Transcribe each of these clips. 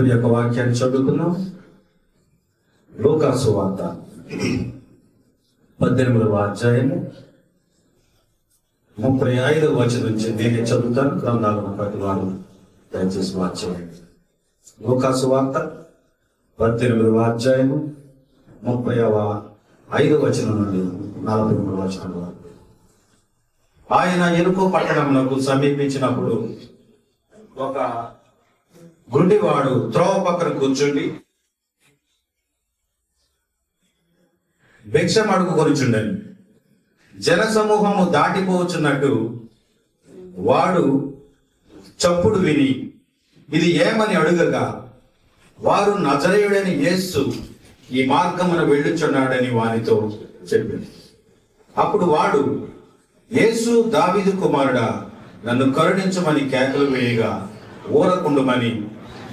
యొక్క వాక్యాన్ని చదువుకున్నాం. లూకాసు వార్త 18వ అధ్యాయము 35వ వచనం నుంచి నేనే చదువుతాను. గ్రంథాలను ప్రతి వారు దయచేసి వాచ్యండి. లూకాసు వార్త 18వ అధ్యాయము 35వ వచనం నుండి 43వ వచనం వరకు. ఆయన ఎరుకో పట్టణమునకు సమీపించినప్పుడు ఒక గుడ్డివాడు త్రోవ పక్కన కూర్చుండి భిక్షం అడుగుకొనుచుండెను. జన సమూహము దాటిపోవచ్చున్నట్టు వాడు చప్పుడు విని ఇది ఏమని అడుగగా వారు నజరేయుడని యేసు ఈ మార్గమున వెళ్ళుచున్నాడని వానితో చెప్పింది. అప్పుడు వాడు, యేసు దావీదు కుమారుడా, నన్ను కరుణించమని కేకలు వేయగా ఊరకుండుమని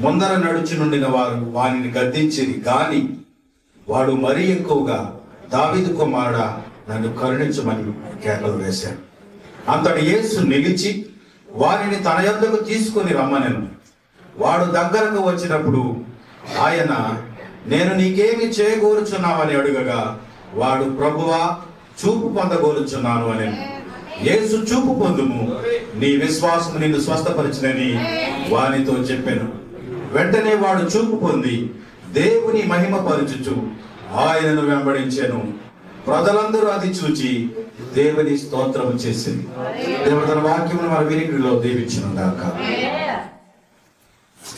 ముందర నడుచి నుండిన వారు వానిని గద్దించిరి. గాని వాడు మరీ ఎక్కువగా, దావీదు కుమారుడా, నన్ను కరుణించమని కేకలు వేశాడు. అంతటి యేసు నిలిచి వారిని తన యొద్దకు తీసుకుని రమ్మనెను. వాడు దగ్గరకు వచ్చినప్పుడు ఆయన, నేను నీకేమి చేయగోరుచున్నావని అడుగగా వాడు, ప్రభువా, చూపు పొందగోరుచున్నాను అని. యేసు, చూపు పొందుము, నీ విశ్వాసము నిన్ను స్వస్థపరిచినని వానితో చెప్పాను. వెంటనే వాడు చూపు పొంది దేవుని మహిమ పరుచుచు ఆయనను వెంబడించెను. ప్రజలందరూ అది చూచి దేవుని స్తోత్రము చేసింది. దేవుడు తన వాక్యమును మన వినికిడిలో దీవించును గాక.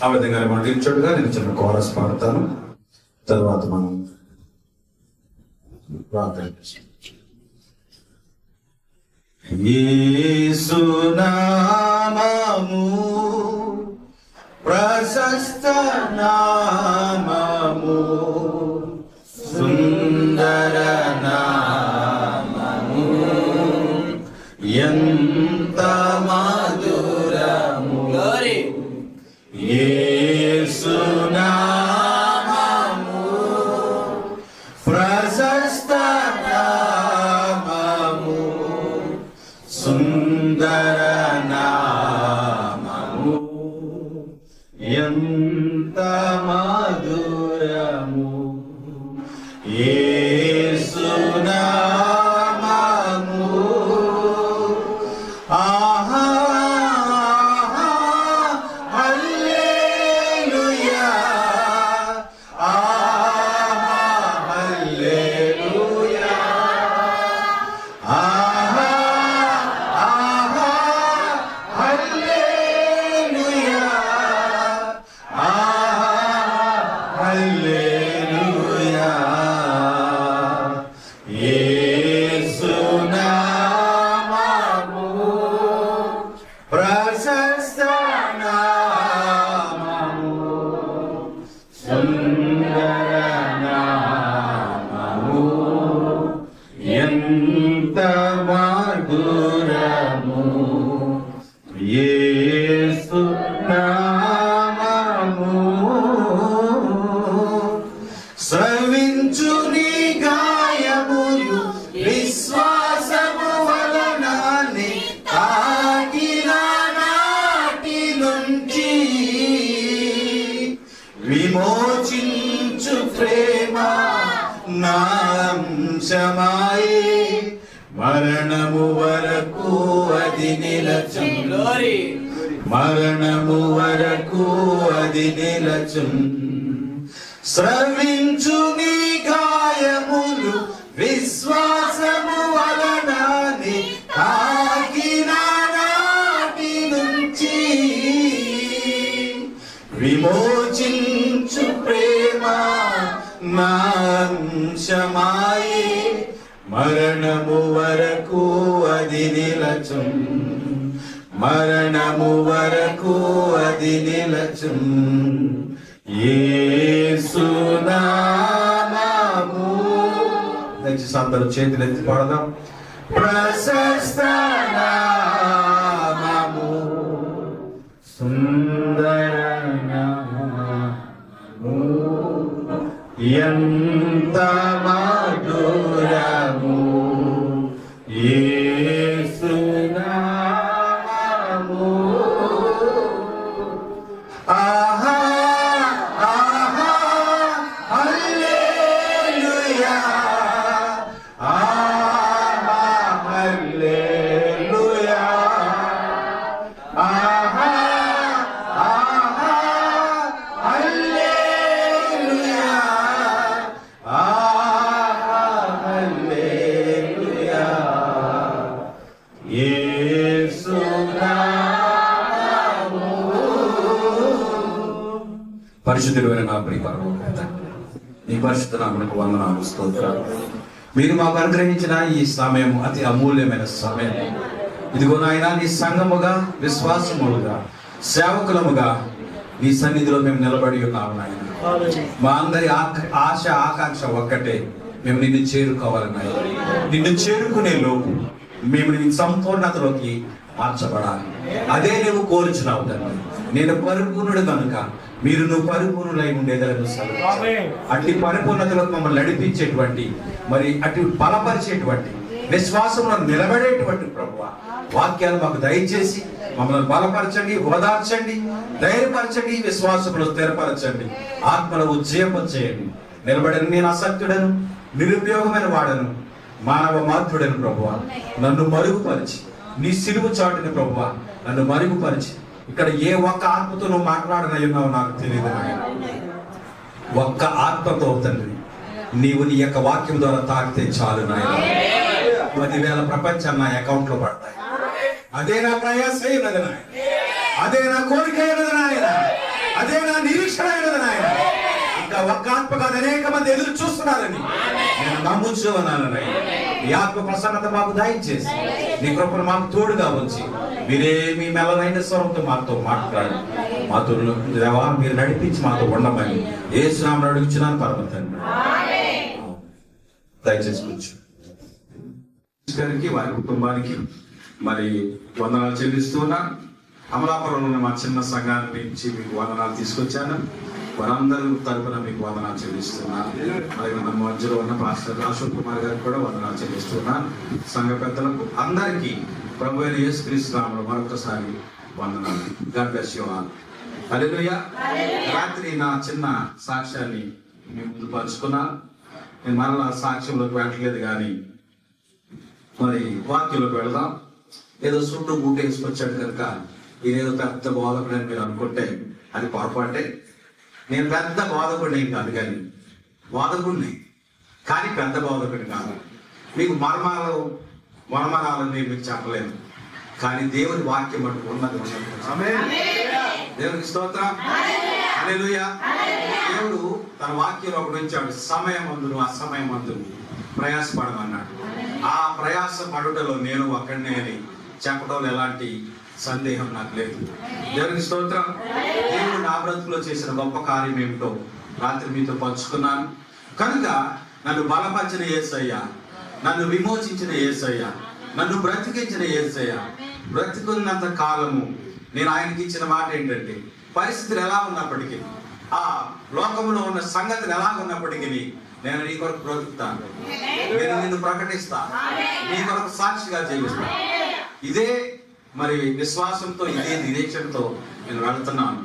ఆ విధంగా మనం నిల్చోడుగా నేను చిన్న కోరస్ పాడతాను. తర్వాత మనం ప్రార్థన చేస్తాం. యేసు నామము ప్రశస్త నామము, సుందర నామము, ఎంత మధురము. యేసు నామము ప్రశస్త నామము, సుందర నామము, ఎంత మధురము. యేసు నామము, ఆహా హల్లెలూయా, ఆహా హల్లెలూయా, ఆహా ఆహా హల్లెలూయా, ఆహా హల్లెలూయా. యేసు నామము ప్రశస్త నామము, సుందర నామము, ఎంత మధురము. యేసు నామము స్రవించు నీ గాయములు విశ్వాసము వలనాన్ని తాకిన నాటి నుంచి విమోచించు ప్రేమ నాంశమాయే మరణము వరకు అది నిలచుం. మరణము వరకు అది నిలచుం. స్రవించు నీ గాయములు విశ్వాసము వలనాన్ని తాకిన నాటి నుంచి విమోచించు ప్రేమ నాంశమాయే మరణము వరకు అది నిలచుం. మరణము వరకు అది నిలచుం. యేసు నామము, దయచేసి అందరూ చేతులెత్తి పాడదాం. ప్రశస్త నామము, సుందర నామము, ఎంత మధురము. యేసు నామము, ఆహా పరిశుద్ధుడైన నా ప్రియ పరలోకపు తండ్రి, నీ పరిశుద్ధ నామమునకు వందనాలు, స్తోత్రాలు. మీరు మాకు అనుగ్రహించిన ఈ సమయం అతి అమూల్యమైన సమయం. ఇదిగో నాయన, నీ సంఘముగా, విశ్వాసములుగా, సేవకులముగా నీ సన్నిధిలో మేము నిలబడి ఉన్నాము నాయన. మా అందరి ఆశ ఆకాంక్ష ఒక్కటే, మేము నిన్ను చేరుకోవాలి నాయన. నిన్ను చేరుకునే లోపు మేము నీ సంపూర్ణతలోకి మార్చబడాలి. అదే నువ్వు కోరుచున్నావు తండ్రి. నేను పరిపూర్ణుడు కనుక మీరు నువ్వు పరిపూర్ణులై ఉండేదని అట్టి పరిపూర్ణతలకు మమ్మల్ని నడిపించేటువంటి, మరి అటు బలపరిచేటువంటి, విశ్వాసంలో నిలబడేటువంటి ప్రభువా వాక్యాలు మాకు దయచేసి మమ్మల్ని బలపరచండి, ఓదార్చండి, ధైర్యపరచండి, విశ్వాసంలో స్థిరపరచండి, ఆత్మలో ఉజ్జీవం చేయండి. నిలబడిన నేను అసత్యుడను, నిరుపయోగమైన వాడను, మానవ మాత్రుడను ప్రభువా. నన్ను మరుగుపరిచి నీ సిలువు చాటుని ప్రభువా నన్ను మరుగుపరిచి, ఇక్కడ ఏ ఒక్క ఆత్మతో నువ్వు మాట్లాడనయ్యున్నావు నాకు తెలియదు నాయన. ఒక్క ఆత్మతో తండ్రి నీవు నీ యొక్క వాక్యం ద్వారా తాకితే చాలు నాయన. 10,000 ప్రపంచం నా అకౌంట్ లో పడతాయి. అదే నా ప్రయాస అయినది నాయన, అదే నా కోరిక అయినది నాయన, అదే నా నిరీక్షణ అయినది నాయన. ఇంకా ఒక్క ఆత్మ కాదు, అనేక మంది ఎదురు చూస్తున్నారని నేను నమ్ముచున్నాను నాయన. ఈ ఆత్మ ప్రసన్నత మాకు దయచేసి నీ కృపను మాకు తోడుగా ఉంచి మీరేమి మెల్లనైన స్వరంతో మాతో మాట్లాడి మాతో దేవా మీరు నడిపించి మాతో ఉండమని యేసు నామమున అడుగుచున్నాను పరమ తండ్రి. దయచేసి కూర్చో. గారికి వారి కుటుంబానికి మరి వందనాలు చెల్లిస్తున్నా. అమలాపురంలో ఉన్న మా చిన్న సంఘాన్ని పెంచి మీకు వందనాలు తీసుకొచ్చాను. వారందరూ తరపున మీకు వందనాలు చెల్లిస్తున్నాను. అలాగే మన మధ్యలో ఉన్న పాస్టర్ అశోక్ కుమార్ గారికి కూడా వందనాలు చెల్లిస్తున్నాను. సంఘ పెద్దలకు అందరికీ ప్రభు అయిన యేసుక్రీస్తు నామములో మరొకసారి వందనాలు. God bless you all. Hallelujah. రాత్రి నా చిన్న సాక్ష్యాన్ని మీ ముందు పంచుకున్నాను. నేను మరలా సాక్ష్యంలోకి వెళ్ళలేదు, కానీ మరి వాక్యంలోకి వెళదాం. ఏదో సుట్టు బూట వేసుకొచ్చాడు కనుక ఈయనేదో పెద్ద బోధకుడు అని మీరు అనుకుంటే అది పొరపాటే. నేను పెద్ద బోధకుడిని కాదు, కానీ బోధకుడిని, కానీ పెద్ద బోధకుడిని కాదు. మీకు మర్మరాలని నేను మీకు చెప్పలేను, కానీ దేవుని వాక్యం అంటూ ఉన్నది. దేవునికి స్తోత్రం. హల్లెలూయా. దేవుడు తన వాక్యంలో ఒకటి ఉంచాడు, సమయమందును అసమయమందును ప్రయాసపడమన్నాడు. ఆ ప్రయాస పడుటలో నేను ఒక్కడినే అని చెప్పడంలో ఎలాంటి సందేహం నాకు లేదు. దేవునికి స్తోత్రం. దేవుడు నా బ్రతుకులో చేసిన గొప్ప కార్యం ఏమిటో రాత్రి మీతో పంచుకున్నాను. కనుక నన్ను బలపరిచిన యేసయ్య, నన్ను విమోచించిన యేసయ్య, నన్ను బ్రతికించిన యేసయ్య, బ్రతికున్నంత కాలము నేను ఆయనకి ఇచ్చిన మాట ఏంటంటే, పరిస్థితులు ఎలా ఉన్నప్పటికీ, ఆ లోకంలో ఉన్న సంగతులు ఎలా ఉన్నప్పటికీ నేను నీ కొరకు బ్రతుకుతాను, నేను నిన్ను ప్రకటిస్తా, నీ కొరకు సాక్షిగా జీవిస్తాను. ఇదే మరి విశ్వాసంతో, ఇదే నిరీక్షణతో నేను వెళ్తున్నాను.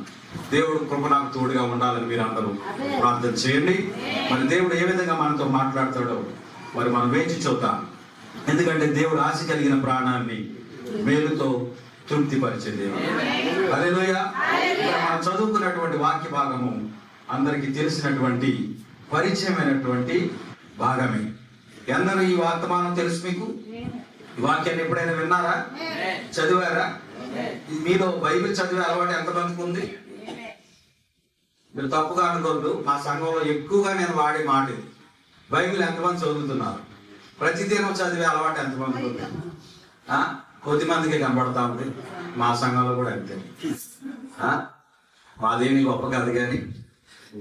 దేవుడు కృప నాకు తోడుగా ఉండాలని మీరు అందరూ ప్రార్థన చేయండి. మరి దేవుడు ఏ విధంగా మనతో మాట్లాడతాడో మరి మనం వేచి చూద్దాం. ఎందుకంటే దేవుడు ఆశ కలిగిన ప్రాణాన్ని మేలుతో తృప్తిపరిచే దేవుడు. హల్లెలూయా. మనం చదువుకున్నటువంటి వాక్య భాగము అందరికీ తెలిసినటువంటి పరిచయమైనటువంటి భాగమే. అందరూ ఈ వర్తమానం తెలుసు మీకు. ఈ వాక్యాన్ని ఎప్పుడైనా విన్నారా, చదివారా? మీలో బైబిల్ చదివే అలవాటు ఎంతమందికి ఉంది? మీరు తప్పుగా అనుకోవద్దు, మా సంఘంలో ఎక్కువగా నేను వాడే మాట ఇది. బైబిల్ ఎంతమంది చదువుతున్నారు? ప్రతిదినం చదివే అలవాటు ఎంతమందికి ఉంది? కొద్ది మందికి కనబడతా ఉంది. మా సంఘంలో కూడా అంతే. మాదేమి గొప్ప కాదు, కానీ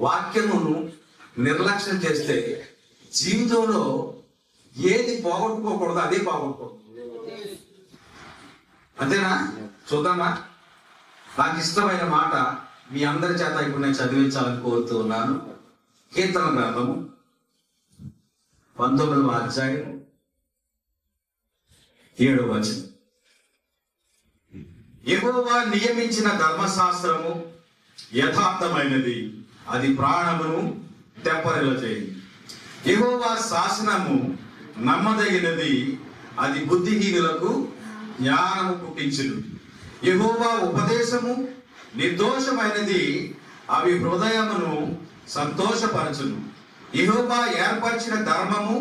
వాక్యమును నిర్లక్ష్యం చేస్తే జీవితంలో ఏది పోగొట్టుకోకూడదు అదే పోగొట్టుకోకూడదు. అంతేనా? చూద్దామా? నాకు ఇష్టమైన మాట మీ అందరి చేత ఇప్పుడు నేను చదివించాలని కోరుతూ ఉన్నాను. కీర్తన గ్రంథము 19వ అధ్యాయం 7వ వచనం. యెహోవా నియమించిన ధర్మశాస్త్రము యథార్థమైనది, అది ప్రాణమును తెప్పరిల్లజేయును. యెహోవా శాసనము నమ్మదగినది, అది బుద్ధిహీనులకు జ్ఞానము పుట్టించును. యెహోవా ఉపదేశము నిర్దోషమైనది, అవి హృదయమును సంతోషపరచును. యెహోవా ఏర్పరిచిన ధర్మము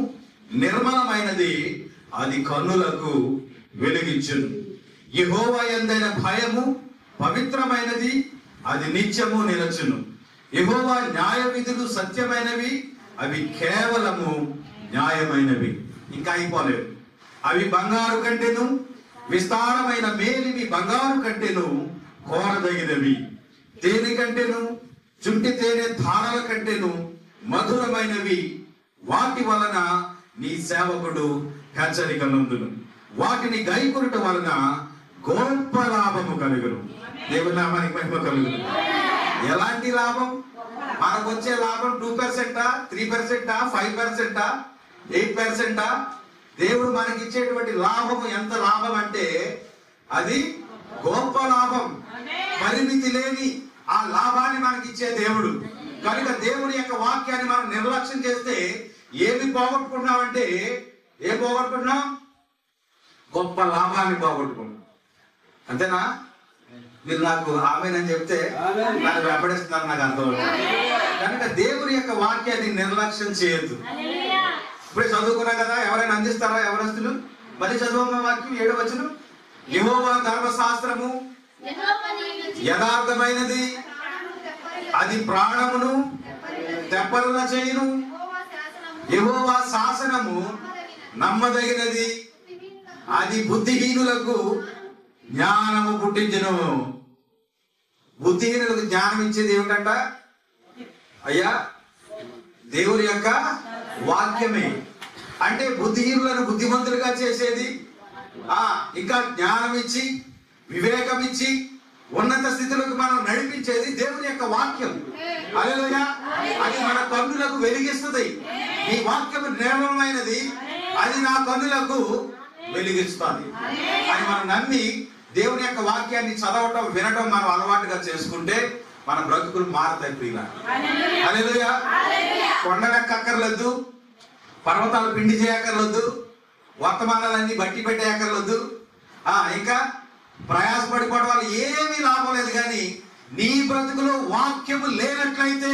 నిర్మలమైనది, అది కన్నులకు వెలిగించును. యెహోవా యందైన భయము పవిత్రమైనది, అది నిత్యము నిలచును. యెహోవా న్యాయ విధులు సత్యమైనవి, అవి కేవలము న్యాయమైనవి. ఇంకా అయిపోలేదు. అవి బంగారు కంటేను విస్తారమైన మేలివి బంగారు కంటేను కోరదగినవి, తేనె కంటేను చుంటి తేనె ధారల కంటేను మధురమైనవి. వాటి వలన నీ సేవకుడు హెచ్చరిక నందును. వాటిని గైకొనుట వలన గొప్ప లాభము కలుగును. దేవుని నామానికి మహిమ కలుగును. ఎలాంటి లాభం? మనకు వచ్చే లాభం 2%, 3%, 5%, 8%? దేవుడు మనకి ఇచ్చేటువంటి లాభము ఎంత లాభం అంటే అది గొప్ప లాభం. పరిమితి లేని ఆ లాభాన్ని మనకి ఇచ్చే దేవుడు. కనుక దేవుని యొక్క వాక్యాన్ని మనం నిర్లక్ష్యం చేస్తే ఏమి పోగొట్టుకున్నామంటే, ఏం పోగొట్టుకున్నాం? గొప్ప లాభాన్ని పోగొట్టుకున్నాం. అంతేనా? మీరు నాకు ఆమేనని చెప్తే నాకు వెంబడిస్తున్నారు, నాకు అర్థమవుతుంది. కనుక దేవుని యొక్క వాక్యాన్ని నిర్లక్ష్యం చేయొద్దు. ఇప్పుడే చదువుకున్నా కదా, ఎవరైనా అందిస్తారా ఎవరస్తులు? మరి చదువు వాక్యం 7వ వచనం. యెహోవా ధర్మశాస్త్రము యథార్థమైనది, అది ప్రాణమును తెప్పరుల చేయును. యెహోవా శాసనము నమ్మదగినది, అది బుద్ధిహీనులకు జ్ఞానము పుట్టించును. బుద్ధిహీనులకు జ్ఞానం ఇచ్చేది ఏమిటంట? అయ్యా దేవుని యొక్క వాక్యమే. అంటే బుద్ధిహీనులను బుద్ధిమంతులుగా చేసేది, ఇంకా జ్ఞానం ఇచ్చి వివేకం ఇచ్చి ఉన్నత స్థితిలోకి మనం నడిపించేది దేవుని యొక్క వాక్యం. హల్లెలూయా. అది మన కన్నులకు వెలిగిస్తుంది. ఈ వాక్యం నిర్మలమైనది, అది నా కన్నులకు వెలిగిస్తుంది అని మనం నమ్మి దేవుని యొక్క వాక్యాన్ని చదవటం వినటం మనం అలవాటుగా చేసుకుంటే మన బ్రతుకులు మారుతాయి ప్రియుల. హల్లెలూయా. కొండలెక్కర్లేదు, పర్వతాలు పిండి చేయక్కర్లేదు, వర్తమానాలన్నీ బట్టి పెట్టేయక్కర్లేదు, ఇంకా ప్రయాసపడిపోవడం వల్ల ఏమీ లాభం లేదు. కానీ నీ బ్రతుకులో వాక్యము లేనట్లయితే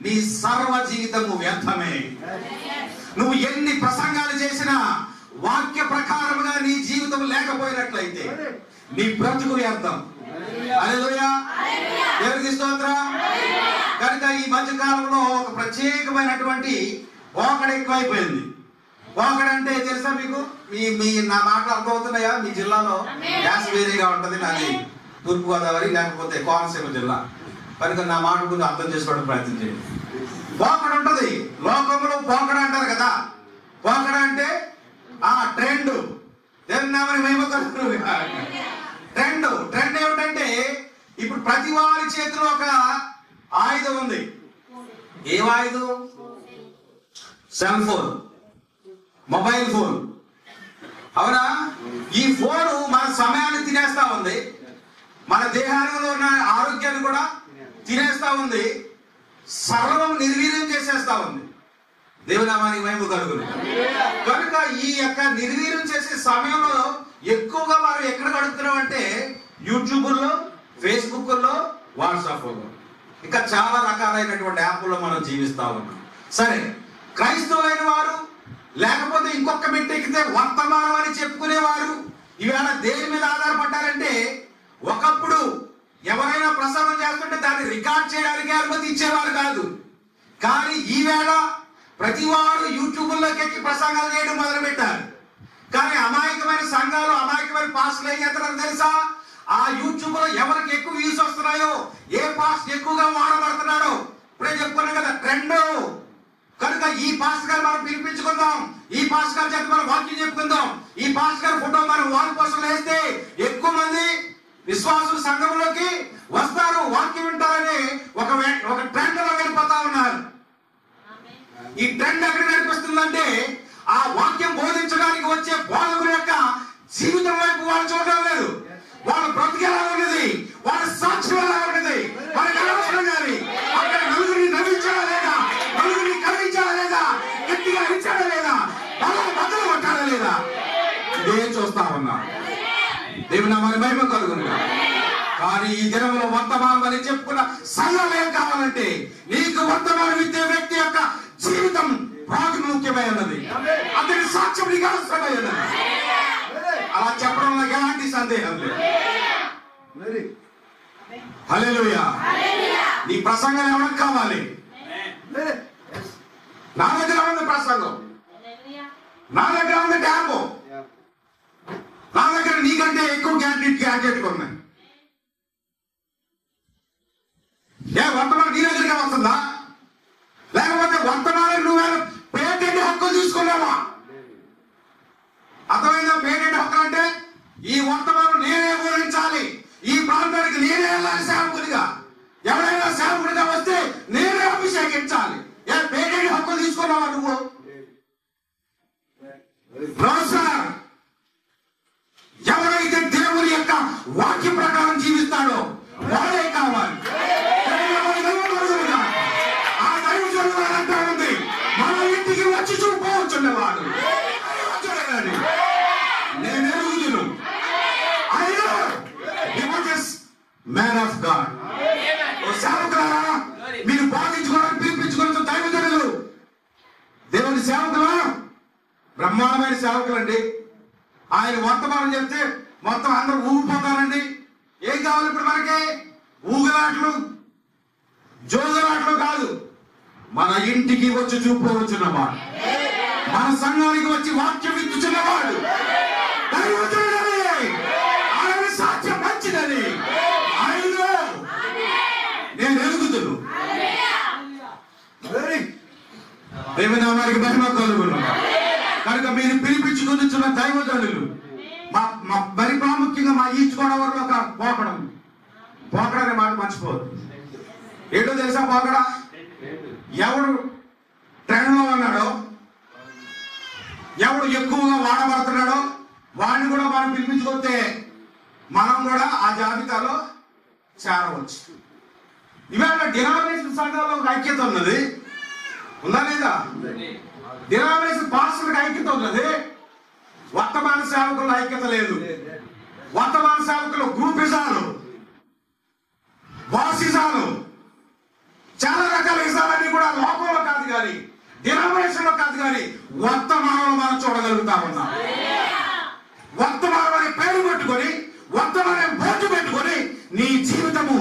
నీ సర్వ జీవితము వ్యర్థమే. నువ్వు ఎన్ని ప్రసంగాలు చేసినా వాక్య ప్రకారముగా నీ జీవితం లేకపోయినట్లయితే నీ బ్రతుకు వ్యర్థం. హల్లెలూయా. దేవునికి స్తోత్రం. కనుక ఈ మధ్య కాలంలో ఒక ప్రత్యేకమైనటువంటి పోకడ ఎక్కువైపోయింది. పోకడంటే తెలుసా మీకు? మీ నా మాటలు అర్థమవుతున్నాయా? మీ జిల్లాలో గ్యాస్ వేరేగా ఉంటది, నాది తూర్పుగోదావరి లేకపోతే కోనసీమ జిల్లా. కనుక నా మాట గురించి అర్థం చేసుకోవడం ప్రయత్నం చేయండి. పోకడ ఉంటది లోకంలో. పోకడ అంటారు కదా, పోకడ అంటే ట్రెండ్. ట్రెండ్ ఏమిటంటే ఇప్పుడు ప్రతి వారి చేతిలో ఒక ఆయుధం ఉంది. ఏ ఆయుధం? Cell phone, mobile phone. అవునా? ఈ ఫోను మన సమయాన్ని తినేస్తా ఉంది, మన దేహాలలో ఉన్న ఆరోగ్యాన్ని కూడా తినేస్తా ఉంది, సర్వం నిర్వీర్యం చేసేస్తా ఉంది. దేవునామానికి మహిమ కలుగును. కనుక ఈ యొక్క నిర్వీర్యం చేసే సమయంలో ఎక్కువగా మనం ఎక్కడ గడుపుతున్నాం అంటే యూట్యూబ్లో, ఫేస్బుక్లో, వాట్సాప్లో, ఇంకా చాలా రకాలైనటువంటి యాప్లో మనం జీవిస్తా ఉన్నాం. సరే, క్రైస్తవులైన వారు లేకపోతే ఇంకొక మెట్టు ఎక్కితే వర్తమానం అని చెప్పుకునేవారు ఈవేళ దేని మీద ఆధారపడ్డారంటే, ఒకప్పుడు ఎవరైనా ప్రసంగం చేస్తుంటే దాన్ని రికార్డ్ చేయడానికి అనుమతి ఇచ్చేవారు కాదు. కానీ ఈవేళ ప్రతి వారు యూట్యూబ్లోకి ఎక్కి ప్రసంగాలు చేయడం మొదలు పెట్టారు. కానీ అమాయకమైన సంఘాలు, అమాయకమైన పాస్టులు ఏం చేస్తారో తెలుసా? ఆ యూట్యూబ్ లో ఎవరికి ఎక్కువ వ్యూస్ వస్తున్నాయో, ఏ పాస్ట్ ఎక్కువగా వాడబడుతున్నాడో ఇప్పుడే చెప్పుకున్నాం కదా, ట్రెండ్. కనుక ఈ పాస్ట్ గారు మనం పిలిపించుకుందాం, ఈ పాస్ట్ గారు చెప్పి మనం వాక్యం చెప్పుకుందాం, ఈ పాస్ట్ గారు ఫోటో మనం వాల్ పోస్టులు వేస్తే ఎక్కువ మంది విశ్వాసులు సంఘంలోకి వస్తారు, వాక్యం వింటారని ఒక ట్రెండ్ లో వెళ్ళిపోతా ఉన్నారు. ఈ ట్రెండ్ ఎక్కడ నడిపిస్తుందంటే ఆ వాక్యం బోధించడానికి వచ్చే బోధకుల యొక్క జీవితం వైపు వాళ్ళు చూడడం లేదు. వాళ్ళ బ్రతికి ఎలా ఉన్నది, వాళ్ళ సాక్ష్యం ఎలా ఉన్నది వాళ్ళకి అనవసరం. కానీ అక్కడ నలుగురిని నవ్వించాడా లేదా, నలుగురిని కలిగించాడా లేదా, గట్టిగా అరిచాడా లేదా, బదులు పట్టాడా లేదా, ఇదేం చూస్తా ఉన్నా. దేవుని నామానికి మహిమ కలుగును. కానీ ఈ దినంలో వర్తమానం అని చెప్పుకున్న సంఘం ఏం కావాలంటే, నీకు వర్తమానం ఇచ్చే వ్యక్తి యొక్క జీవితం ప్రాముఖ్యమైనది, అతని సాక్ష్యం నీకు అవసరమైనది. అలా చెప్పడం నాకు ఎలాంటి సందేహం లేదు. హల్లెలూయా. ఈ ప్రసంగం ఎవరికి కావాలి? నా దగ్గర ఉంది ప్రసంగం, నా దగ్గర ఉంది ట్యాబ్, నా దగ్గర నీకంటే ఎక్కువ గ్యాడ్జెట్ ఉన్నాయి. వర్తమానం నీ దగ్గరికి వస్తుందా? లేకపోతే వర్తమానం నువ్వు పేటెంట్ హక్కులు తీసుకున్నావా? అర్థమైందా? పేటెంట్ హక్కు అంటే ఈ వర్తమానం నేనే గురించాలి, ఈ ప్రాంతానికి నేనే వెళ్ళాలి సేవకుడిగా, ఎవరైనా సేవకుడిగా వస్తే నేనే అభిషేకించాలి. పేటెంట్ హక్కులు తీసుకున్నావా నువ్వు? సార్, ఎవరైతే దేవుని యొక్క వాక్య ప్రకారం జీవిస్తాడో వాడే కావాలి. ఆ దైవజనుడు అంటా ఉంది, మన ఇంటికి వచ్చి చూపవచ్చున్నవాడు నేను ఎరుగుదును. Man of God. సేవకులారా, మీరు బాధించుకోవడానికి పిలిపించుకోవచ్చు దైవజనులు, దేవుని సేవకులా, బ్రహ్మాండమైన సేవకులండి. ఆయన వర్తమానం చెప్తే మొత్తం అందరూ ఊగిపోతారండి. ఏం కావాలి ఇప్పుడు మనకి? ఊగలాట్లు, జోగలాట్లు కాదు, మన ఇంటికి వచ్చి చూపువచ్చున్నవాడు, మన సంఘానికి వచ్చి వాక్యం ఇచ్చుచున్నవాడు, ఆయన సాక్ష్యం మంచిదని ఆయనలో నేను ఎరుగుదును. దేవనామానికి మహిమ కలుగును. కనుక మీరు పిలిపించుకున్న దైవజనులు, మరి ప్రాముఖ్యంగా మా ఈస్ట్ గోదావరిలో ఒక పోకడ అనే మాట మర్చిపోదు. ఏంటో తెలుసా పోకడ? ఎవడు ట్రెండ్లో ఉన్నాడో, ఎవడు ఎక్కువగా వాడబడుతున్నాడో వాడిని కూడా మనం పిలిపించుకొస్తే మనం కూడా ఆ జాబితాలో చేరవచ్చు. ఇవాళ డినామినేషన్ సంఘాల్లో ఒక ఐక్యత ఉన్నది, ఉందా లేదా? డినామినేషన్ పాస్టర్లకు ఐక్యత ఉన్నది, వర్తమాన సేవకుల ఐక్యత లేదు. వర్తమాన సేవకులు గ్రూపిజాలు, బాసిజాలు, చాలా రకాల ఇజాలన్నీ కూడా లోకంలో కాదు కానీ, డినామినేషన్ లో కాదు కానీ, వర్తమానంలో మనం చూడగలుగుతా ఉన్నాం. వర్తమానం అనే పేరు పెట్టుకొని, వర్తమానం బోర్డు పెట్టుకొని నీ జీవితము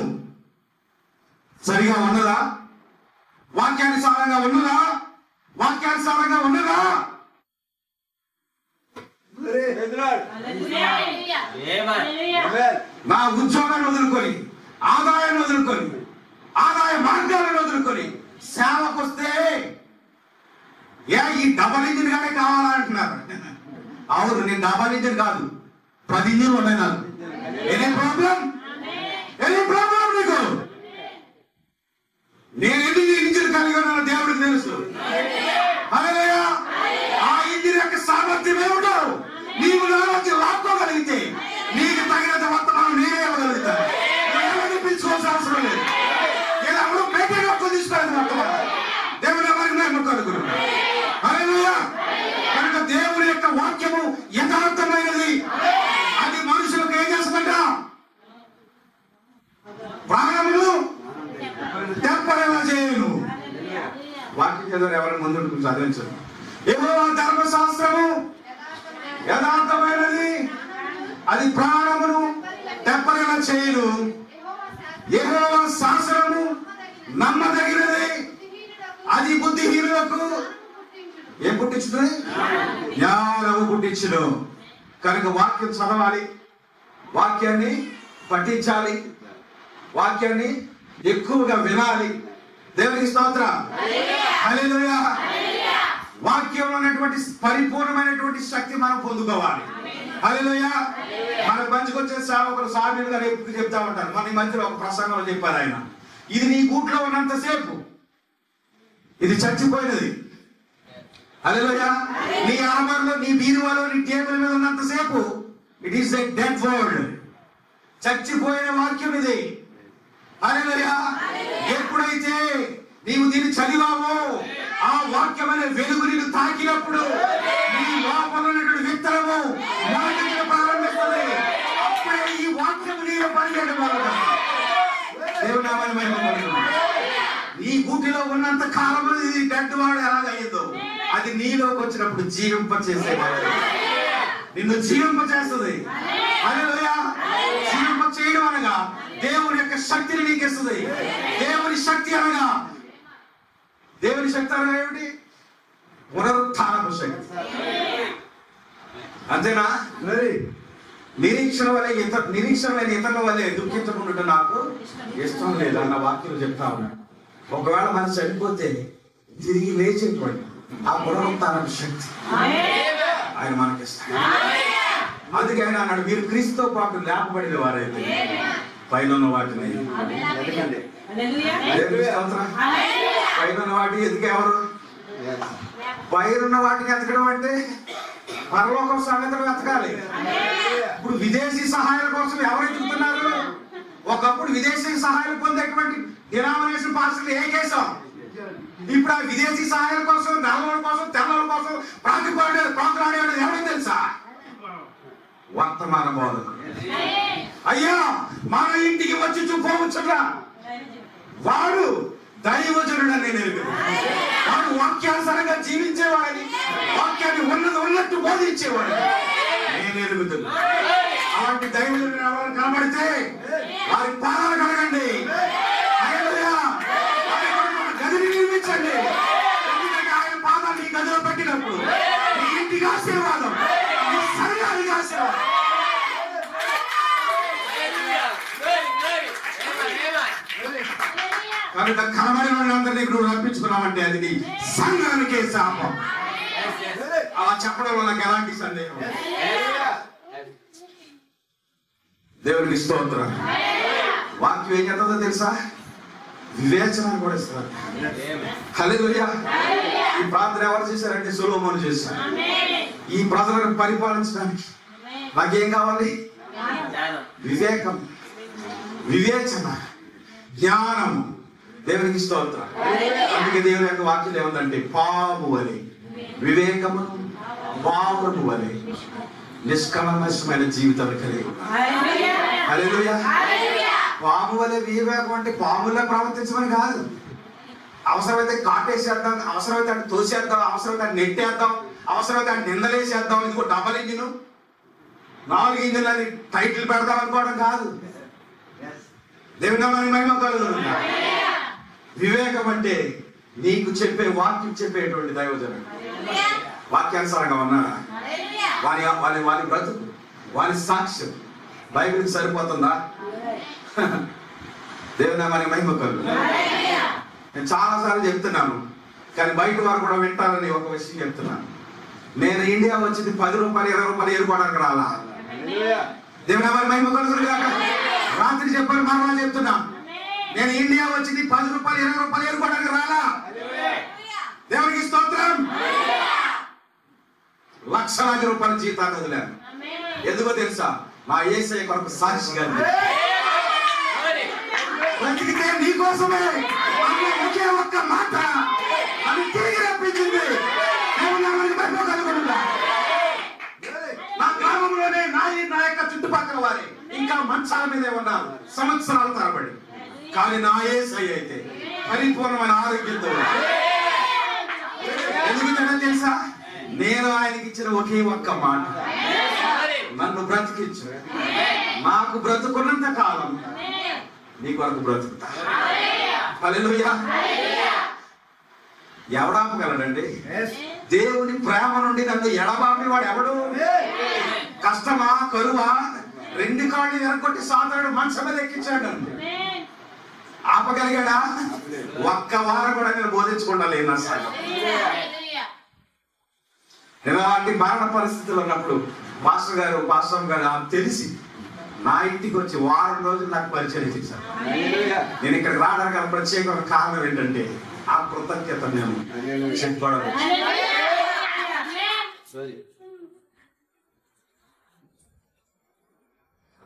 సరిగా ఉన్నదా? వాక్యానుసారంగా ఉన్నదా? వాక్యానుసారంగా ఉన్నదా? నా ఉద్యోగాన్ని వదులుకొని, ఆదాయాన్ని వదులుకొని, ఆదాయ మార్గాలను వదులుకొని సేవకు వస్తే ఈ డబల్ ఇంజిన్ గానే కావాలా అంటున్నారు. అవును, నేను డబల్ ఇంజిన్ కాదు, 10 ఇంజిన్లు ఉన్నాయి నాకు. ఎనీ ప్రాబ్లం నీకు? నేను ఎన్ని ఇంజిన్ కలిగి ఉన్నాను దేవుడికి తెలుసు. హల్లెలూయా. ఆ ఇంజిన్ యొక్క సామర్థ్యం ఏమిటో నీవు నా నుంచి లాక్కోగలిగితే నీకు తగినంత వర్తమానం నేనే ఇవ్వగలుగుతాను. పిలుచుకోవాల్సిన అవసరం లేదు. నేను అప్పుడు పేటెంట్ హక్కు తీసుకోలేదు వర్తమానం. దేవుని ఎవరికి మేము కలుగును. హల్లెలూయా. కనుక దేవుని యొక్క వాక్యము యథార్థమైనది. అది మనుషులకు ఏం చేస్తుందంట? ప్రాణములు తెప్పరేలా చేయను. వాక్యం చదివారు ఎవరైనా ముందు చదివించరు. యెహోవా ధర్మశాస్త్రము యథార్థమైనది, అది ప్రాణమును తెప్పరేలా చేయను. యెహోవా శాసనము నమ్మదగినది, అది బుద్ధిహీనులకు ఏం పుట్టించుతుంది? జ్ఞానము పుట్టించును. కనుక వాక్యం చదవాలి, వాక్యాన్ని పఠించాలి, వాక్యాన్ని ఎక్కువగా వినాలి. దేవునికి స్తోత్రం. హల్లెలూయా. వాక్యంలో ఉన్నటువంటి పరిపూర్ణమైనటువంటి శక్తి మనం పొందుకోవాలి. హల్లెలూయా. మనకు మంచికొచ్చే సేవకులు సామెతలు గారు ఎప్పుడు చెప్తా ఉంటారు. మన ఈ మధ్యలో ఒక ప్రసంగంలో చెప్పారు ఆయన, ఇది నీ గూట్లో ఉన్నంతసేపు ఇది చచ్చిపోయినది. హల్లెలూయా. నీ ఆమర్లో, నీ బీరువాలో, నీ టేబుల్ మీద ఉన్నంతసేపు it is a dead word. చచ్చిపోయిన వాక్యం ఇది. హల్లెలూయా. ఎప్పుడైతే నీవు దీన్ని చదివావో, ఆ వాక్యమైన వెలుగు నీకు తాకినప్పుడు నీ లోపల ఉన్నటువంటి విత్తనము మొలకెత్తడం ప్రారంభిస్తుంది. అప్పుడే ఈ వాక్యము నీలో పనిచేయడం వల్ల దేవుని నామాన్ని మహిమపరచును. నీ గూటిలో ఉన్నంత కాలం ఇది డెడ్ వాడు ఎలాగయ్యిందో అది నీలోకి వచ్చినప్పుడు జీవింప చేసేవాడు, నిన్ను జీవింప చేస్తుంది. హల్లెలూయా. జీవింప చేయడం అనగా దేవుని యొక్క శక్తిని నీకు ఇస్తుంది. దేవుని శక్తి అనగా ఏమిటి? పునరుత్థానపు శక్తి. అంతేనా? నిరీక్షణమైన ఇతరుల వల్లే దుఃఖించకుండా నాకు ఇష్టం లేదు అన్న వాక్యం చెప్తా ఉన్నాడు. ఒకవేళ మనం చనిపోతే తిరిగి లేచేటువంటి ఆ పునరుత్థానపు శక్తి ఆయన మనకిస్తాడు. అందుకే ఆయన అన్నాడు, మీరు క్రీస్తుతో పాటు లేపబడిన వారైతే పైన ఉన్న వాటిని పైన ఉన్న వాటిని ఎదిగేవారు. పైరున్న వాటిని ఎతకడం అంటే పరలోకం సంగతులు ఎతకాలి. ఇప్పుడు విదేశీ సహాయాల కోసం ఎవరు ఎదుగుతున్నారు? ఒకప్పుడు విదేశీ సహాయాలు పొందేటువంటి డినామినేషన్ పార్టీలు ఏ కేసం? ఇప్పుడు ఆ విదేశీ సహాయాల కోసం, నల్లల కోసం, తెల్లల కోసం ప్రాంతాడేవాడు ఎవరో తెలుసా? వర్తమాన బోధకుడు. అయ్యా మన ఇంటికి వచ్చి చూపవచ్చుగా వాడు దైవజనుడు అని నేను ఎరుగుతాను. వాడు వాక్యానుసారంగా జీవించేవాడని, వాక్యాన్ని ఉన్నట్టు బోధించేవాడు నేను ఎరుగుతున్నా. అలాంటి దైవజనుడు ఎవరు కనబడితే వారి పాదాలు కడగండి, గదిని నిర్మించండి. ఎందుకంటే ఆయన పాదాలు ఈ గదిలో పెట్టినప్పుడు మీ ఇంటికి ఆశీర్వాదం, మీ శరీరానికి ఆశీర్వాదం. కనుక కనబడిన వాళ్ళందరినీ నువ్వు రప్పించుకున్నావంటే అది నీ సంఘానికే శాపం. అలా చెప్పడం వల్ల నాకు ఎలాంటి సందేహం. దేవునికి స్తోత్రం. వాక్యం ఏం చేస్తుందో తెలుసా? వివేచనాన్ని కూడా ఇస్తారు. హల్లెలూయా. ఈ ప్రార్థన ఎవరు చేశారంటే సొలొమోను చేశారు. ఈ ప్రజలను పరిపాలించడానికి నాకేం కావాలి? వివేకం, వివేచన, జ్ఞానం. దేవునికి స్తోత్రం. అందుకే దేవుని యొక్క వాక్యం ఏముందంటే పాము అని వివేకము, పామును అని నిష్కల్మషమైన జీవితం కలిగి ఉన్నారు. హల్లెలూయా. పాము వలె వివేకం అంటే పాములా ప్రవర్తించమని కాదు. అవసరమైతే కాటేసేద్దాం, అవసరమైతే అంటే తోసేద్దాం, అవసరమైతే అంటే నెట్టేద్దాం, అవసరమైతే అంటే నిందలేసేద్దాం. ఇదిగో డబల్ ఇంజిన్ 4 ఇంజిన్లు అని టైటిల్ పెడదాం అనుకోవడం కాదు. దేవుని నామానికి మహిమ కలుగును. వివేకం అంటే నీకు చెప్పే వాక్యం చెప్పేటువంటి దైవజనుడు. వాక్యానుసారంగా ఉన్నారా? వారి బ్రతుకు, వారి సాక్ష్యం బైబిల్కి సరిపోతుందా? దేవుని నామానికి మహిమ కలుగును. నేను చాలాసార్లు చెప్తున్నాను, కానీ బయట వారు కూడా వింటారని ఒక విషయం చెప్తున్నాను. నేను ఇండియా వచ్చింది 10 రూపాయలు 20 రూపాయలు ఏరుకోవడానికి రాలా. దేవుని నామానికి మహిమ కలుగును గాక. రాత్రి చెప్పాను, మరలా చెప్తున్నా, నేను ఇండియా వచ్చింది 10 రూపాయలు 20 రూపాయలు ఏరుకోవడానికి రాలా. దేవునికి స్తోత్రం. లక్షలాది రూపాయల జీతాన్ని వదిలాను. ఎందుకో తెలుసా? మా యేసయ్య కొరకు సాక్షిగా బ్రతికితే నీకోసమే ఒకే ఒక్క మాట అది తిరిగి రప్పించింది. నా గ్రామంలోనే నా యొక్క చుట్టుపక్కల వారి ఇంకా మంచాల మీదే ఉన్నారు సంవత్సరాల తరబడి. కానీ నా యేసయ్య అయితే పరిపూర్ణమైన ఆరోగ్యంతో. ఎందుకంటే తెలుసా? నేను ఆయనకి ఇచ్చిన ఒకే ఒక్క మాట, నన్ను బ్రతికించు, నాకు బ్రతుకున్నంత కాలం నీ కొరకు బ్రతుకుతా. హల్లెలూయా. ఎవడాపగలడండి? దేవుని ప్రేమ నుండి నన్ను ఎడబాపి వాడు ఎవడు? కష్టమా, కరువా, 2 కాళ్ళు ఎరగొట్టి సాధారణ మంచం మీద ఎక్కించాడు. ఆపగలిగాడా? ఒక్క వారం కూడా నేను బోధించకుండా లేనా సార్. ఇలాంటి మరణ పరిస్థితులు ఉన్నప్పుడు పాస్టర్ గారు తెలిసి నా ఇంటికి వచ్చి వారం రోజులు నాకు పరిచయం చేశారు. నేను ఇక్కడికి రావడానికి గల ప్రత్యేక కారణం ఏంటంటే ఆ కృతజ్ఞత నేను చెప్పుకోవడం.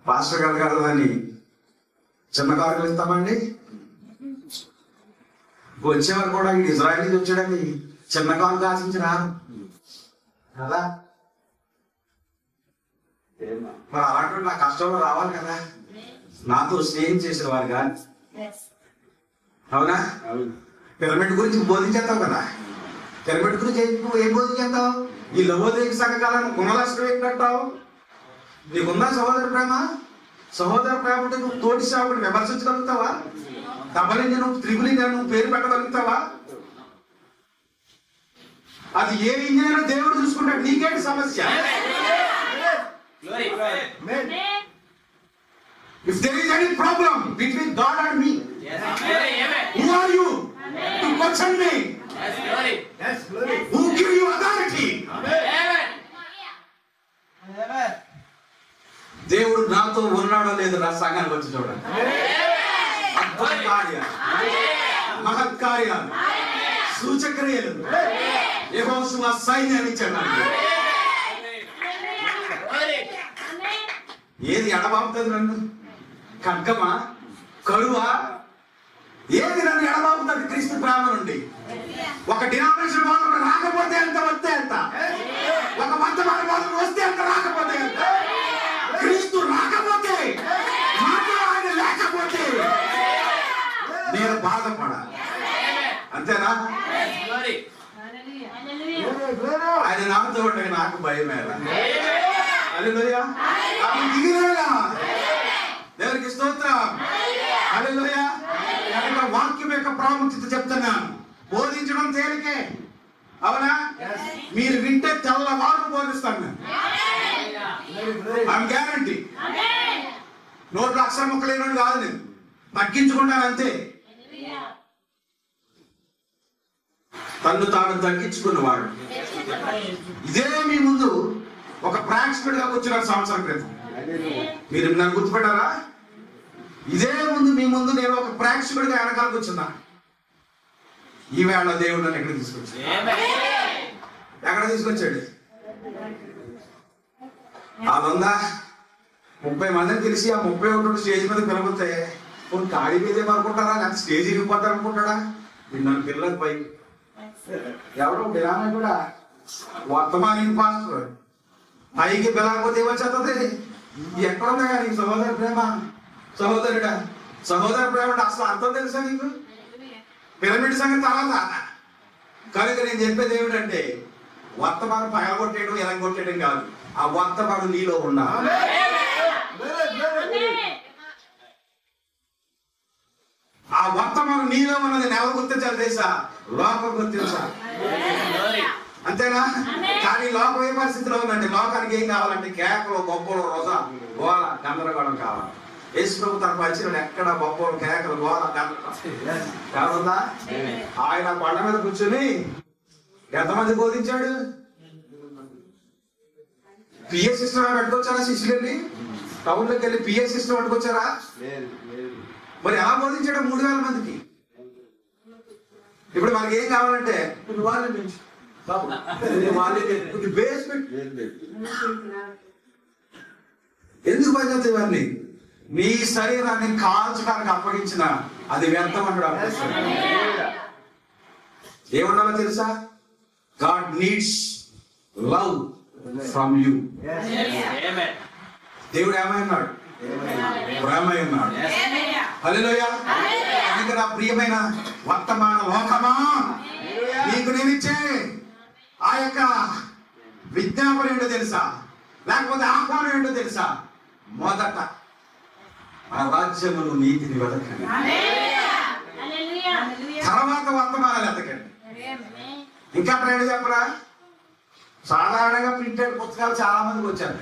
పాస్టర్ గారు కదా అని చిన్న కారులు ఇస్తామండి. వచ్చేవారు కూడా ఈ ఇజ్రాయల్ నుంచి వచ్చాడని చిన్న కారు ఆశించి రారు కదా. మరి అలాంటి నా కష్టంలో రావాలి కదా, నాతో స్నేహం చేసిన వారు కానీ. అవునా? పిరమిడ్ గురించి బోధించేస్తావు కదా. పిరమిడ్ గురించి ఏం బోధించేస్తావు? ఈ లవోదయ సంఘకాలను గుణలక్షణం ఏంటంటావు? నీకుందా సహోదరి ప్రేమ? సహోదర ప్రేమ ఉంటే నువ్వు తోటి సేవకుడిని విమర్శించగలుగుతావా? డబలింగ్ నువ్వు త్రిబుల్ నువ్వు పేరు పెట్టగలుగుతావా? అది ఏ ఇంజనీర్ దేవుడు చూసుకుంటాడు, నీకేంటి సమస్య? If there is any problem between God and me, who are you to question me? Who give you authority? దేవుడు నాతో ఉన్నాడో లేదో నా సంఘానికి వచ్చి చూడండి. అద్భుత కార్యాలు, మహత్కార్యాలు, సూచక్రియలు యెహోషువ సైన్యాన్ని ఇచ్చాడు. ఏది ఎడబాపుతుంది నన్ను? ఖడ్గమా, కరువా? ఏది నన్ను ఎడబాపుతుంది క్రీస్తు ప్రేమ నుండి? ఒక డినామినేషన్ వాళ్ళు రాకపోతే ఎంత, వస్తే ఎంత? ఒక మతమైన వాళ్ళు వస్తే ఎంత, రాకపోతే ఎంత? క్రీస్తు రాకపోతే, నాతో ఆయన లేకపోతే నేను బాధపడాలి, అంతేనా? ఆయన నాతో ఉంటే నాకు భయమేలా? హల్లెలూయా. దిగిరేలా? దేవునికి స్తోత్రం. హల్లెలూయా. వాక్యం యొక్క ప్రాముఖ్యత చెప్తున్నాను. బోధించడం తేలికే, అవునా? మీరు వింటే తెల్లవారు బోధిస్తాను. I'm guarantee. నోట్లు అక్షర ముక్కలేని కాదు, నేను తగ్గించుకుంటాను అంతే. తన్ను తాను తగ్గించుకున్నవాడు. ఇదే మీ ముందు ఒక ప్రేక్షకుడిగా కూర్చున్నారు సంవత్సరం క్రితం. మీరు నన్ను గుర్తుపెట్టారా? ఇదే ముందు మీ ముందు నేను ఒక ప్రేక్షకుడిగా వెనకాల కూర్చున్నా. ఈవేళ దేవుడు నన్ను ఎక్కడ తీసుకొచ్చాడు? ఎక్కడ తీసుకొచ్చాడు? అదందా 30 మందిని తెలిసి ఆ 31 స్టేజ్ మీద పిలవతే కొన్ని ఖాళీ మీదే అనుకుంటారా, లేకపోతే స్టేజ్ ఇరిగిపోతారు అనుకుంటాడా? నన్ను పిల్లలకు పై ఎవరో బిలానా కూడా వర్తమానం పాస్టర్ పైకి బిలాకపోతే ఏమొచ్చేస్తుంది? ఎక్కడుందా నీకు సహోదర ప్రేమ? సహోదరుడా, సహోదర ప్రేమ అసలు అర్థం తెలుసా నీకు? పిరమిడ్ సంగతి తర్వాత. కనుక నేను చెప్పేది ఏమిటంటే, వర్తమానం పగలగొట్టేయడం, ఎలగొట్టేయడం కాదు, ఆ వర్తమానం నీలో ఉండాలి. ఆ వర్తమానం నీలో ఉన్నది ఎవరు గుర్తించాలి తెలుసా? లోకం గుర్తించాలి, అంతేనా? కానీ లోకం ఏ పరిస్థితిలో ఉందంటే, లోకానికి ఏం కావాలంటే కేకలు, బొబ్బలు, రోజా, గోల, గందరగోళం కావాలి. యేసు ప్రభు తన పరిచయం ఎక్కడ బొబ్బలు, కేకలు, గోల, గందరగోళం కావాలందా? ఆయన కొండ మీద కూర్చొని ఎంతమంది బోధించాడు? PA system పెట్టుకొచ్చారా? శిష్యులని టౌన్లోకి వెళ్ళి పిఏ సిస్టమ్ పెట్టుకొచ్చారా? మరి ఎలా బోధించాడు 3000 మందికి? ఇప్పుడు మనకి ఏం కావాలంటే ఎందుకు పనిచేస్తాయి ఇవన్నీ? నీ శరీరాన్ని కాల్చడానికి అప్పగించిన అది వ్యర్థం అంటాడు. ఏమన్నాలో తెలుసా? God needs love from you. దేవుడు ఏమైనాడు? ప్రేమై ఉన్నాడు. హల్లెలూయా. కనుక నా ప్రియమైన వర్తమాన లోకమా, నీకు నేనిచ్చే ఆ యొక్క విజ్ఞాపన ఏంటో తెలుసా? లేకపోతే ఆహ్వానం ఏంటో తెలుసా? మొదట ఆ రాజ్యమును, నీతిని వెతకండి, తర్వాత వర్తమానాలు వెతకండి. ఇంకా ఏంటో చెప్పరా? సాధారణంగా ప్రింటెడ్ పుస్తకాలు చాలా మందికి వచ్చారు.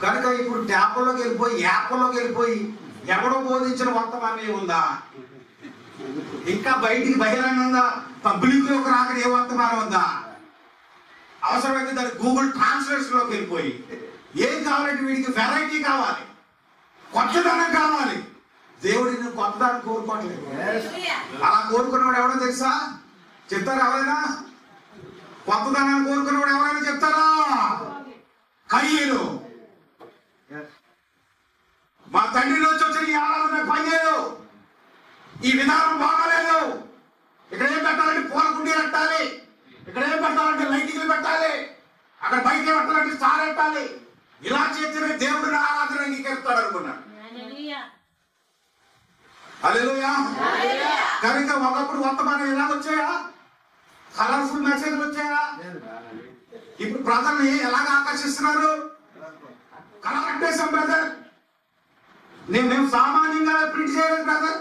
కనుక ఇప్పుడు ట్యాప్లోకి వెళ్ళిపోయి, యాప్లోకి వెళ్ళిపోయి ఎవడో బోధించిన వర్తమానం ఉందా? ఇంకా బయటికి బహిరంగంగా పబ్లిక్ లోకి రాక ఏ వర్తమానం ఉందా? అవసరమైతే దాన్ని గూగుల్ ట్రాన్స్లేషన్ లోకి వెళ్ళిపోయి ఏం కావాలంటే వీడికి వెరైటీ కావాలి, కొత్తదనం కావాలి. దేవుడి నువ్వు కొత్తదనం కోరుకోవట్లేదు. అలా కోరుకున్నవాడు ఎవడో తెలుసా? చెప్తారా ఎవరైనా? కొత్తదనాన్ని కోరుకున్నవాడు ఎవరైనా చెప్తారా? కయ్యేలు. మా తండ్రి నుంచి వచ్చిన ఈ ఆరాధన పనిచేయదు, ఈ విధానం బాగాలేదు. ఇక్కడ ఏం పెట్టాలంటే పూల కుండీ పెట్టాలి, ఇక్కడ ఏం పెట్టాలంటే లైటింగ్లు పెట్టాలి, అక్కడ బయట పెట్టాలంటే స్టార్ పెట్టాలి. ఇలా చేస్తేనే దేవుడిని ఆరాధన అంగీకరిస్తాడు అనుకున్నాడు. హల్లెలూయా. కనుక ఒకప్పుడు వర్తమానం ఎలా వచ్చాయా? కలర్ఫుల్ మెసేజ్లు వచ్చాయా? ఇప్పుడు ప్రజల్ని ఎలాగ ఆకర్షిస్తున్నారు? కలర్ అంటే బ్రదర్ నేను సామాన్యంగా ప్రింట్ చేయలేదు బ్రదర్.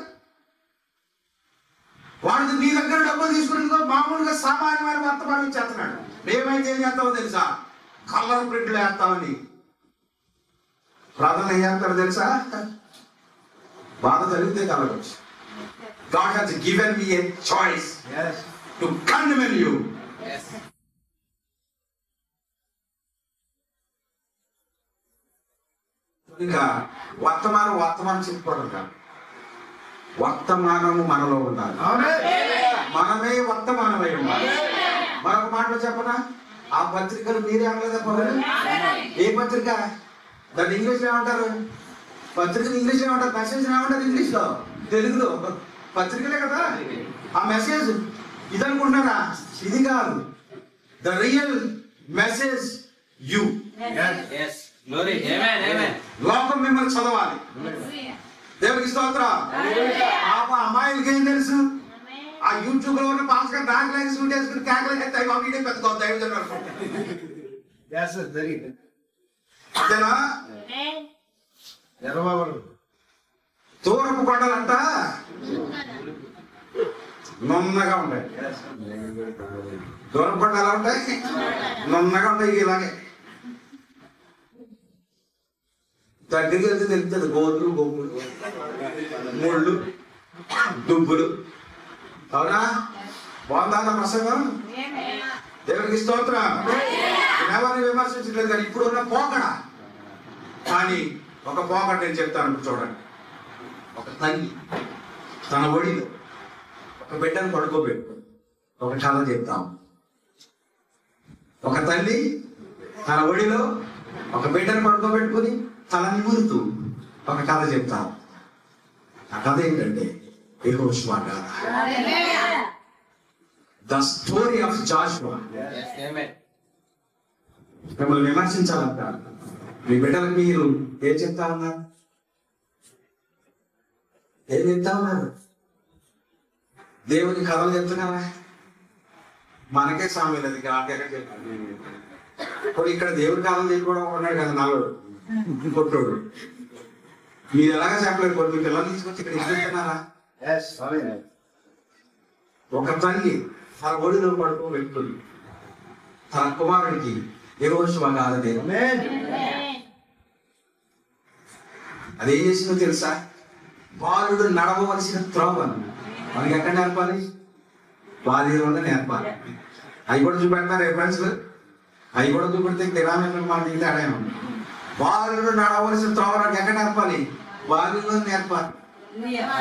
వాడికి నీ దగ్గర డబ్బులు తీసుకుని మామూలుగా సామాన్యమైన వర్తమానం ఇచ్చేస్తున్నాడు. మేమైతే ఏం చేస్తామో తెలుసా? కలర్ ప్రింట్లు వేస్తామని. ప్రార్థన ఏం చేస్తారో తెలుసా? బాధ జరిగితే కలగచ్చు. God has given me a choice to condemn you. ఇంకా వర్తమానం చెప్పుకోవడం కాదు, వర్తమానము మనలో ఉండాలి. మనమే వర్తమానమై ఉండాలి. మరొక మాటలో చెప్పనా, ఆ పత్రికలు మీరే అనలేదా పౌరులు? ఏ పత్రిక? దాన్ని ఇంగ్లీష్ ఏమంటారు? పత్రికలు ఇంగ్లీష్ ఏమంటారు? మెసేజ్ ఏమంటారు ఇంగ్లీష్ లో? తెలుగులో పత్రికలే కదా. ఆ మెసేజ్ ఇది అనుకుంటున్నారా? ఇది కాదు. The real message you. లోకం మిమ్మల్ని చదవాలి. దేవుడికి స్తోత్రం. అమ్మాయిలకి ఏం తెలుసు? ఆ యూట్యూబ్ లో ఉన్న పాస్ గారు దాంట్లో సూట్ వేసుకుని కేకలు ఎత్తాయి. వీడియో పెద్ద దైవజన్ తూరపు కొండలంట నున్నగా ఉంటాయి. దూరపు కొండ ఎలా ఉంటాయి? నున్నగా ఉంటాయి. ఇలాగే దగ్గరికి వెళ్తే తెలుస్తుంది. గోతులు, గొప్పలు, ముళ్ళు, దుబ్బులు. అవునా? బాగుందా ప్రసంగం? దేవుడికి స్తోత్రం. ఎవరిని విమర్శించలేదు కానీ ఇప్పుడు ఉన్న పోకడ. కానీ ఒక పోకడ నేను చెప్తాను చూడండి. ఒక తల్లి తన ఒడిలో ఒక బిడ్డను పడుకోబెట్టు. ఒక కథ చెప్తాం. ఒక తల్లి తన ఒడిలో ఒక బిడ్డను పడుకోబెట్టుకుని తల నిమురుతూ ఒక కథ చెప్తాం. ఆ కథ ఏంటంటే యెహోషువ గాథ. The story of Jashuva. మిమ్మల్ని విమర్శించాలంట. మీ బిడ్డలకు మీరు ఏం చెప్తా ఉన్నారు? ఏం చెప్తా ఉన్నారు? దేవుని కథలు చెప్తున్నారా? మనకే సామె లేదు. ఇప్పుడు ఇక్కడ దేవుని కథలు చెప్పుకోవడం ఉన్నాడు కదా నలుడు కొట్టోడు. మీరు ఎలాగా చెప్పలేదు. కొన్ని పిల్లలు తీసుకొచ్చి ఇక్కడ ఇస్తున్నారా? ఒక తల్లి తన ఒడిలో పడుకోబెట్టుకుని తన కుమారుడికి యెహోషువ గాథ అదేం చేసిందో తెలుసా? బాలుడు నడవవలసిన త్రోవను మనకి ఎక్కడ నేర్పాలి? బాల్యంలోనే నేర్పాలి. అవి కూడా చూపెడతారు రిఫరెన్స్. అవి కూడా చూపెడితే కిరాణా మాట ఇంటి అడేమో. బాలుడు నడవలసిన త్రోవను ఎక్కడ నేర్పాలి? బాల్యంలో నేర్పాలి.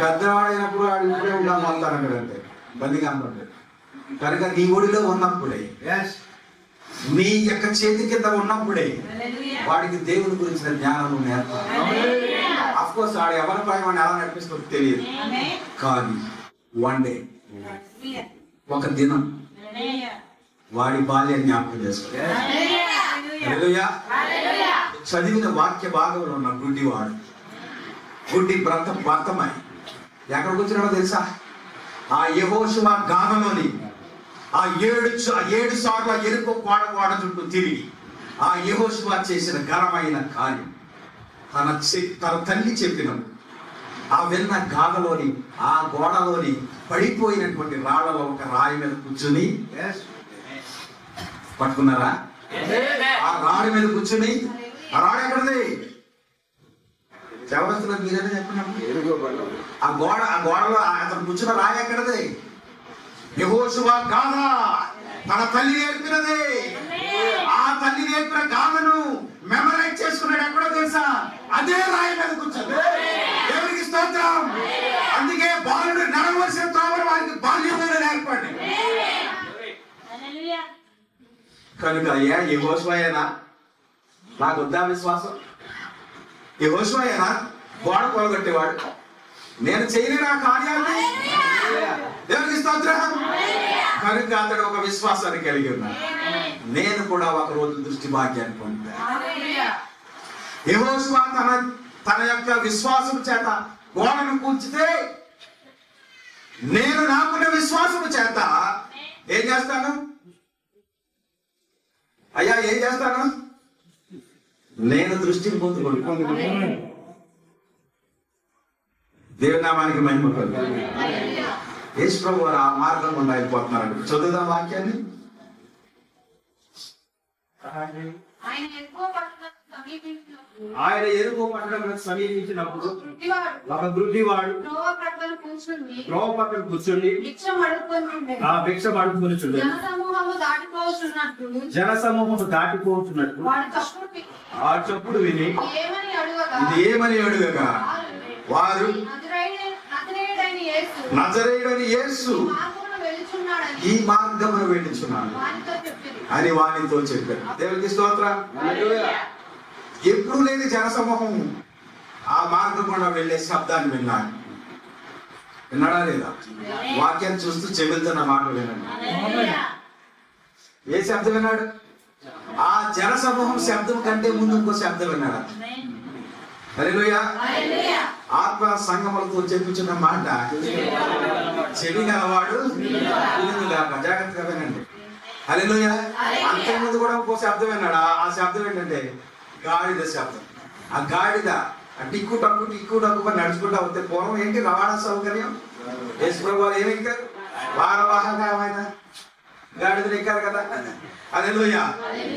పెద్దవాడైనప్పుడు వాడు ఇప్పుడే ఉండాలి అంటారు అక్కడంటే బందిగా అనుకుంటే. కనుక నీ ఒడిలో ఉన్నప్పుడే, నీ యొక్క చేతి కింద ఉన్నప్పుడే వాడికి దేవుని గురించిన జ్ఞానం నేర్పాలి. అఫ్ కోర్స్ వాడు ఎవరి పై వాడిని ఎలా నడిపిస్తుందో తెలియదు. కానీ వన్ డే, ఒక దినం వాడి బాల్యం జ్ఞాపకం చేసుకో. చదివిన వాక్య భాగంలో ఉన్న గుడ్డివాడు, గుడ్డి భర్తమై ఎక్కడికి వచ్చినాడో తెలుసా? ఆ యెహోషువ గాథలోని ఆ 7 సార్లు ఎరుపు కోడ చుట్టూ తిరిగి ఆ యెహోషువ చేసిన ఘనమైన కార్యం తన తల్లి చెప్పిన ఆ విన్న గాథలోని ఆ గోడలోని పడిపోయినటువంటి రాళ్లలో ఒక రాయి మీద కూర్చుని పట్టుకున్నారా? ఆ రాడి మీద కూర్చుని, ఆ రాడు ఎక్కడది? చవరస్తున్నారు మీరైనా చెప్పినప్పుడు. ఆ గోడలో అతను కూర్చున్న రాయి ఎక్కడది? యెహోషువ గాథ తన తల్లి నేర్పినది. ఆ తల్లి నేర్పిన గాథను మెమరైజ్ చేసుకున్నాడు. ఎక్కడో తెలుసా? అదే రాయి మీద కూర్చొని. దేవునికి స్తోత్రం. అందుకే బాలుడు నడవలసిన త్రోవను వారికి బాల్యంలో నేర్పండి. కనుక అయ్యా యెహోషువయేనా నాకు వద్దా విశ్వాసం? యెహోషువయేనా గోడ కొలగొట్టేవాడు? నేను చేయలేను ఆ కార్యాన్ని. దేవునికి స్తోత్రం. కనుక అతడు ఒక విశ్వాసాన్ని కలిగి ఉన్నాడు. నేను కూడా ఒక రోజు దృష్టి భాగ్యాన్ని పొందాను. యెహోషువ తన యొక్క విశ్వాసం చేత గోడను కూల్చితే, నేను నాకున్న విశ్వాసం చేత ఏం చేస్తాను? అయ్యా ఏం చేస్తాను? నేను దృష్టిని పొందుకుంటాను. దేవుని నామానికి మహిమ కలుగును. యేసు ప్రభు వారు ఆ మార్గం గుండా వెళ్ళిపోతున్నారండి. చదువుదాం వాక్యాన్ని. ఆయన ఎరుకో పట్టణములకు సమీపించినప్పుడు ఒక గుడ్డివాడు త్రోవ పక్కన కూర్చుండి భిక్షం అడుక్కొనుచుండెను. జనసమూహము దాటిపోతున్నట్టు ఆ చప్పుడు విని ఇది ఏమని అడుగగా వారు నజరేయుడైన యేసు ఈ మార్గమును వెళ్ళుచున్నాడు అని వానితో చెప్పారు. దేవునికి స్తోత్రం. ఎప్పుడు లేని జనసమూహం ఆ మార్గం గుండా వెళ్ళే శబ్దాన్ని విన్నాడు. విన్నాడా లేదా? వాక్యాన్ని చూస్తూ చెబుతున్న మాట వినండి. ఏ శబ్దం విన్నాడు? ఆ జనసమూహం శబ్దం కంటే ముందు ఇంకో శబ్దం విన్నాడు. హల్లెలూయా. ఆత్మ సంగములతో చెప్పుచున్న మాట చెవి గలవాడు జాగ్రత్తగా వినండి. హల్లెలూయా. అంతకుముందు కూడా ఇంకో శబ్దం విన్నాడు. ఆ శబ్దం ఏంటంటే గాడిద శబ్దం. ఆ గాడిద టిక్కు టక్కు నడుచుకుంటా వస్తే పూర్వం ఏంటి రవాణా సౌకర్యం. యేసు ప్రభు వారు ఏమి ఎక్కారు? వాహనంగా ఆయన గాడిదలు ఎక్కారు కదా. హల్లెలూయా.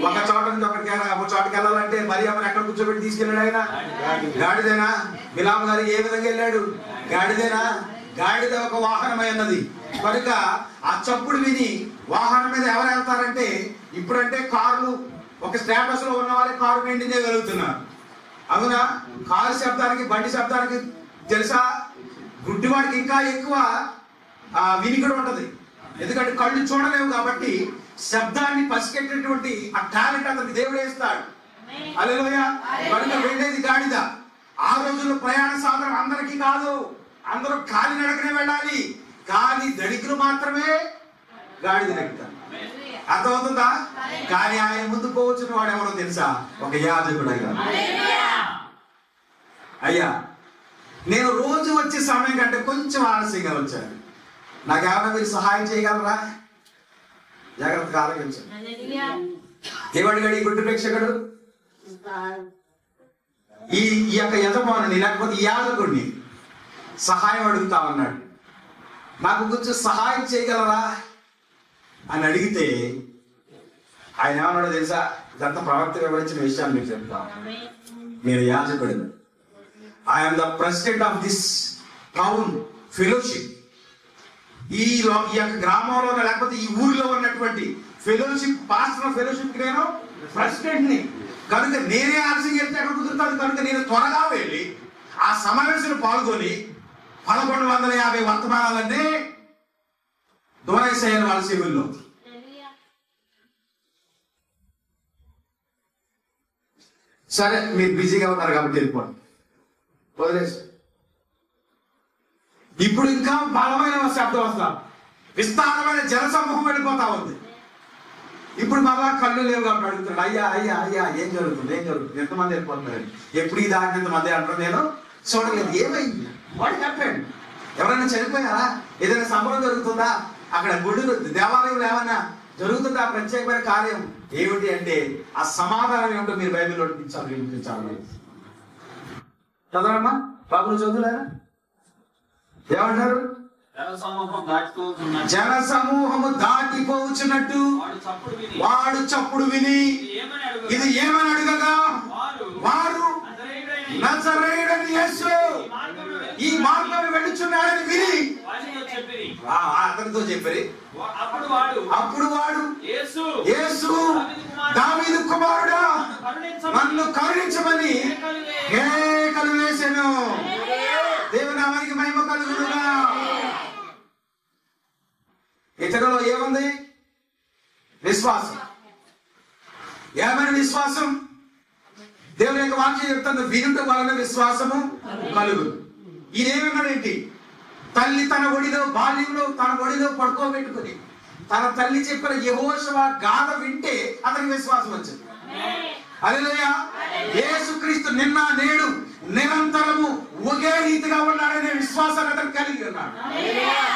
ఒక చోట నుంచి ఒక చోటకి వెళ్ళాలంటే మరి అమ్మని ఎక్కడ కూర్చోబెట్టి తీసుకెళ్ళాడు ఆయన? గాడిదేనా? బిలాము గారు ఏ విధంగా వెళ్ళాడు? గాడిదేనా? గాడిద ఒక వాహనమై ఉన్నది కనుక ఆ చప్పుడు విని వాహనం మీద ఎవరు వెళ్తారంటే, ఇప్పుడంటే కార్లు ఒక స్టేటస్ లో ఉన్న వాళ్ళకి కారు మెయింటైన్ చేయగలుగుతున్నారు. అవునా? కారు శబ్దానికి బండి శబ్దానికి తెలుసా, గుడ్డివాడికి ఇంకా ఎక్కువ వినికిడి ఉంటది. ఎందుకంటే కళ్ళు చూడలేవు కాబట్టి శబ్దాన్ని పసికెట్టేటువంటి ఆ టాలెంట్ అతనికి దేవుడు వేస్తాడు. హల్లెలూయా. కనుక వెళ్ళేది గాడిద. ఆ రోజుల్లో ప్రయాణ సాధనం అందరికీ కాదు, అందరూ కాలి నడకనే వెళ్ళాలి. కానీ దళితులు మాత్రమే గాడిద ఎక్కుతారు. అర్థమవుతుందా? కానీ ఆయన ముందు పోవచ్చిన వాడు ఎవరో తెలుసా? ఒక యాజకుడు. అయ్యా నేను రోజు వచ్చే సమయం కంటే కొంచెం ఆలస్యంగా వచ్చాను, నాకేమన్నా మీరు సహాయం చేయగలరా? జాగ్రత్తగా ఆలోచించండి. ఏమడిగాడు ఈ గుడ్డు ప్రేక్షకుడు? ఈ యొక్క యజమానుని లేకపోతే ఈ యాజకుడిని సహాయం అడుగుతా ఉన్నాడు. నాకు కొంచెం సహాయం చేయగలరా అని అడిగితే ఆయన ఏమన్నాడో తెలుసా? ఇదంతా ప్రవక్త వివరించిన విషయాన్ని మీకు చెప్తాను. నేను యాజకుడిని. I'm the president of this town fellowship. ఈ యొక్క గ్రామంలో లేకపోతే ఈ ఊరిలో ఉన్నటువంటి ఫెలోషిప్, పాస్టర్ ఫెలోషిప్ కి నేను ప్రెసిడెంట్ ని. కనుక నేనే ఆలస్యం వెళ్తే ఎక్కడ కుదురుతాను. కనుక నేను త్వరగా వెళ్ళి ఆ సమావేశంలో పాల్గొని 1150 వర్తమానాలన్నీ దూరేసేయాలి వాళ్ళ శివుల్లో. సరే మీరు బిజీగా ఉన్నారు కాబట్టి వెళ్ళిపోండి, వదిలేసి. ఇప్పుడు ఇంకా బలమైన శబ్దం వస్తా, విస్తారమైన జనసమూహం వెళ్ళిపోతా ఉంది. ఇప్పుడు మళ్ళా కళ్ళు లేవు కాబట్టి అడుగుతున్నాడు, అయ్యా అయ్యా అయ్యా ఏం జరుగుతుంది, ఎంతమంది వెళ్ళిపోతున్నారు? ఎప్పుడు ఇది ఆగినంతమంది అంటారు, నేను చూడలేదు. ఏమైంది? What happened? ఎవరైనా చనిపోయారా? ఏదైనా సంబరం జరుగుతుందా? అక్కడ గుడులు దేవాలయంలో ఏమన్నా జరుగుతుందా? ప్రత్యేకమైన కార్యం ఏమిటి అంటే ఆ సమాధానం ఏమిటో మీరు బైబిల్లో వినిపించాలి. చదవమ్మా బాబులు, చదువులేరా? ఏమంటారు? జనసమూహము దాటిపోవచ్చున్నట్టు వాడు చప్పుడు విని ఇది ఏమని అడగగా వారు నజరేయుడైన యేసు ఈ మార్గం వెళ్ళుచున్నాడని విని అతనితో చెప్పారు. అప్పుడు వాడు యేసు దావీదు కుమారుడా నన్ను కరుణించమని కేకలు వేసెను. దేవుని నామానికి మహిమ కలుగునుగా. ఇతరులో ఏముంది? విశ్వాసం. ఏమైనా విశ్వాసం? దేవుని యొక్క వాక్యం చెప్తాను, వినుట వలన విశ్వాసము కలుగు. ఈయనేమన్నాడేంటి? తల్లి తన ఒడిలో బాల్యంలో తన ఒడిలో పడుకోబెట్టుకుని తన తల్లి చెప్పిన యెహోషువ గాథ వింటే అతనికి విశ్వాసం వచ్చింది. హల్లెలూయా. యేసుక్రీస్తు నిన్న నేడు నిరంతరము ఒకే రీతిగా ఉన్నాడనే విశ్వాసాన్ని అతను కలిగి ఉన్నాడు.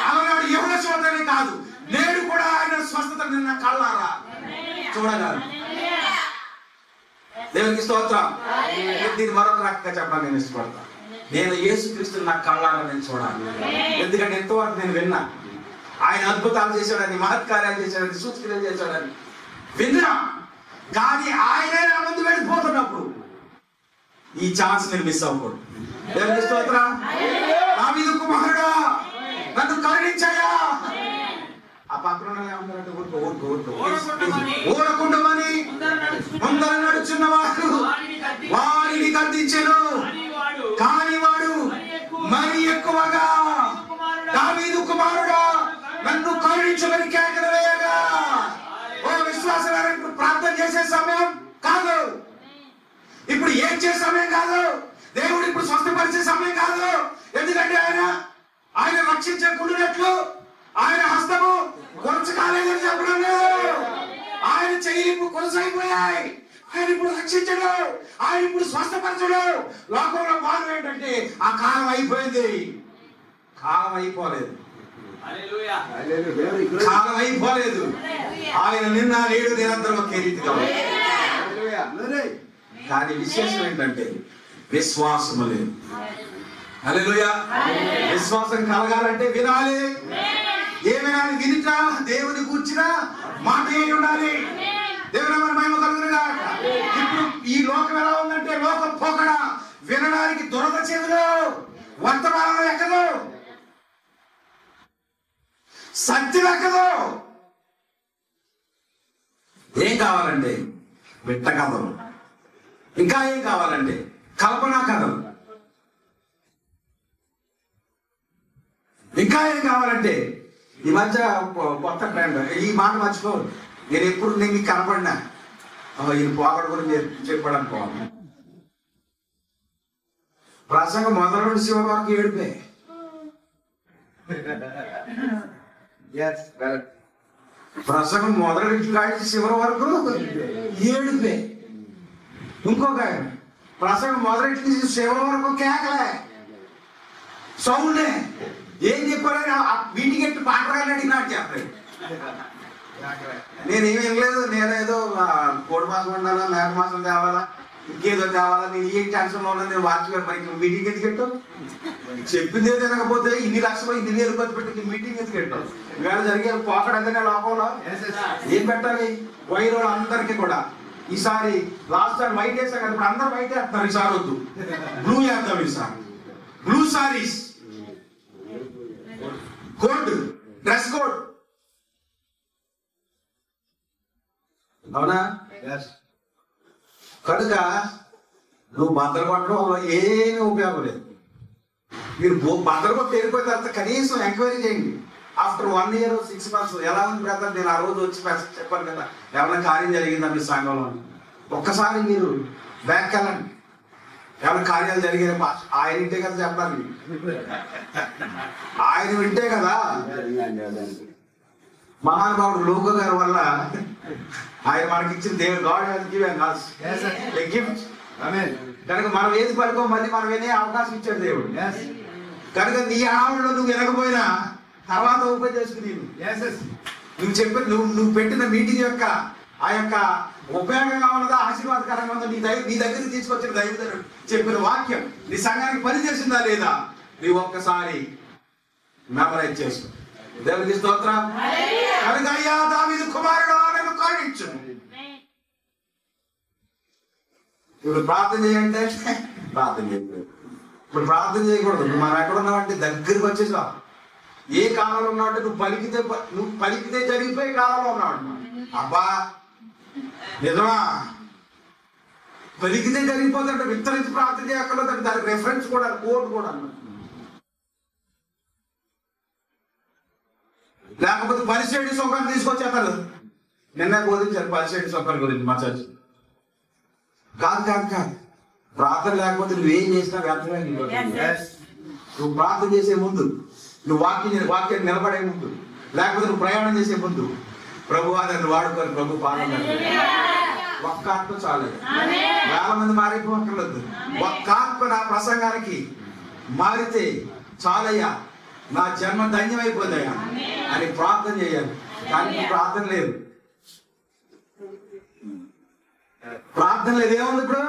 అలాంటి యెహోషువనే కాదు, నేడు కూడా ఆయన స్వస్థత నిన్న కళ్ళారా చూడగలరు. దేవునికి స్తోత్రం. దీన్ని మరొక రకంగా చెప్పాలని నేను ఇష్టపడతాను. నేను యేసుక్రీస్తుని నా కళ్ళారా నేను చూడాలి. ఎందుకంటే ఎంతవరకు నేను విన్నా, ఆయన అద్భుతాలు చేశాడని, మహత్కార్యాలు చేశాడని, సూచనలు చేశాడని విన్నా. కానీ ఆయనే నా ముందు వెళ్ళిపోతున్నప్పుడు ఈ ఛాన్స్ నేను మిస్ అవ్వకూడదు. దేవుని స్తోత్రం. దావీదు కుమారుడా నన్ను కరుణించాయా. ఆ పక్కన ఏమంటారంటే ఊరకుండమని ముందర నడుచున్న వాడు వారిని గద్దించెను, కాని వాడు మరి ఎక్కువగా దావీదు కుమారుడా నన్ను కరుణించమని కేకలు వేయగా. ఓ విశ్వాస ప్రార్థన చేసే సమయం కాదు, ఇప్పుడు ఏం చేసే సమయం కాదు, దేవుడు ఇప్పుడు స్వస్థపరిచే సమయం కాదు. ఎందుకంటే ఆయన రక్షించకుండానట్లు ఆయన హస్తము కొరచ కాలేదని చెప్పడం లేదు. ఆయన చెయ్యిపు కొనసాగిపోయాయి. ఆయన ఇప్పుడు రక్షించడు, ఆయన ఇప్పుడు స్వస్థపరచడు. లోకంలో బాధ ఏంటంటే ఆ కాలం అయిపోయింది. కాలం అయిపోలేదు, కాలం అయిపోలేదు. ఆయన నిన్న నేడు నిరంతరం ఒకే రీతిగా. కానీ విశేషం ఏంటంటే విశ్వాసం లేదు. హల్లెలూయా. విశ్వాసం కలగాలంటే వినాలి. ఏ వినాలి? వినుట దేవుని కూర్చిన మాట ఏ ఉండాలి. దేవుని మహిమ కలుగునుగా. ఇప్పుడు ఈ లోకం ఎలా ఉందంటే లోకం పోకడ, వినడానికి దురద చెవులు, వర్తమానం ఎక్కదు, సత్యం ఎక్కదు. ఏం కావాలంటే విట్ట కథలు, ఇంకా ఏం కావాలంటే కల్పనా కథలు, ఇంకా ఏం కావాలంటే ఈ మధ్య కొత్త ట్రెండ్. ఈ మాట మర్చిపో. నేను ఎప్పుడు నీకు కనపడినా ఈయన పోకడ గురించి చెప్పాడు అనుకోవాలి. ప్రసంగం మొదలు నుండి శివ వరకు ఏడిపే. ప్రసంగం మొదటి కాడి శివరి వరకు ఏడిపే. ఇంకొక ప్రసంగం మొదటి నుంచి శివరి వరకు కేకలే, సౌండే. ఏం చెప్పారని మీటింగ్ ఎట్టి పాటరాని అడిగినాడు చెప్పలేదు. నేనేమి వినలేదు. నేనేదో కోడి మాసం ఉండాలా, మేక మాసం తేవాలా, ఇంకేదో తేవాలా, నేను ఏ టెన్షన్లో ఉన్నా. నేను వాచ్మెన్ మరి మీటింగ్ ఎందుకు పెట్టావు? చెప్పిందే తినకపోతే ఇన్ని లక్షలు ఇన్ని వేలు ఖర్చు పెట్టి మీటింగ్ ఎందుకు పెట్టావు? ఇవాళ జరిగే పోకడ ఎందుకంటే లోపంలో ఏం పెట్టాలి? వైరు అందరికీ కూడా ఈసారి లాస్ట్ టైం వైట్ వేసాం కదా, ఇప్పుడు అందరూ వైట్ వేస్తున్నారు. ఈసారి వద్దు, బ్లూ వేద్దాం. ఈసారి blue saris, code, dress code. అవునా? కనుక నువ్వు బద్దలు కొట్టడం వల్ల ఏమీ ఉపయోగం లేదు. మీరు బద్దలు కొట్టి వెళ్ళిపోయిన తర్వాత కనీసం ఎంక్వైరీ చేయండి. ఆఫ్టర్ 1 year 6 months ఎలా ఉంది బ్రదర్? నేను ఆ రోజు వచ్చి చెప్పాను కదా, ఏమైనా కార్యం జరిగిందా మీ సంఘంలో? ఒక్కసారి మీరు బ్యాక్ వెళ్ళండి. ఏమైనా కార్యాలు జరిగాయి ఆయన వింటే కదా చెప్పాలి. ఆయన వింటే కదా. మహానుభావుడు లోక గారి వల్ల ఆయన మనకి ఇచ్చిన దేవుడు గిఫ్ట్. కనుక మనం ఏది పడుకో మళ్ళీ మనం వినే అవకాశం ఇచ్చాడు దేవుడు. కనుక నీ ఆవిడలో నువ్వు వినకపోయినా తర్వాత ఓపెన్ చేసుకుని నువ్వు చెప్పిన నువ్వు పెట్టిన మీటింగ్ యొక్క ఆ యొక్క ఉపయోగంగా ఉన్నదా, ఆశీర్వాదకరంగా ఉందా, నీ దగ్గరికి తీసుకొచ్చిన దైవజనుడు చెప్పిన వాక్యం నీ సంఘానికి పనిచేసిందా లేదా, నీవు ఒక్కసారి మెమరైజ్ చేసుకో. దేవునికి స్తోత్రం. కనుక అయ్యా దావీదు కుమారుడా నన్ను కరుణించు. ఇప్పుడు ప్రార్థన చేయంటే ప్రార్థన చేయకూడదు. ఇప్పుడు ప్రార్థన చేయకూడదు. మనం ఎక్కడ ఉన్నామంటే దగ్గరికి వచ్చేసా. ఏ కాలంలో ఉన్నావంటే నువ్వు పలికితే జరిగిపోయే కాలంలో ఉన్నావంట. అబ్బా నిజమా? పలికితే జరిగిపోతుంటే విత్తరించి ప్రార్థన చేయక్కర్లేదంటే దానికి రెఫరెన్స్ కూడా, కోడ్ కూడా అన్నమాట. లేకపోతే పరిశేడి సొంకాన్ని తీసుకొచ్చేస్తారు. నిన్న బోధించారు పరిశేడి సొంకాల గురించి మా చర్చ్. కాదు కాదు కాదు, ప్రార్థన లేకపోతే నువ్వేం చేసినా వ్యర్థమే. నువ్వు ప్రార్థన చేసే ముందు, నువ్వు వాక్యాన్ని నిలబడే ముందు, లేకపోతే నువ్వు ప్రయాణం చేసే ముందు ప్రభు నన్ను వాడుకొని ప్రభు పాలన. ఒక్క ఆత్మ చాలేదు, వేల మంది మారిపోక్కర్లేదు. ఒక్క ఆత్మ నా ప్రసంగానికి మారితే చాలయ్యా, నా జన్మ ధన్యమైపోతాయా అని ప్రార్థన చేయాలి. కానీ ప్రార్థన లేదు. ప్రార్థన లేదు. ఏముంది ఇప్పుడు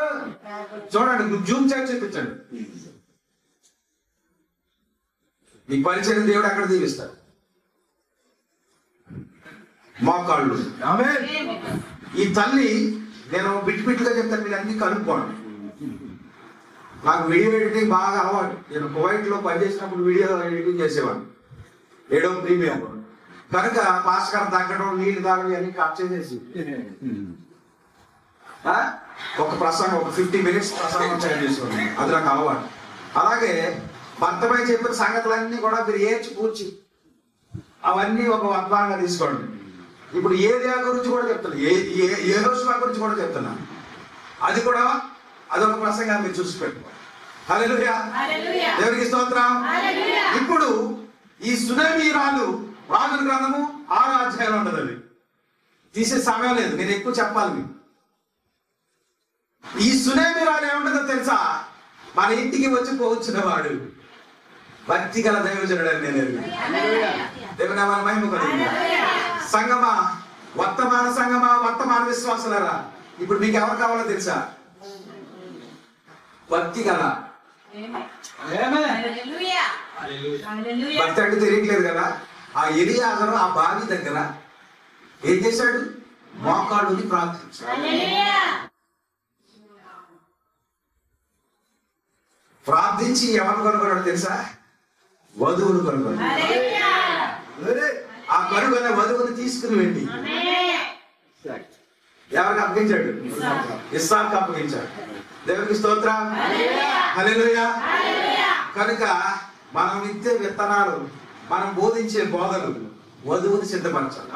చూడండి, జూమ్ చేసి చూపించండి. నీ పరిచయం దేవుడు అక్కడ దీవిస్తాడు. మోకాళ్ళు. ఈ తల్లి, నేను బిట్టుగా చెప్తాను, మీరు అన్ని కనుక్కోండి. నాకు వీడియో ఎడిటింగ్ బాగా అలవాటు. నేను కువైట్ లో పనిచేసినప్పుడు వీడియో ఎడిటింగ్ చేసేవాడిని, ఏడో ప్రీమియం. కనుక పాస్ గారు తగ్గడం, నీళ్లు తాగడం అన్ని కట్ చేసేసి ఒక ప్రసంగం, ఒక 50 minutes ప్రసంగం చేసేవాడిని. అది నాకు అలవాటు. అలాగే భర్తపై చెప్పిన సంగతులన్నీ కూడా మీరు ఏడ్చి కూర్చి అవన్నీ ఒక వర్తమానంగా తీసుకోండి. ఇప్పుడు ఏరియా గురించి కూడా చెప్తున్నా, ఏ రోజు గురించి కూడా చెప్తున్నా. అది కూడా అదొక ప్రసంగాన్ని మీరు చూసి పెట్టుకోండి. హల్లెలూయా, దేవునికి స్తోత్రం. ఇప్పుడు ఈ సునేమీరాలు రాజుల గ్రంథము 6వ అధ్యాయంలో ఉంటుంది. అది తీసే సమయం లేదు, నేను ఎక్కువ చెప్పాలి మీకు. ఈ సునేమీరాలు ఏముంటుందో తెలుసా? మన ఇంటికి వచ్చి పోవచ్చున్నవాడు భక్తి గల దైవజనుడు అని నేను దేవుని నామమున మహిమ కలుగును. సంగమా, వర్తమాన విశ్వాసులారా, ఇప్పుడు మీకు ఎవరు కావాలో తెలుసా? భక్తి గల. భక్తి అంటే తెలియట్లేదు కదా. ఆ ఎలియాజరు ఆ బావి దగ్గర ఏం చేశాడు? మోకాళ్ళుని ప్రార్థించాడు. ప్రార్థించి ఎవరు కొనుక్కున్నాడు తెలుసా? వధువును కొనుక్కున్నాడు. ఆ కనుగొన్న వధువుని తీసుకుని వెళ్ళి ఎవరికి అప్పగించాడు? ఇస్సాకు అప్పగించాడు. దేవునికి స్తోత్రం. హల్లెలూయా. కనుక మనం ఇచ్చే విత్తనాలు, మనం బోధించే బోధలు వధువుని సిద్ధపరచాలి.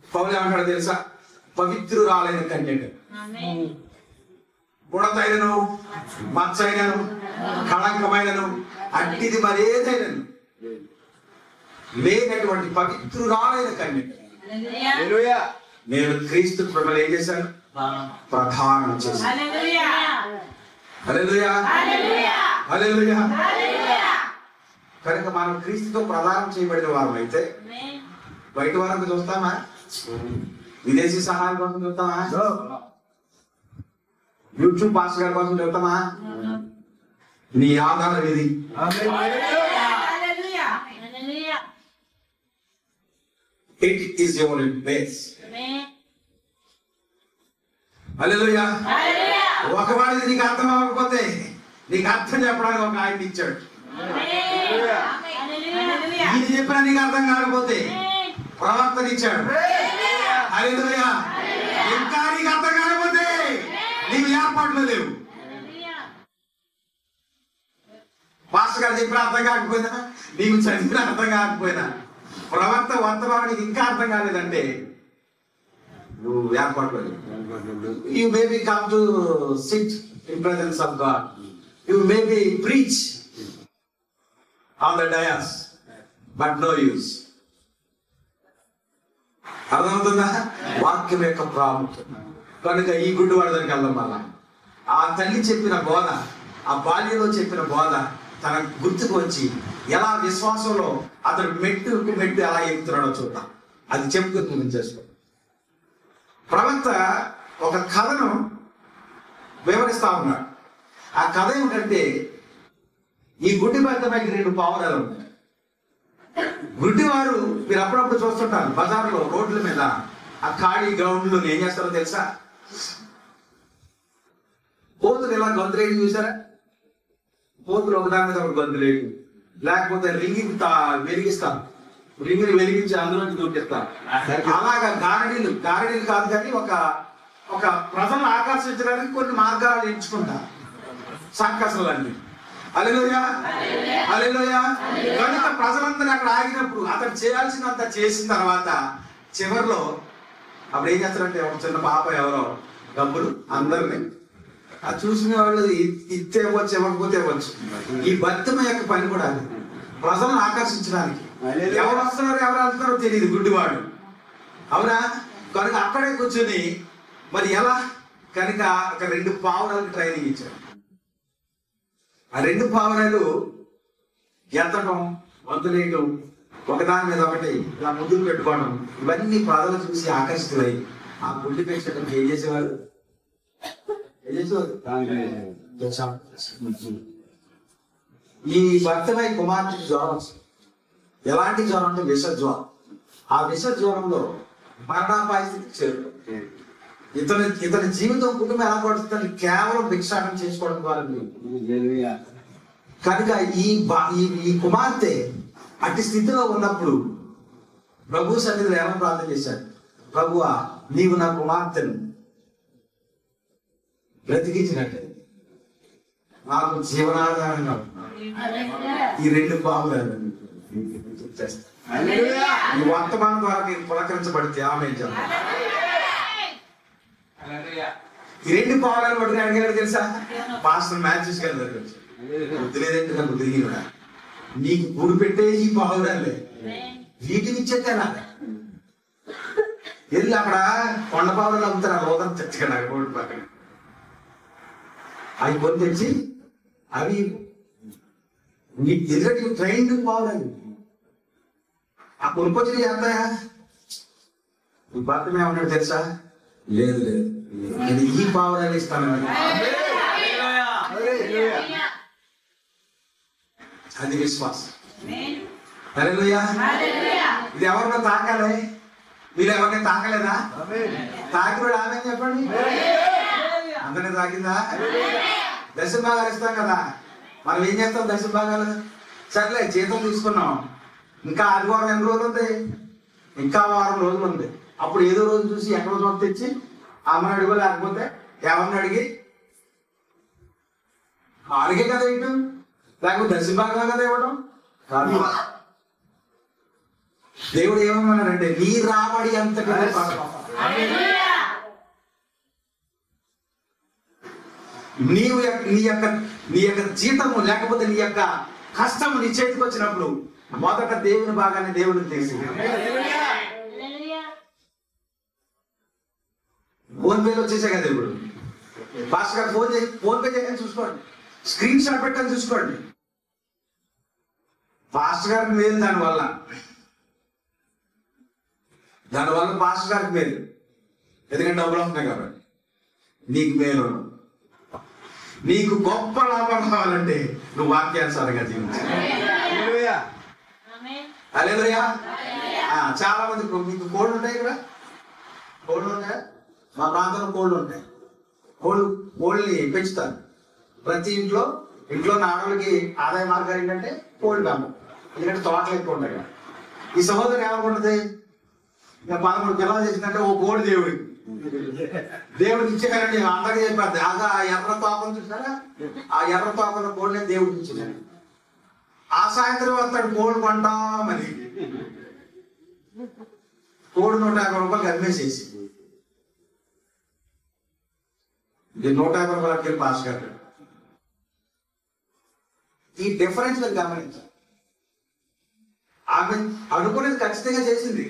పౌలు ఏమంటాడు తెలుసా? పవిత్రురాలైన కన్యక, గుణతైనను, మచ్చైనను, కళంకమైనను, అట్టిది మరేదైనను లేనటువంటి పవిత్రురాలైన కన్యక నేను క్రీస్తు కృపలో ఏం చేశాను? ప్రధానం చేశాను. హల్లెలూయా, హల్లెలూయా. కనుక మనం క్రీస్తుతో ప్రదానం చేయబడిన వారం అయితే బయట వారికి చూస్తామా? విదేశీ సహాయం కోసం చూస్తామా? యూట్యూబ్ పాస్ గారి కోసం చూస్తామా? నీ ఆధారం ఇది. It is your base. హల్లెలూయా. ఒకవాడిది నీకు అర్థం అవ్వకపోతే నీకు అర్థం చెప్పడానికి ఒక ఆయన ఇచ్చాడు. ఇది చెప్పినా నీకు అర్థం కాకపోతే ప్రవక్తని ఇచ్చాడు. హల్లెలూయా. ఇంకా నీకు అర్థం కాకపోతే నీవు ఏర్పాట్లు లేవు. పాస్టర్ గారు చెప్పిన అర్థం కాకపోయినా, నీవు చదివిన అర్థం కాకపోయినా, ప్రవక్త వర్తమానానికి ఇంకా అర్థం కాలేదంటే నువ్వు ఏర్పాట్లు లేవు. You maybe come to sit in presence of God. You maybe preach on the dais, but no use. అర్థమవుతుందా? వాక్యం యొక్క ప్రాముఖ్యం. కనుక ఈ గుడ్డివాడి దగ్గరికి వెళ్దాం. మళ్ళా ఆ తల్లి చెప్పిన బోధ, ఆ బాల్యంలో చెప్పిన బోధ తన గుర్తుకు వచ్చి ఎలా విశ్వాసంలో అతడు మెట్టు ఎలా ఎక్కుతున్నాడో చూద్దాం. అది చెప్పుకుని చేసుకో. ప్రవక్త ఒక కథను వివరిస్తా ఉన్నాడు. ఆ కథ ఏమిటంటే, ఈ గుడ్డి బద్దమైకి 2 పావురాలు ఉన్నాయి. గుడ్డివారు మీరు అప్పుడప్పుడు చూస్తుంటారు బజార్లో, రోడ్ల మీద, ఆ ఖాళీ గ్రౌండ్లో ఏం చేస్తారో తెలుసా? పోతులు ఇలా గొంతులేని చూసారా? పోతులు ఒకదాని మీద ఒక గొంతులేని, లేకపోతే రింగిని వెలిగిస్తారు, రింగిని వెలిగించి అందులోకి దూకిస్తారు. అలాగా గారడీలు కాదు కానీ ఒక ప్రజలను ఆకర్షించడానికి కొన్ని మార్గాలు ఎంచుకుంటారు, సంకసలన్నీ. హల్లెలూయా, హల్లెలూయా. కనుక ప్రజలందరూ అక్కడ ఆగినప్పుడు అతను చేయాల్సినంత చేసిన తర్వాత చివరిలో అప్పుడు ఏం చేస్తారంటే, ఒక చిన్న పాప ఎవరో డబ్బులు అందరినీ అది చూసిన వాళ్ళు ఇస్తే ఇవ్వచ్చు, ఇవ్వకపోతే ఇవ్వచ్చు. ఈ బతుకమ్మ యొక్క పని కూడా అది, ప్రజలను ఆకర్షించడానికి. ఎవరు వస్తున్నారో ఎవరు వెళ్తున్నారో తెలియదు గుడ్డివాడు, అవునా? కనుక అక్కడే కూర్చొని మరి ఎలా? కనుక ఒక 2 పావురాలకు ట్రైనింగ్ ఇచ్చారు. ఆ 2 పావురాలు ఎత్తడం, వంతులేయటం, ఒకదాని మీద ఒకటి ఇలా ముద్దులు పెట్టుకోవడం, ఇవన్నీ ప్రజలు చూసి ఆకర్షితులై ఆ గుడ్డి ప్రేక్షకులకు ఏం చేసేవారు? ఈ భర్తమై కుమార్తెకి జ్వరం వస్తుంది. ఎలాంటి జ్వరం అంటే విష జ్వరం. ఆ విష జ్వరంలో మరణాపాయ స్థితికి చేరుతుంది. ఇతని జీవితం కుటుంబం ఎలా పడుతుంది? కేవలం భిక్షాటం చేసుకోవడం ద్వారా. కనుక ఈ కుమార్తె అట్టి స్థితిలో ఉన్నప్పుడు ప్రభు సన్నిధిలో ఏమని ప్రార్థన చేశాడు? ప్రభువా, నీవు నా కుమార్తెను బ్రతికించినట్టే నాకు జీవనాధారంగా ఈ 2 పావులు ఈ వర్తమానం ద్వారా మీరు పులకరించబడితే ఆమె ఈ 2 పావులను పట్టుకుని అడిగాడు తెలుసా? పాస్టర్ మ్యాచెస్ గారు బుద్ధి లేదంటే నాకు తిరిగి నీకు గుడి పెట్టే ఈ పావురాలే వీటిని ఇచ్చేటేనా? వెళ్ళి అక్కడ కొండ పావురాలు అమ్ముతారు. ఆ లోకం తెచ్చుకున్నా కోడి పక్కన అవి కొని తెచ్చి అవి ఎదుటి ట్రైన్ పావురాలు ఆ కొనుక్కొచ్చి చేస్తాయా? ఈ భర్త ఏమన్నాడు తెలుసా? లేదు లేదు, నేను ఈ పావురాలు ఇస్తాను. అది విశ్వాసం. హల్లెలూయా. ఇది ఎవరినో తాకాలి? మీరు ఎవరిని తాకలేదా? తాకివాడు ఆమె చెప్పండి. అందరినీ తాకిందా? దశభాగాలు ఇస్తాం కదా, మనం ఏం చేస్తాం? దశభాగాలు సర్లే జీతం తీసుకున్నాం, ఇంకా ఆదివారం ఎన్ని రోజులు ఉంది? ఇంకా వారం రోజులు ఉంది. అప్పుడు ఏదో రోజు చూసి ఎక్కడో చోట తెచ్చి అమ్మని అడుగు, లేకపోతే ఎవరిని అడిగి అడిగే కదా ఇవ్వటం, లేకపోతే దశభాగాలు కదా ఇవ్వడం కాదు. దేవుడు ఏమన్నాడంటే నీ రాబడి అంతటి నీ యొక్క జీతము లేకపోతే నీ యొక్క కష్టము నీ చేతికి వచ్చినప్పుడు మొదట దేవుని భాగాన్ని దేవుడికి తెలిసి ఫోన్ పేలు వచ్చేసాయి కదా. ఇప్పుడు పాస్టర్ గారు ఫోన్ పే చేయని చూసుకోండి, స్క్రీన్ షాట్ పెట్టని చూసుకోండి. పాస్టర్ గారికి మేలు దానివల్ల పాస్టర్ గారికి మేలు, ఎందుకంటే డబ్బులు వస్తున్నాయి కాబట్టి. నీకు మేలు, నీకు గొప్ప లాభం కావాలంటే నువ్వు వాక్యానుసారంగా జీవించాలి. హల్లెలూయా. చాలా మంది మీకు కోళ్ళు ఉంటాయి కదా, కోళ్ళు ఉంటాయా? మా ప్రాంతంలో కోళ్ళు ఉంటాయి. కోళ్ళని పెంచుతారు. ప్రతి ఇంట్లో ఆడవాళ్ళకి ఆదాయ మార్గాలు ఏంటంటే కోళ్ళు కాము, ఎందుకంటే తోటలు ఎక్కువ ఉంటాయి కదా. ఈ సహోదరు ఏమనుకుంటుంది? ఇంకా 13 పిల్లలు చేసిందంటే ఓ కోడి దేవుడికి ఇచ్చేయాలండి. అందరికీ చెప్పారు. ఆగా ఆ ఎర్ర తోకను చూసారా? ఆ ఎర్ర తోకల కోడిని దేవుడికి ఇచ్చేయాలి. ఆ సాయంత్రం వస్తాడు కోడి కొంటామని కోడి 150 రూపాయలకి అమ్మేసేసి 150 రూపాయలకి వెళ్ళి పాస్ కట్టాడు. ఈ డిఫరెన్స్ మీరు గమనించాలి. ఆమె అనుకునేది ఖచ్చితంగా చేసింది,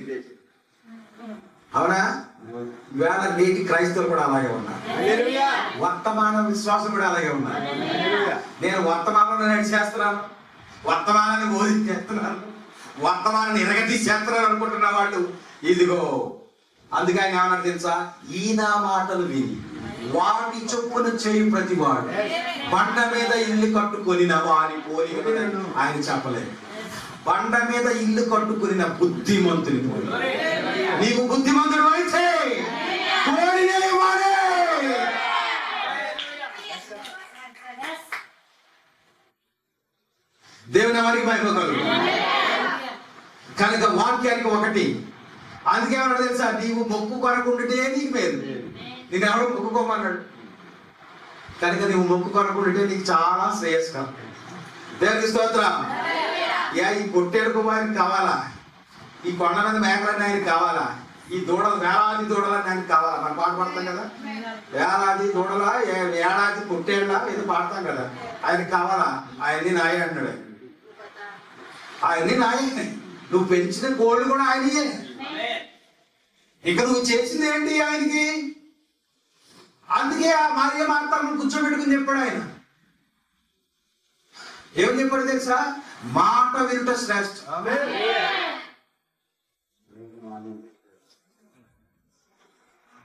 అవునా? వేళ నేటి క్రైస్తవులు కూడా అలాగే ఉన్నారు. వర్తమాన విశ్వాసం కూడా అలాగే ఉన్నారు. నేను వర్తమానంలో నడిచేస్తున్నాను, వర్తమానాన్ని బోధించేస్తున్నాను, వర్తమానాన్ని ఎరగతీసేస్తున్నాను అనుకుంటున్న వాళ్ళు ఇదిగో. అందుకే ఆయన ఏమన్నా తెలుసా? ఈ నా మాటలు విని వాటి చొప్పున చేయు ప్రతి వాడు బండ మీద ఇల్లు కట్టుకొని వారి పోలి ఆయన చెప్పలేదు. బండ మీద ఇల్లు కట్టుకుని బుద్ధిమంతుని పోలి. నీకు బుద్ధిమంతుడు అయితే దేవుని వారికి మహిమ కలుగు. కనుక వాక్యానికి ఒకటి. అందుకే ఏమన్నా తెలుసా? నీవు మొక్కు కొనకుండాటే నీకు మేలు. నేను ఎవడో మొక్కుకోమన్నాడు. కనుక నువ్వు మొక్కు కొనకుండాటే నీకు చాలా శ్రేయస్కరం. దేవునికి స్తోత్రం. ఈ పొట్టేడు కుమారునికి కావాలా? ఈ కొండ మీద మేకలన్నీ ఆయనకి కావాలా? ఈ దూడలు వేలాది దూడలన్నీ ఆయనకి కావాలా? మనం పాట పాడతాం కదా, వేలాది దూడల ఏడాది పొట్టేళ్ళ ఏదో పాడతాం కదా. ఆయనకి కావాలా? ఆయన్ని నాయ అన్నాడు. ఆయన్ని నాయనే. నువ్వు పెంచిన కోళ్ళు కూడా ఆయనయే. ఇక నువ్వు చేసింది ఏంటి ఆయనకి? అందుకే ఆ మరియ మార్తను కూర్చోబెట్టుకుని చెప్పాడు ఆయన. ఏమని చెప్పాడు తెలుసా? మాట వినుట శ్రేష్ఠ.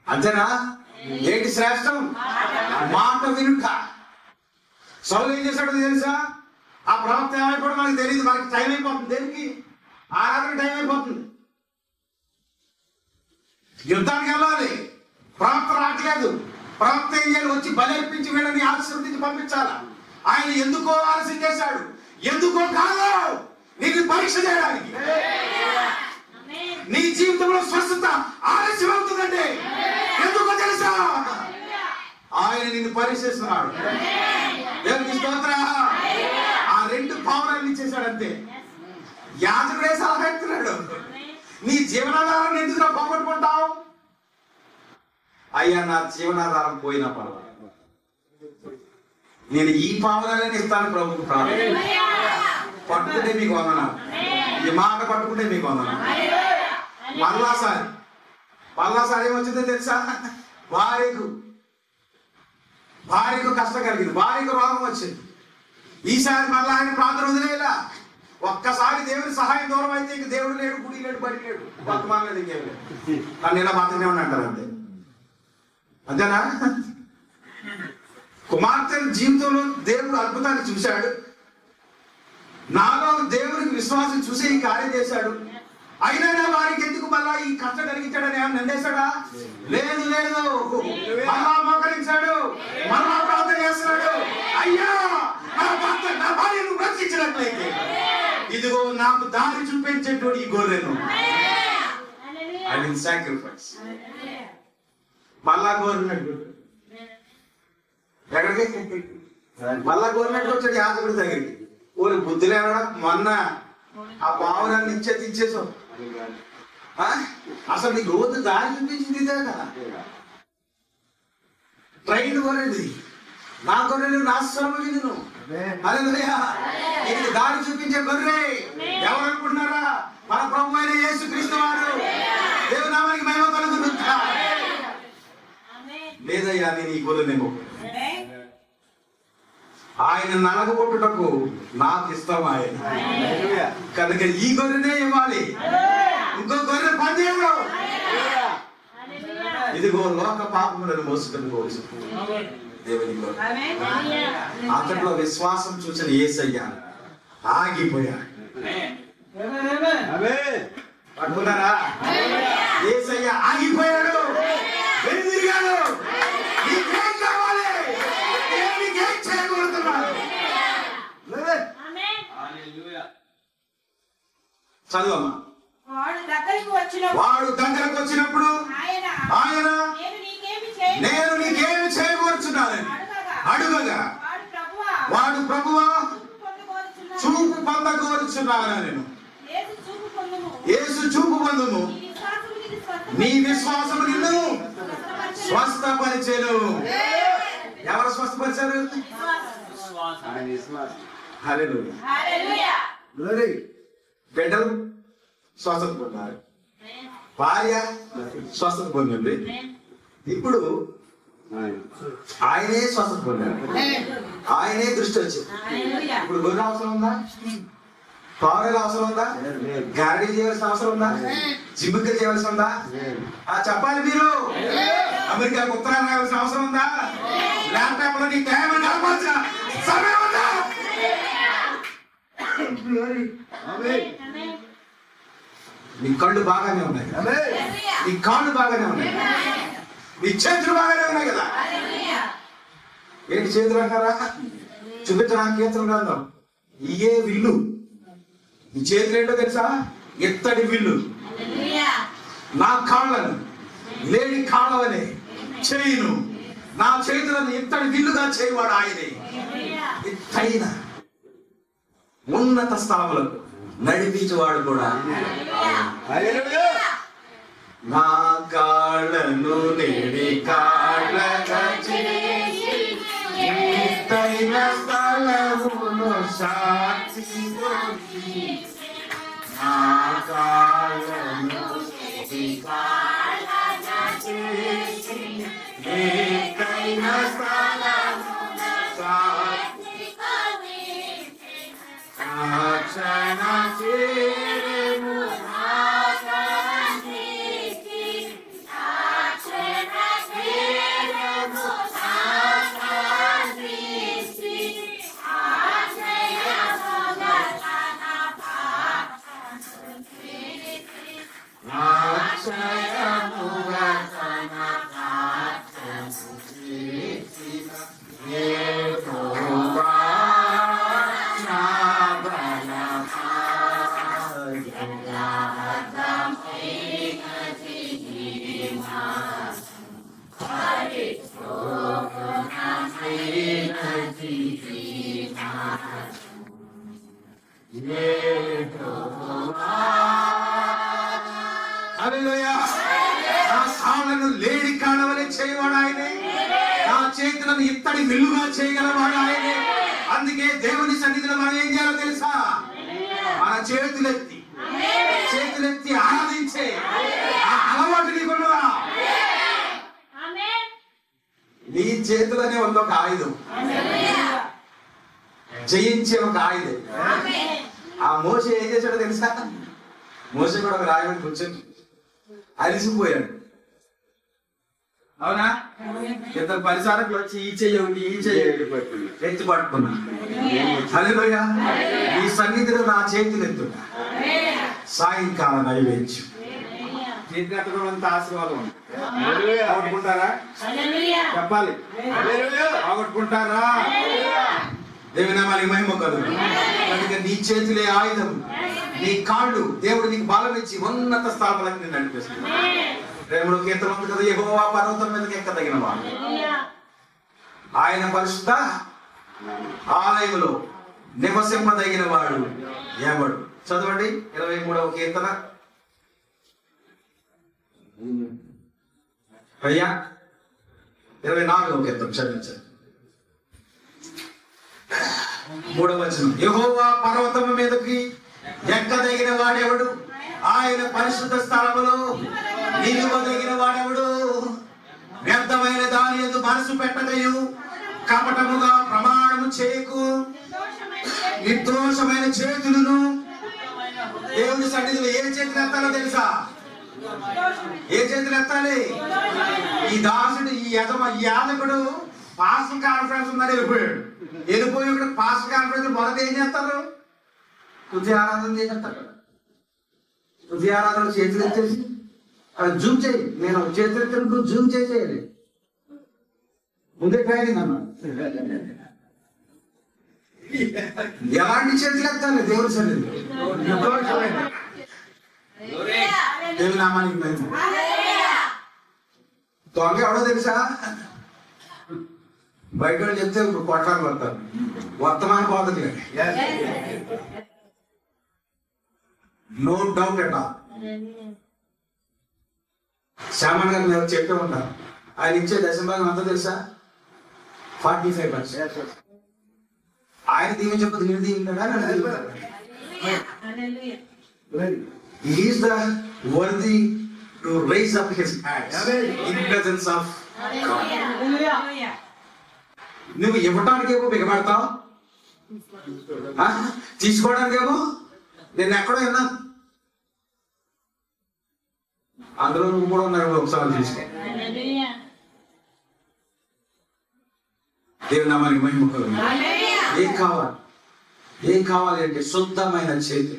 అంతేనా? ఏంటి శ్రేష్టం? మాట వినుట. సౌలు ఏం చేశాడో తెలుసా? ఆ ప్రవక్త ఏమైపోవడం మనకు తెలియదు. మనకి టైం అయిపోతుంది. దేనికి? ఆరాధన టైం అయిపోతుంది. యుద్ధానికి వెళ్ళాలి. ప్రవక్త రావట్లేదు. ప్రవక్త ఏం చేయాలి? వచ్చి బలర్పించి వీళ్ళని ఆశీర్వదించి పంపించాలా. ఆయన ఎందుకో ఆలస్యం చేశాడు. ఎందుకో కాదు, నీకు పరీక్ష చేయడానికి. నీ జీవితంలో స్వస్థత ఆలస్యం అవుతుందండి. ఎందుకో తెలుసా? ఆయన నిన్ను పరీక్షిస్తున్నాడు. దేవునికి స్తోత్రం. ఆ 2 పావురాలు ఇచ్చేశాడు అంతే. యాజకుడే సలహా ఇస్తున్నాడు, నీ జీవనాధారాన్ని ఎందుకు పోగొట్టుకుంటావు? అయ్యా, నా జీవనాధారం పోయినా పర్వాలేదు, నేను ఈ పావురాలని ఇస్తాను ప్రభుకు ప్రార్థన. పట్టుకుంటే మీకు వందనాలు. ఈ మాట పట్టుకుంటే మీకు వందనాలు. మళ్ళాసారి ఏమొచ్చిందో తెలుసా? భార్యకు కష్టం కలిగింది. భార్యకు రోగం వచ్చింది. ఈసారి మళ్ళీ ఆయన ప్రార్థన వదిలేలా. ఒక్కసారి దేవుని సహాయం దూరం అయితే ఇంక దేవుడు లేడు, గుడి లేడు, బడి లేడు, వర్తమానం లేదు, ఇంకేం లేదు. నన్ను ఇలా మాత్రమే అంటారు అంతే. అంతేనా? కుమార్తె జీవితంలో దేవుడు అద్భుతాన్ని చూశాడు. నాలో దేవునికి విశ్వాసం చూసి ఈ కార్యం చేశాడు. అయినా వారికి ఎందుకు మళ్ళా ఈ కష్టం కలిగించాడని ఏమన్నా నిందేశాడా? లేదు లేదు. మళ్ళా మోకరించాడు, మళ్ళా ప్రార్థన చేస్తున్నాడు. అయ్యా, నా భార్యను బ్రతికించినట్లయితే ఇదిగో నాకు దారి చూపించేటోడు ఈ గొర్రెను. I will sacrifice. మళ్ళా గోరినట్టు ఎక్కడికి? మళ్ళా గోరినట్టు వచ్చాడు యాజకుడి దగ్గరికి. ఓరి బుద్ధి లేవడా, మొన్న ఆ పావురాన్ని ఇచ్చేసావు. అసలు నీకు రోజు దారి చూపించింది ఇదే కదా. ట్రైన్ కొనేది నా గొర్రెలు, నా స్వరములు నువ్వు. హల్లెలూయా. నీకు దారి చూపించే గొర్రె ఎవరు అనుకుంటున్నారా? మన ప్రభు అయిన యేసుక్రీస్తు వారు. దేవుని నామానికి మహిమ కలుగును. లేదయ్యా, నేను ఈ గొర్రెనేమో. ఆయన నలగొట్టుటకు నాకు ఇష్టం ఆయన కనుక ఈ గొర్రెనే ఇవ్వాలి. ఇంకో గొర్రె పనిచేయదు. ఇదిగో లోక పాపములను మోసుకొని పోవచ్చు దేవుని గొర్రె. అతడిలో విశ్వాసం చూసిన యేసయ్య ఆగిపోయాడు. పట్టుకున్నారా? యేసయ్య ఆగిపోయాడు, వెనుదిరిగాడు. నీకేం కావాలి? నీకేం చేయగలుగుతున్నాడు? చదువమ్మా. వాడు దగ్గరకు వచ్చినప్పుడు ఆయన నేను నీకేమి చేయకూర్చున్నానని అడుగగా వాడు ప్రభువా చూపు పొందకూర్చున్నానని. యేసు చూపు పొందుము, నీ విశ్వాసము నిన్ను స్వస్థపరిచెను. ఎవరు స్వస్థపరిచారు? హల్లెలూయా. బిడ్డలు స్వస్థత పొందారు, భార్య స్వస్థత పొందింది. ఇప్పుడు ఆయనే స్వస్థత పొందారు, ఆయనే దృష్టి వచ్చింది. ఇప్పుడు గొర్రె అవసరం ఉందా? పావురాలు అవసరం ఉందా? గారడీ చేయాల్సిన అవసరం ఉందా? జిమ్మిక చేయాల్సి ఉందా? చెప్పాలి మీరు. అమెరికాకు ఉత్తరాలు రావాల్సిన అవసరం ఉందా? ల్యాప్టాప్ లో నీ టైం నడపాల్సిన సమయం ఉందా? నీ కళ్ళు బాగానే ఉన్నాయి, నీ కాళ్ళు బాగానే ఉన్నాయి, నీ చేతులు బాగానే ఉన్నాయి కదా. ఏంటి చేతులు అంటారా? చూపించడానికి కీర్తన గ్రంథం ఇయే విల్లు. ఈ చేతులు ఏంటో తెలుసా? ఎత్తడి విల్లు. నా కాళ్ళను లేని కాళ్ళవనే చేయును, నా చేతులను ఎత్తడి విల్లుగా చేయవాడు ఆయనే. ఎత్తైన ఉన్నత స్థలములకు నడిపించేవాడు కూడా. నా కాళ్ళను లేని కాళ్ళగా చేసి ఎత్తైన స్థలములో సాక్షించి, నా కాళ్ళను లేని కాళ్ళగా చేసి ఎత్తైన స్థలములో సాక్షించి, రక్షణ చేరెను ఆకాశికి, రక్షణ చేరెను హల్లెలూయా. నా కాళ్ళను లేడి కాడవలే చేయవాడు ఆయనే, నా చేతులను ఇత్తడి విల్లుగా చేయగలవాడు ఆయనే. అందుకే దేవుని సన్నిధిలో మనం ఏం చేయాలో తెలుసా? మన చేతులెత్తి ఆరాధించే ఆ అలవాటు నీకున్నదా? నీ చేతులనే ఉంది ఒక ఆయుధం, జయించే ఒక ఆయుధం. ఆ మోషే ఏం చేశాడో తెలుసా? మోషే కూడా ఒక రాయి మీద కూర్చొని అలిసిపోయాడు. అవునా? ఇద్దరు పరిసారకులు వచ్చి ఈ చెయ్యి ఎత్తి పట్టుకున్నా. హల్లెలూయా. ఈ సన్నిధిలో నా చేతులు ఎత్తున్నా. సాయంకాల నైవేద్యం చేతి ఎత్తడం అంత ఆశీర్వాదం. పోగొట్టుకుంటారా? చెప్పాలి. పోగొట్టుకుంటారా? దేవుని నామానికి మహిమ కలుగు. కనుక నీ చేతులే ఆయుధం, నీ కాళ్ళు దేవుడు నీకు బలం ఇచ్చి ఉన్నత స్థానాలకు నేను నడిపిస్తున్నాను. దేవుడు కీర్తన ఉంది కదా, యెహోవా పర్వతం మీదకి ఎక్కదగిన వాడు, ఆయన పరిశుద్ధ ఆలయములో నివసింపదగిన వాడు ఎవడు? చదవండి 23వ కీర్తన. అయ్యా 24వ కీర్తన, క్షమించండి, 3వ వచనం. యెహోవా పర్వతము మీదకి ఎక్కదగిన వాడెవడు? ఆయన పరిశుద్ధ స్థలములో నిలువదగిన వాడెవడు? వ్యర్థమైన దాని యందు మనసు పెట్టకయు, కపటముగా ప్రమాణము చేయకు, నిర్దోషమైన చేతులను. దేవుని సన్నిధిలో ఏ చేతులు ఎత్తాలో తెలుసా? ఏ చేతులు ఎత్తాలి? ఈ దాసుడు, ఈ యాజకుడు పాస్టర్ కాన్ఫరెన్స్ ఉందని వెళ్ళిపోయి ఇక్కడ పాస్టర్ కాన్ఫరెన్స్ మొదటి ఏం చేస్తారు? తుది ఆరాధన చేస్తారు. తుది ఆరాధన చేతులు ఎత్తేసి జూమ్ చేయి, నేను చేతులు ఎత్తుకు జూమ్ చేసేయాలి. ముందే ట్రైనింగ్ అన్నా. ఎలాంటి చేతులు ఎత్తాలి దేవుని సన్నిధిలో? దేవుని నామానికి మహిమ. దొంగ ఎవడో తెలుసా? బయట చెప్తే ఇప్పుడు కొట్టాలి పడతారు, వర్తమాన పోతుంది. No doubt at all. Shyaman గారు నేను చెప్తూ ఉంటాను, ఆయన ఇచ్చే దశభాగం అంతా తెలుసా? 45%. ఆయన దీవించకపోతే నేను దీవించాడా? He is the worthy to raise up his hands in presence of God. నువ్వు ఇవ్వటానికేమో బిగబడతావు, తీసుకోవడానికేమో. నేను ఎక్కడో విన్నాను, అందులో నువ్వు కూడా ఉన్నావు. ఒకసారి తీసుకో. దేవుని నామానికి మహిమ కలుగును. ఏం కావాలి అంటే శుద్ధమైన చేతి,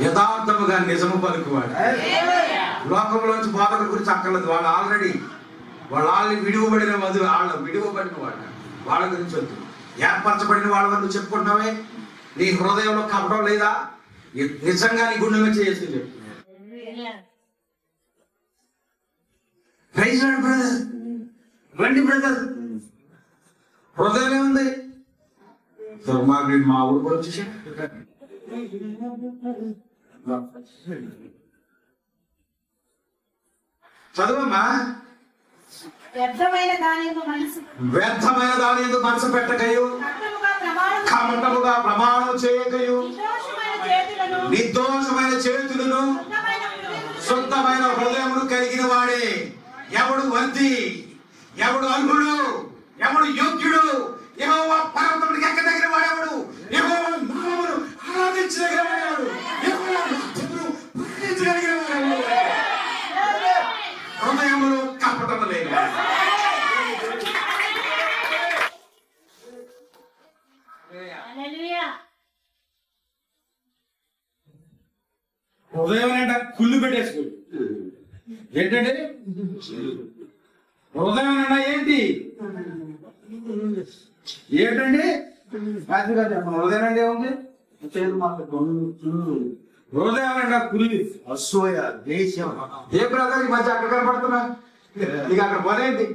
యథార్థముగా నిజము పలుకువాడు. లోకంలోంచి బోధకుల గురించి అక్కర్లేదు. వాళ్ళు ఆల్రెడీ విడివబడిన విడివబడిన వాడు. వాళ్ళ గురించి వద్దు. ఏర్పరచబడిన వాళ్ళ వరకు చెప్పుకుంటున్నావే, నీ హృదయంలో కపటం లేదా? నిజంగా నీ గుండెలో చేసి చెప్పు. బ్రదర్, రండి బ్రదర్. హృదయం ఏముంది? దుర్మార్గుడు మా ఊరు కూడా వచ్చేసాడు. చదువమ్మా. వ్యర్థమైన దాని యందు మనసు పెట్టకయు, కపటముగా ప్రమాణం చేయకయు, నిర్దోషమైన చేతులను, శుద్ధమైన హృదయమును కలిగిన వాడే ఎవడు వర్తి, ఎవడు అర్హుడు, ఎవడు యోగ్యుడు? యెహోవా పర్వతమునికి ఎక్కదగిన వాడెవడు? యెహోవా నామమును ఆరాధించదగిన వాడెవడు? యెహోవా నామమును పూజించదగిన వాడెవడు? హృదయములో కపటము లేని వాడు. హృదయం అంటే కుళ్ళు పెట్టేసుకోండి. ఏంటంటే హృదయం అన్నా ఏంటి? ఏంటండి? హృదయం అంటే ఏముంది? హృదయం కులి అసూయ, దేశం. ఏ బ్రదర్ ఈ మధ్య అక్కడ కనపడుతున్నా? నీకు అక్కడ పనేంటి?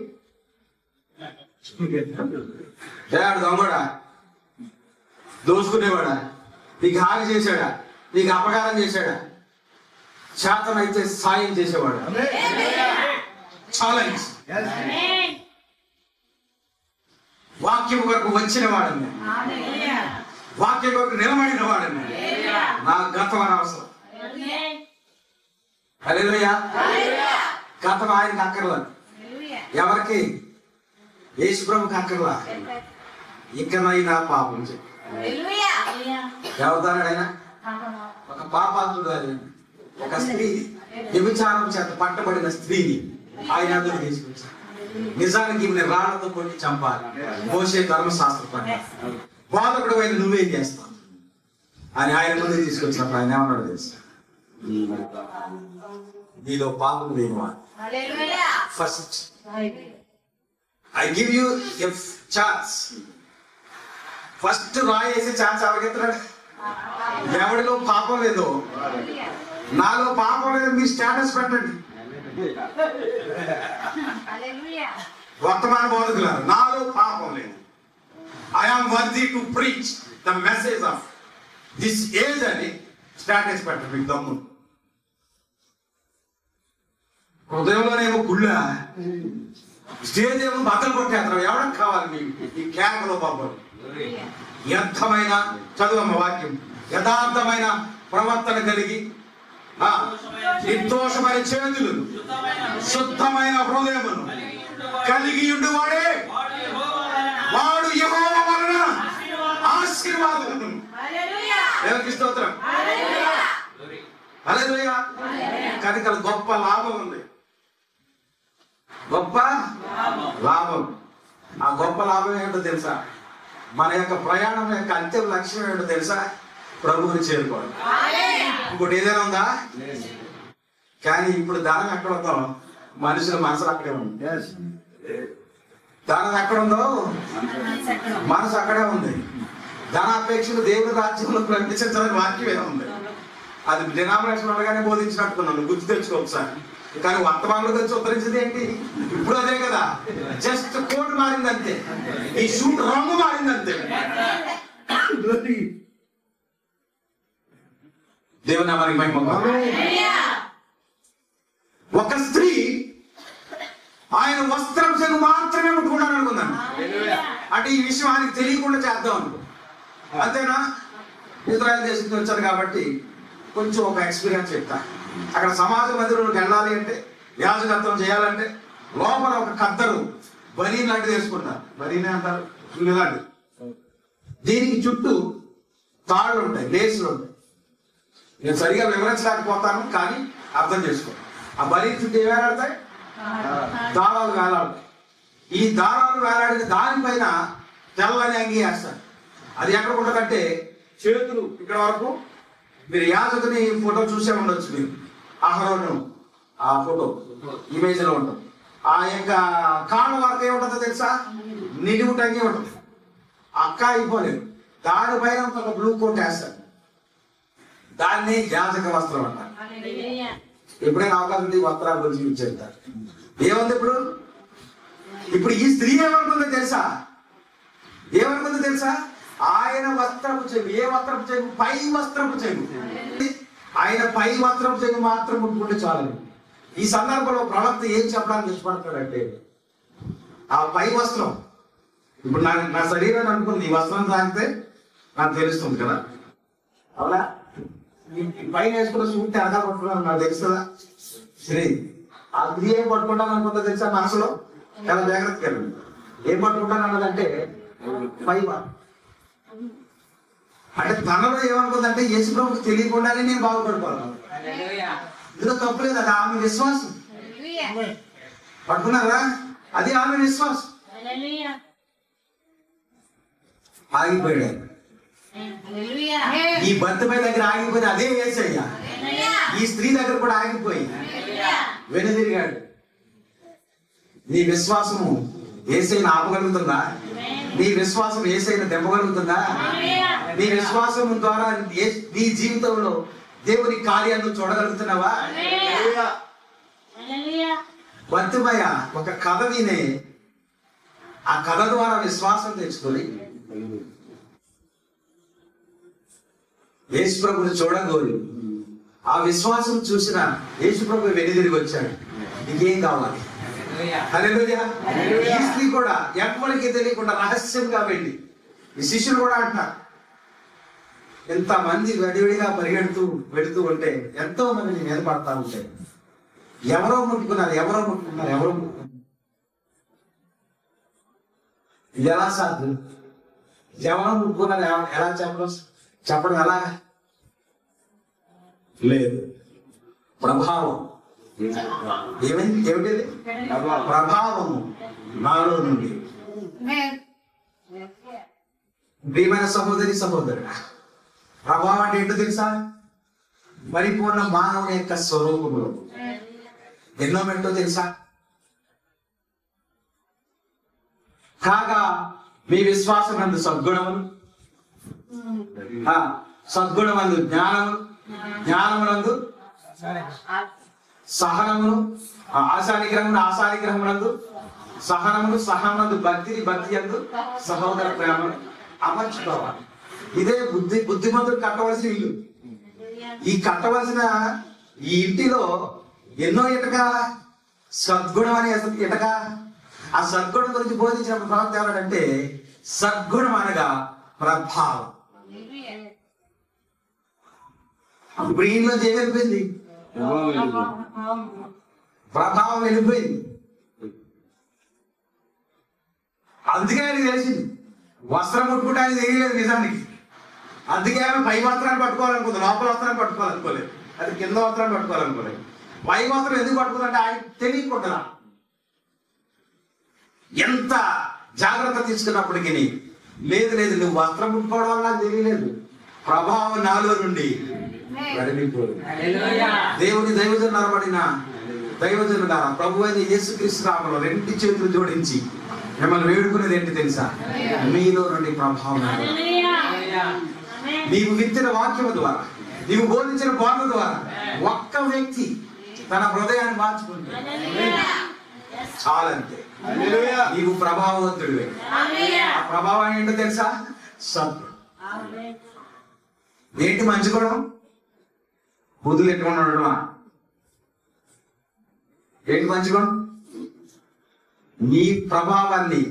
ఏడు దొంగడా, దోసుకునేవాడా, నీకు హాని చేశాడా, నీకు అపకారం చేశాడా, శాతనైతే సాయం చేసేవాడు. ఛాలెంజ్. వాక్యం వరకు వచ్చిన వాడిని, వాక్యం వరకు నిలబడిన వాడిని. నా గతం అనవసరం. హల్లెలూయా. గతం ఆయనకి అక్కర్లేదు. ఎవరికి? యేసు ప్రభుకి అక్కర్లా. ఇకనైనా పాపం చేయి. ఎవరిదానైనా ఒక పాపాత్ముడు ఆయన, ఒక స్త్రీ వ్యభిచారం చేత పట్టబడిన స్త్రీని ఆయన అందరూ తీసుకొచ్చారు. నిజానికి ఈమె రాళ్లతో కొట్టి చంపాలి. మోషే ధర్మశాస్త్ర ప్రకారం బాధకుడు అయిన నువ్వేం చేస్తావు అని ఆయన ముందు తీసుకొచ్చినప్పుడు ఆయన ఏమన్నాడు తెలుసా? నీలో పాపం లేనివాడు. First I give you a chance. First రాయేసి ఛాన్స్ ఎవరికెత్తాడు? ఎవడిలో పాపం లేదో, నాలో పాపం లేదో మీ స్టేటస్ పెట్టండి. వర్తమాన బోధకులారు, నాలో పాపం లేదు. I am worthy to preach the message of this age అని స్టేటస్ పెట్టండి. మీకు దమ్ము హృదయంలోనేమో గుళ్ళ, స్టేజ్ ఏమో బద్దలు కొట్టేస్తారు. ఎవరికి కావాలి మీకు ఈ కేకలో పాపం? యథమైన చదువమ్మ వాక్యం. యథార్థమైన ప్రవర్తన కలిగి, నిర్దోషమైన చేతులు, శుద్ధమైన హృదయమును కలిగి ఉండువాడే వాడు యెహోవా వలన ఆశీర్వాదమును. దేవునికి స్తోత్రం. హల్లెలూయా. కనుక గొప్ప లాభం ఉంది, గొప్ప లాభం. ఆ గొప్ప లాభం ఏంటో తెలుసా? మన యొక్క ప్రయాణం యొక్క అంతిమ లక్ష్యం ఏంటో తెలుసా? ప్రభువుని చేరుకోవడం. ఇంకోటి ఏదైనా ఉందా? కానీ ఇప్పుడు దానం ఎక్కడ ఉందో మనుషుల మనసులు అక్కడే ఉంది. దానం ఎక్కడ ఉందో మనసు అక్కడే ఉంది. ధనాపేక్షలు దేవుడి రాజ్యంలో ప్రకటించడానికి వాక్యమే ఉంది. అది డినామినేషన్ ఉండగానే బోధించినట్టుకున్నాను, గుర్తు తెచ్చుకో ఒకసారి. కానీ వర్తమానంలో తెచ్చి ఉత్తరించింది ఏంటి? ఇప్పుడు అదే కదా, జస్ట్ కోట్ మారింది అంతే, ఈ షూట్ రంగు మారింది అంతే. దేవుని నామానికి మహిమ. ఒక స్త్రీ ఆయన వస్త్రం చెంగు మాత్రమే ముట్టుకుంటాను అనుకుందాను. అంటే ఈ విషయం ఆయనకి తెలియకుండా చేద్దాం అనుకో. అంతేనా? ఇజ్రాయెల్ దేశంకి వచ్చాను కాబట్టి కొంచెం ఒక ఎక్స్పీరియన్స్ చెప్తా. అక్కడ సమాజ మందిరంలోకి వెళ్ళాలి అంటే, యాజకత్వం చేయాలంటే లోపల ఒక కద్దరు బనీన్ లాంటిది వేసుకుంటారు. బనీనే అంటారు ఇలాంటి. దీనికి చుట్టూ తాళ్ళు ఉంటాయి, లేసులు ఉంటాయి. నేను సరిగా వివరించలేకపోతాను, కానీ అర్థం చేసుకో. ఆ బనీన్ చుట్టూ ఏ వేలాడతాయి? దారాలు వేలాడతాయి. ఈ దారాలు వేలాడిన దానిపైన తెల్లని అంగి వేస్తారు. అది ఎక్కడ ఉంటుందంటే చేతులు ఇక్కడ వరకు. మీరు యాజకుని ఫోటో చూసే ఉండొచ్చు మీరు. అహరోను ఆ ఫోటో ఇమేజ్ లో ఉంటుంది. ఆ యొక్క కాళ్ళ వరకు ఏముంటుందో తెలుసా? నిలువు టంగి ఉంటుంది. అక్క అయిపోలేదు. దానిపైన ఒక బ్లూ కోట్ వేస్తారు. దాన్ని యాజక వస్త్రం అంటారు. ఎప్పుడైనా అవకాశం ఉంటే వస్త్రాల గురించి చెప్తారు. ఏముంది ఇప్పుడు? ఇప్పుడు ఈ స్త్రీ ఏమనుకుందో తెలుసా? ఏమనుకుందో తెలుసా? ఆయన వస్త్రపు చెగు. ఏ వస్త్రపు చెగు? పై వస్త్రపు చెగు. ఆయన పై వస్త్రపు చెగు మాత్రం ముట్టుకుంటే చాలు. ఈ సందర్భంలో ప్రవక్త ఏం చెప్పడానికి ఇష్టపడతాడంటే, ఆ పై వస్త్రం, ఇప్పుడు నా శరీరాన్ని అనుకుంది, ఈ వస్త్రం తాగితే నాకు తెలుస్తుంది కదా, అవునా? పైన వేసుకున్న సూట్ ఎనగా పట్టుకున్నాను నాకు తెలుస్తుందా? స్త్రీ ఆ స్త్రీ ఏం పట్టుకుంటాను అనుకుంటా తెలుసా? మనసులో చాలా జాగ్రత్తగా ఏం పట్టుకుంటాను అన్నదంటే పైవ. అంటే తనలో ఏమనుకుందంటే యేసు ప్రభువుకి తెలియకుండానే నేను బాగుపడిపోతాను. ఇందులో తప్పులేదు. అది ఆమె విశ్వాసం. పట్టుకున్నారా? అది ఆమె విశ్వాసం. ఆగిపోయాడు. ఈ భర్తపై దగ్గర ఆగిపోయి అదే యేసయ్య ఈ స్త్రీ దగ్గర కూడా ఆగిపోయి వెనుదిరిగాడు. నీ విశ్వాసము యేసయ్యను ఆపగలుగుతుందా? నీ విశ్వాసం యేసయ్యను దెబ్బగలుగుతుందా? నీ విశ్వాసం ద్వారా నీ జీవితంలో దేవుని కార్యాలను చూడగలుగుతున్నావా? వర్తిమయ్య ఒక కథ వినే ఆ కథ ద్వారా విశ్వాసం తెచ్చుకొని యేసు ప్రభుని చూడగోరి ఆ విశ్వాసం చూసిన యేసు ప్రభు వెనుదిరిగి వచ్చాడు. నీకేం కావాలి? హల్లెలూయా. ఈ స్త్రీ కూడా ఎవ్వరికి తెలియకుండా రహస్యంగా వెళ్ళి ఈ శిష్యులు కూడా అంటారు, ఎంతమంది వెడివిడిగా వెళుతూ ఉంటే ఎంతో మంది మీద పడతా ఉంటాయి. ఎవరో ముట్టుకున్నారు. ఇది ఎలా సాధ్యం? ఎవరో ముట్టుకున్నారు ఎలా చెప్పడం ఎలా? లేదు. ప్రభావం. ఏమిటిది? ప్రభావము నాలో నుండి. ప్రియమైన సహోదరుడు, ప్రభావం అంటే ఏంటో తెలుసా? పరిపూర్ణ మానవుని యొక్క స్వరూపంలో ఎన్నో ఏంటో తెలుసా? కాగా మీ విశ్వాసం నందు సద్గుణములు, సద్గుణమందు జ్ఞానములు, జ్ఞానమునందు సహనమును, ఆశానిగ్రహమునందు సహనమును, సహనమునందు భక్తిని, భక్తి అందు సహోదర ప్రేమను అమర్చుకోవాలి. ఇదే బుద్ధిమంతుడు కట్టవలసిన ఇల్లు. ఈ కట్టవలసిన ఈ ఇంటిలో ఎన్నో ఇటక సద్గుణం అనే ఇటక. ఆ సద్గుణం గురించి బోధించిన ప్రవక్త ఏమంటే సద్గుణం అనగా ప్రభావం. ఇప్పుడు ఈయనలో ఏమైపోయింది? ప్రభావం వెళ్ళిపోయింది. అందుకే ఆయనకి తెలిసింది వస్త్రం ముట్టుకుంటే ఆయన తెలియలేదు నిజానికి. అందుకే ఆమె పై వస్త్రాన్ని పట్టుకోవాలనుకుంది, లోపల వస్త్రాన్ని పట్టుకోవాలనుకోలేదు, అది కింద వస్త్రాన్ని పట్టుకోవాలనుకోలేదు. పై వస్త్రం ఎందుకు పట్టుకుందంటే ఆయన తెలియకుండా ఎంత జాగ్రత్త తీసుకున్నప్పటికీ లేదు నువ్వు వస్త్రం ముట్టుకోవడం వల్ల నాకు తెలియలేదు, ప్రభావం నాలో నుండి వెళ్ళిపోదు. దేవుని దైవజనులు అనబడిన దైవజనుల ప్రభు అయిన యేసుక్రీస్తు నామములో రెండు చేతులు జోడించి మిమ్మల్ని వేడుకునేది ఏంటి తెలుసా? మీలో నుండి ప్రభావం. నీవు విత్తిన వాక్యం ద్వారా, నీవు బోధించిన బోధ ద్వారా ఒక్క వ్యక్తి తన హృదయాన్ని మార్చుకుంటే చాలంతే. నీవు ప్రభావవంతుడివే. ఆ ప్రభావం ఏంటో తెలుసా? సద్గుణం. ఏంటి మంచి గుణం? బుద్ధులు ఎట్టుకుని ఉండడమా? ఏంటి మంచి గుణం? నీ ప్రభావాన్ని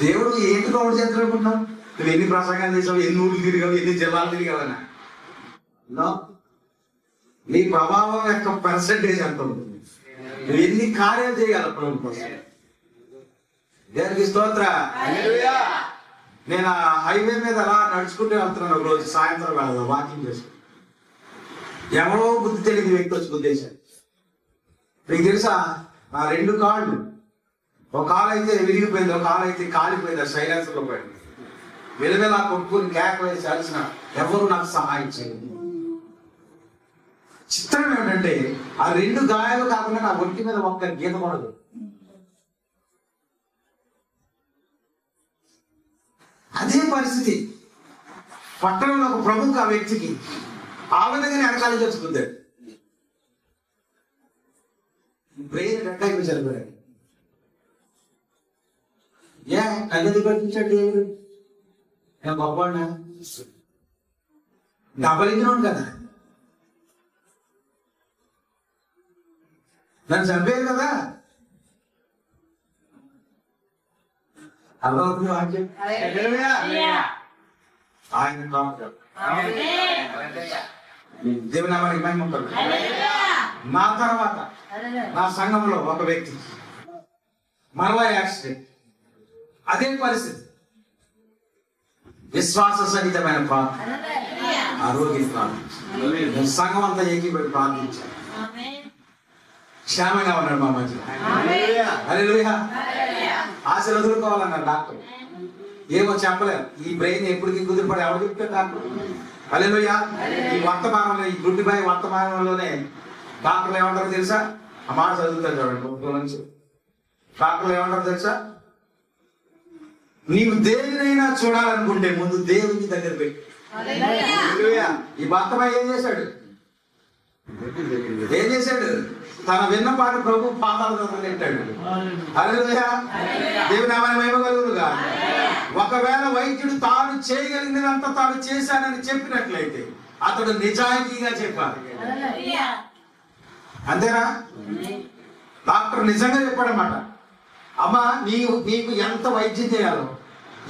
దేవుడు ఏంటి కౌంట్ చేస్తాడనుకుంటున్నావు? నువ్వు ఎన్ని ప్రసంగాలు చేసావు, ఎన్ని ఊళ్ళు తిరిగావు, ఎన్ని జిల్లాలు తిరిగావనా? నీ ప్రభావం యొక్క పర్సెంటేజ్ ఎంత ఉంటుంది? నువ్వు ఎన్ని కార్యాలు చేయగలవు ప్రభు కోసం? దేవునికి స్తోత్ర. నేను ఆ హైవే మీద అలా నడుచుకుంటూ వెళ్తున్నాను. ఒక రోజు సాయంత్రం వేళ వాకింగ్ చేసుకుంటూ ఎవరో బుద్ధి తెలియని వ్యక్తి వచ్చి గుద్దేశాడు. మీకు తెలుసా, నా రెండు కాళ్ళు, ఒక కాలు అయితే విరిగిపోయింది, ఒక కాలు అయితే కాలిపోయింది, సైలెన్సర్ లో పోయింది. వెలువెలా కొట్టుకుని కేక వేసి అలిసిన ఎవరు నాకు సహాయం చేయలేదు. చిత్రం ఏమిటంటే ఆ రెండు గాయాలు కాకుండా నా ఒంటి మీద ఒక్క గీత పడదు. అదే పరిస్థితి పట్టణంలో ఒక ప్రముఖ వ్యక్తికి ఆ విధంగానే వెనకాల చేసుకుందాడు. బ్రెయిన్ రెడ్ అయిపోయి చనిపోయాడు. నన్నది పట్టించాడు. నేను గొప్పవాడినా? డబ్బలించినాడు కదా, నన్ను చంపేది కదా. అర్థమవుతుంది వాక్యం. ఆయన దేవుని నామానికి మహిమ కలుగును. నా తర్వాత నా సంఘంలో ఒక వ్యక్తి మరలా యాక్సిడెంట్. అదే పరిస్థితి. విశ్వాస సహితమైన ప్రార్థన, ఆరోగ్య ప్రార్థన, సంఘం అంతా ఏకీపడి ప్రార్థించారు. క్షేమంగా ఉన్నాడు మా మధ్యలో. హల్లెలూయా. ఆశలు వదులుకోవాలన్నారు డాక్టర్. ఏమో చెప్పలేరు. ఈ బ్రెయిన్ ఎప్పటికీ కుదిరిపడి ఎవరు చెప్తారు డాక్టర్? హల్లెలూయా. ఈ వర్తమానంలో, ఈ గుడ్డిపై వర్తమానంలోనే డాక్టర్లు ఏమంటారు తెలుసా? ఆ మాట చదువుతారు చూడండి నుంచి. డాక్టర్లు ఏమంటారు తెలుసా? నీవు దేనినైనా చూడాలనుకుంటే ముందు దేవుని దగ్గర పెట్టి. ఈ భర్తమా ఏం చేశాడు? తన విన్నపాటు ప్రభు పాదాల దగ్గర పెట్టాడు. హల్లెలూయా, దేవుని నామమున మహిమ కలుగునుగా. ఒకవేళ వైద్యుడు తాను చేయగలిగినంత తాను చేశానని చెప్పినట్లయితే అతడు నిజాయితీగా చెప్పాలి. అంతేనా? డాక్టర్ నిజంగా చెప్పాడన్నమాట, అమ్మా నీకు ఎంత వైద్యం చేయాలో,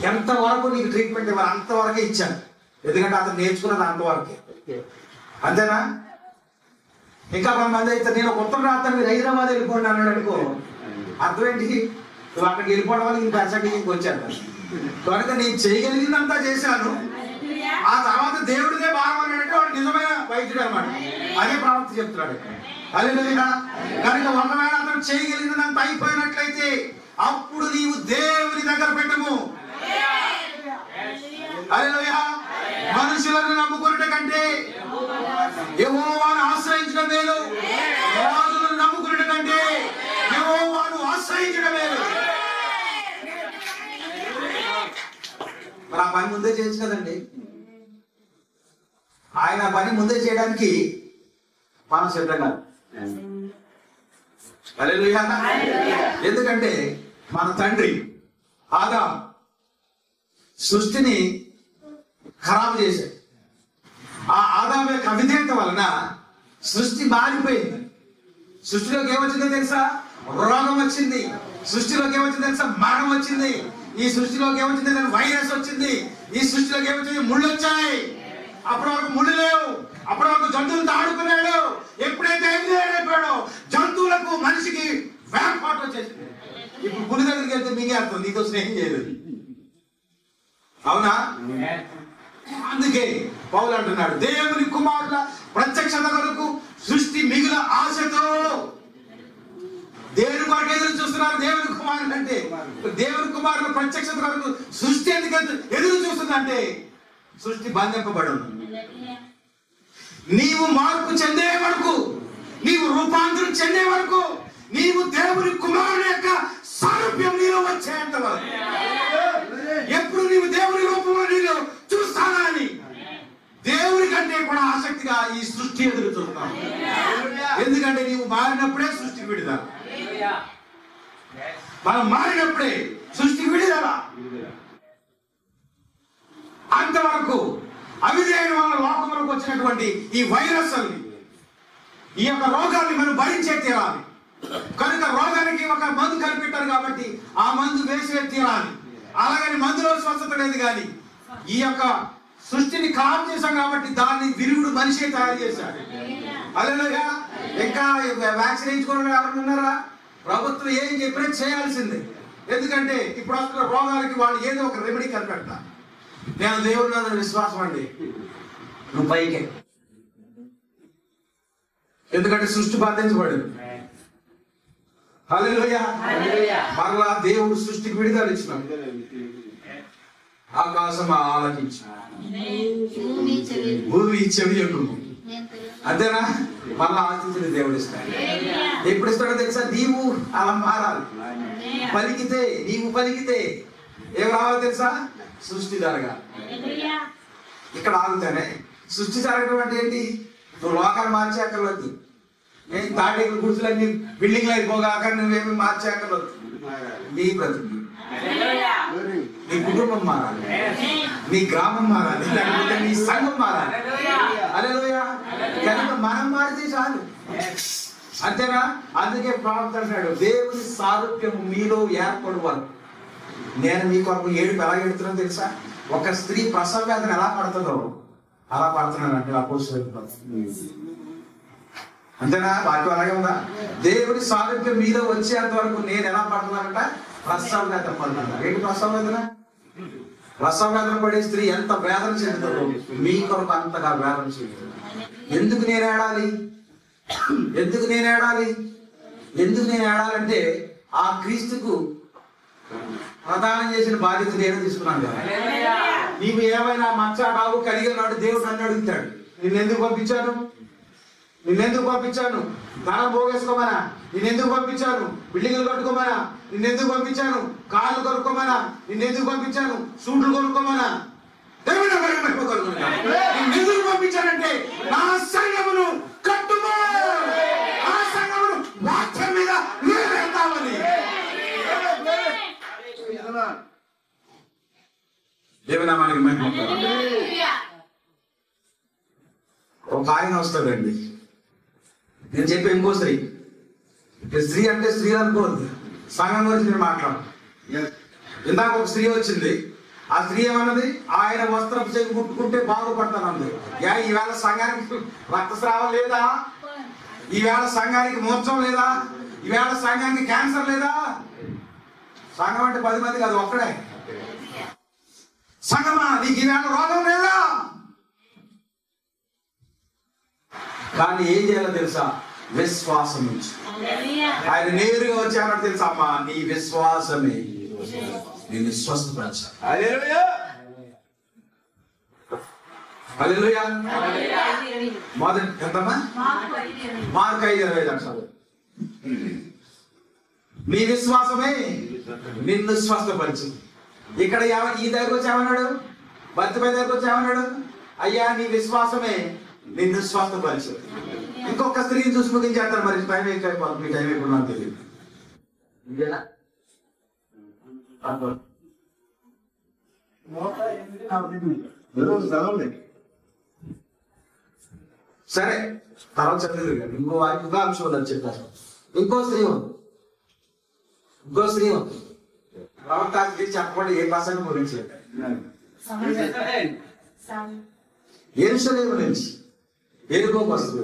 ఎంత వరకు నీకు ట్రీట్మెంట్ ఇవ్వాలి అంతవరకే ఇచ్చాను. ఎందుకంటే అతను నేర్చుకున్నది అంతవరకే. అంతేనా? ఇంకా కొంతమంది అయితే నేను ఒక ఉత్తరం రాత్రి మీరు హైదరాబాద్ వెళ్ళిపోండి అన్నాడు అనుకో, అర్థం ఏంటి? నువ్వు అక్కడికి వెళ్ళిపోవడం వల్ల ఇంక అసలు వచ్చాను కనుక నేను చేయగలిగినంతా చేశాను. ఆ తర్వాత దేవుడిదే భారం అన్నాడంటే వాడు నిజమైన వైద్యుడు అనమాట. అదే ప్రవక్త చెప్తున్నాడు. హల్లెలూయా. కనుక ఒకవేళ అతను చేయగలిగినంత అయిపోయినట్లయితే అప్పుడు నీవు దేవుని దగ్గర పెట్టము. హల్లెలూయా. మనుషులను నమ్ముకున్నట కంటే యెహోవాను ఆశ్రయించడం మేలు. రాజులను నమ్ముకున్నట కంటే యెహోవాను ఆశ్రయించడం మేలు. మరి ఆ పని ముందే చేయొచ్చు కదండి. ఆయన పని ముందే చేయడానికి మనం సిద్ధంగా. హల్లెలూయా. ఎందుకంటే మన తండ్రి ఆదాము సృష్టిని ఖరాబు చేశాడు. ఆ ఆదాము యొక్క అవిధేయత వలన సృష్టి మారిపోయింది. సృష్టిలోకి ఏమొచ్చిందో తెలుసా? రోగం వచ్చింది. సృష్టిలోకి ఏమొచ్చిందో తెలుసా? మరణం వచ్చింది. ఈ సృష్టిలోకి ఏమొచ్చింది? వైరస్ వచ్చింది. ఈ సృష్టిలోకి ఏమొచ్చింది? ముళ్ళు వచ్చాయి. అప్పటి వరకు ముళ్ళు లేవు. అప్పటి వరకు జంతువులతో ఆడుకున్నాడు. ఎప్పుడైతే అయిపోయాడో జంతువులకు మనిషికి వేపాటు వచ్చేసింది. ఇప్పుడు పులి దగ్గరికి వెళ్తే మీకే అర్థం, నీతో స్నేహం చేయలేదు. అవునా? అందుకే పౌలు అంటున్నాడు, దేవుని కుమారుల ప్రత్యక్షత కొరకు సృష్టి మిగుల ఆశతో. దేవుని కొరకు ఎదురు చూస్తున్నారు. దేవుని కుమారుడు అంటే దేవుని కుమారుల ప్రత్యక్షత కొరకు సృష్టి ఎందుకు ఎదురు చూస్తుందంటే సృష్టి బంధింపబడు. నీవు మార్పు చెందే వరకు, నీవు రూపాంతరం చెందే వరకు, నీవు దేవుని కుమారుని యొక్క సారూప్యం నీలో వచ్చేంత వరకు, ఎప్పుడు నీవు దేవుని రూపంలో నీలో చూస్తానా అని దేవుని కంటే కూడా ఆసక్తిగా ఈ సృష్టి ఎదురు చూస్తాం. ఎందుకంటే నీవు మారినప్పుడే సృష్టి విడుదల. మనం మారినప్పుడే సృష్టి విడుదల. అంతవరకు అవిధేయుల వల్ల లోకంలోకి వచ్చినటువంటి ఈ వైరస్ ఈ యొక్క రోగాన్ని మనం భరించే తీరాలి. కనుక రోగానికి ఒక మందు కనిపెట్టారు కాబట్టి ఆ మందు వేసే తీరాలి. అలాగని మందులో స్వస్థత లేదు. కానీ ఈ యొక్క సృష్టిని ఖరాబు చేశాం కాబట్టి దాన్ని విరుగుడు మనిషే తయారు చేశాడు. హల్లెలూయా. ఇంకా వ్యాక్సిన్ వేయించుకోవడం ఎవరు ఉన్నారా? ప్రభుత్వం ఏం చెప్పినా చేయాల్సిందే. ఎందుకంటే ఇప్పుడు వస్తున్న రోగాలకి వాళ్ళు ఏదో ఒక రెమెడీ కనిపెడతారు. నేను దేవుని విశ్వాసం అండి, నువ్వు పైకే. ఎందుకంటే సృష్టి బాధించబడింది. హల్లెలూయా. మరలా దేవుడు సృష్టికి విడుదల ఇచ్చినాడు. ఆకాశం ఆలకించు, భూమి చెవి ఎక్కువ. అంతేనా? మళ్ళా ఆశించిన దేవుడు ఇస్తాడు. ఎప్పుడు ఇస్తాడో తెలుసా? నీవు అలా మారాలి. పలికితే, నీవు పలికితే ఏం రావాలో తెలుసా? సృష్టి జరగాలి. ఇక్కడ ఆగుతానే సృష్టి జరగడం అంటే ఏంటి? నువ్వు లోకాలు మార్చే అక్కర్లేదు. నేను తాటేకులు గుర్తులన్నీ బిల్డింగ్లు అయిపోగాక నువ్వేమి మార్చే అక్కర్లేదు. నీ బ్రతుకు, నీ కుటుంబం మారాలి, నీ గ్రామం మారాలి, లేకపోతే నీ సంఘం మారాలి. హల్లెలూయా. కనుక మనం మారితే చాలు. అంతేనా? అందుకే ప్రవక్త అంటాడు, దేవుని సారూప్యం మీలో ఏర్పడు వరకు నేను మీ కొరకు ఏడుపు ఎలా ఎడుతున్నానో తెలుసా? ఒక స్త్రీ ప్రసవ వేదన ఎలా పడుతుందో అలా పడుతున్నాను అంటే అపోస్తలుడు. అంతేనా? వాక్యం అలాగే ఉందా? దేవుని సారూప్యం మీలో వచ్చేంత వరకు నేను ఎలా పడుతున్నానంట? ప్రసవ వేదన పడుతున్నా. ఏంటి ప్రసవ వేదన? ప్రసవ వేదన పడే స్త్రీ ఎంత వేదన చెందుతుందో మీ కొరకు అంతగా వేదన చెందుతుంది. ఎందుకు నేను ఏడాలి? ఎందుకు నేను ఏడాలి? ఎందుకు నేను ఏడాలంటే ఆ క్రీస్తుకు ప్రదానం చేసిన బాధ్యత నేను తీసుకున్నాను కదా. నీవు ఏమైనా మచ్చ బాబు కలిగిన నాడు దేవుడు నన్ను అడుగుతాడు, నిన్ను ఎందుకు పంపించాను? నిన్నెందుకు పంపించాను? ధనం పోగేసుకోమనా? నిన్నెందుకు పంపించాను? బిల్డింగ్లు కట్టుకోమనా? నిన్నెందుకు పంపించాను? కార్లు కొనుక్కోమనా? నిన్నెందుకు పంపించాను? సూట్లు కొనుక్కోమనా? నిన్నెందుకు పంపించానంటే నా సంఘమును కట్టుమో, ఆ సంఘమును వాక్యం మీద నిలబెడతామని. ఏమైనా మనకి మహిమ. ఒక ఆయన వస్తాడండి, నేను చెప్పే ఇంకో స్త్రీ. స్త్రీ అంటే స్త్రీ అనుకోవద్దు, సంఘం గురించి నేను మాట్లాడు. ఇందాక ఒక స్త్రీ వచ్చింది, ఆ స్త్రీ ఏమన్నది? ఆయన వస్త్రం చెవి కుట్టుకుంటే బాగుపడతాను అంది. ఈవేళ సంఘానికి రక్తస్రావం లేదా? ఈవేళ సంఘానికి మోక్షం లేదా? ఈవేళ సంఘానికి క్యాన్సర్ లేదా? సంఘం అంటే 10 మంది కాదు, ఒక్కడే. సంఘమా నీకు ఈవేళ రోగం లేదా? కానీ ఏం చేయాలో తెలుసా? విశ్వాసం నుంచి. ఆయన నేరుగా వచ్చామని తెలుసా? అమ్మా నీ విశ్వాసమే నిన్ను స్వస్థపరచాలి. హల్లెలూయా, హల్లెలూయా. మొదటి ఎంతమ్మా? మార్కు 5:20. నీ విశ్వాసమే నిన్ను స్వస్థపరిచింది. ఇక్కడ ఈ దగ్గరకు వచ్చి ఏమన్నాడు? భర్తపై దగ్గరకు వచ్చి ఏమన్నాడు? అయ్యా నీ విశ్వాసమే నిన్ను స్వస్థపరిచింది. ఇంకొక స్త్రీని చూసి ముగించేస్తారు. మరి టైం ఎక్కువ, మీ టైం ఎప్పుడు నాకు తెలియదు. ఇంకేనా? సరే తర్వాత చెప్పలేదు. ఇంకో అంశం చెప్పారు. ఇంకో స్త్రీ ప్రవక్త చెప్పండి ఏ భాషను గురించి. యెరూషలేము నుంచి ఎరుకోకు వస్తుంది,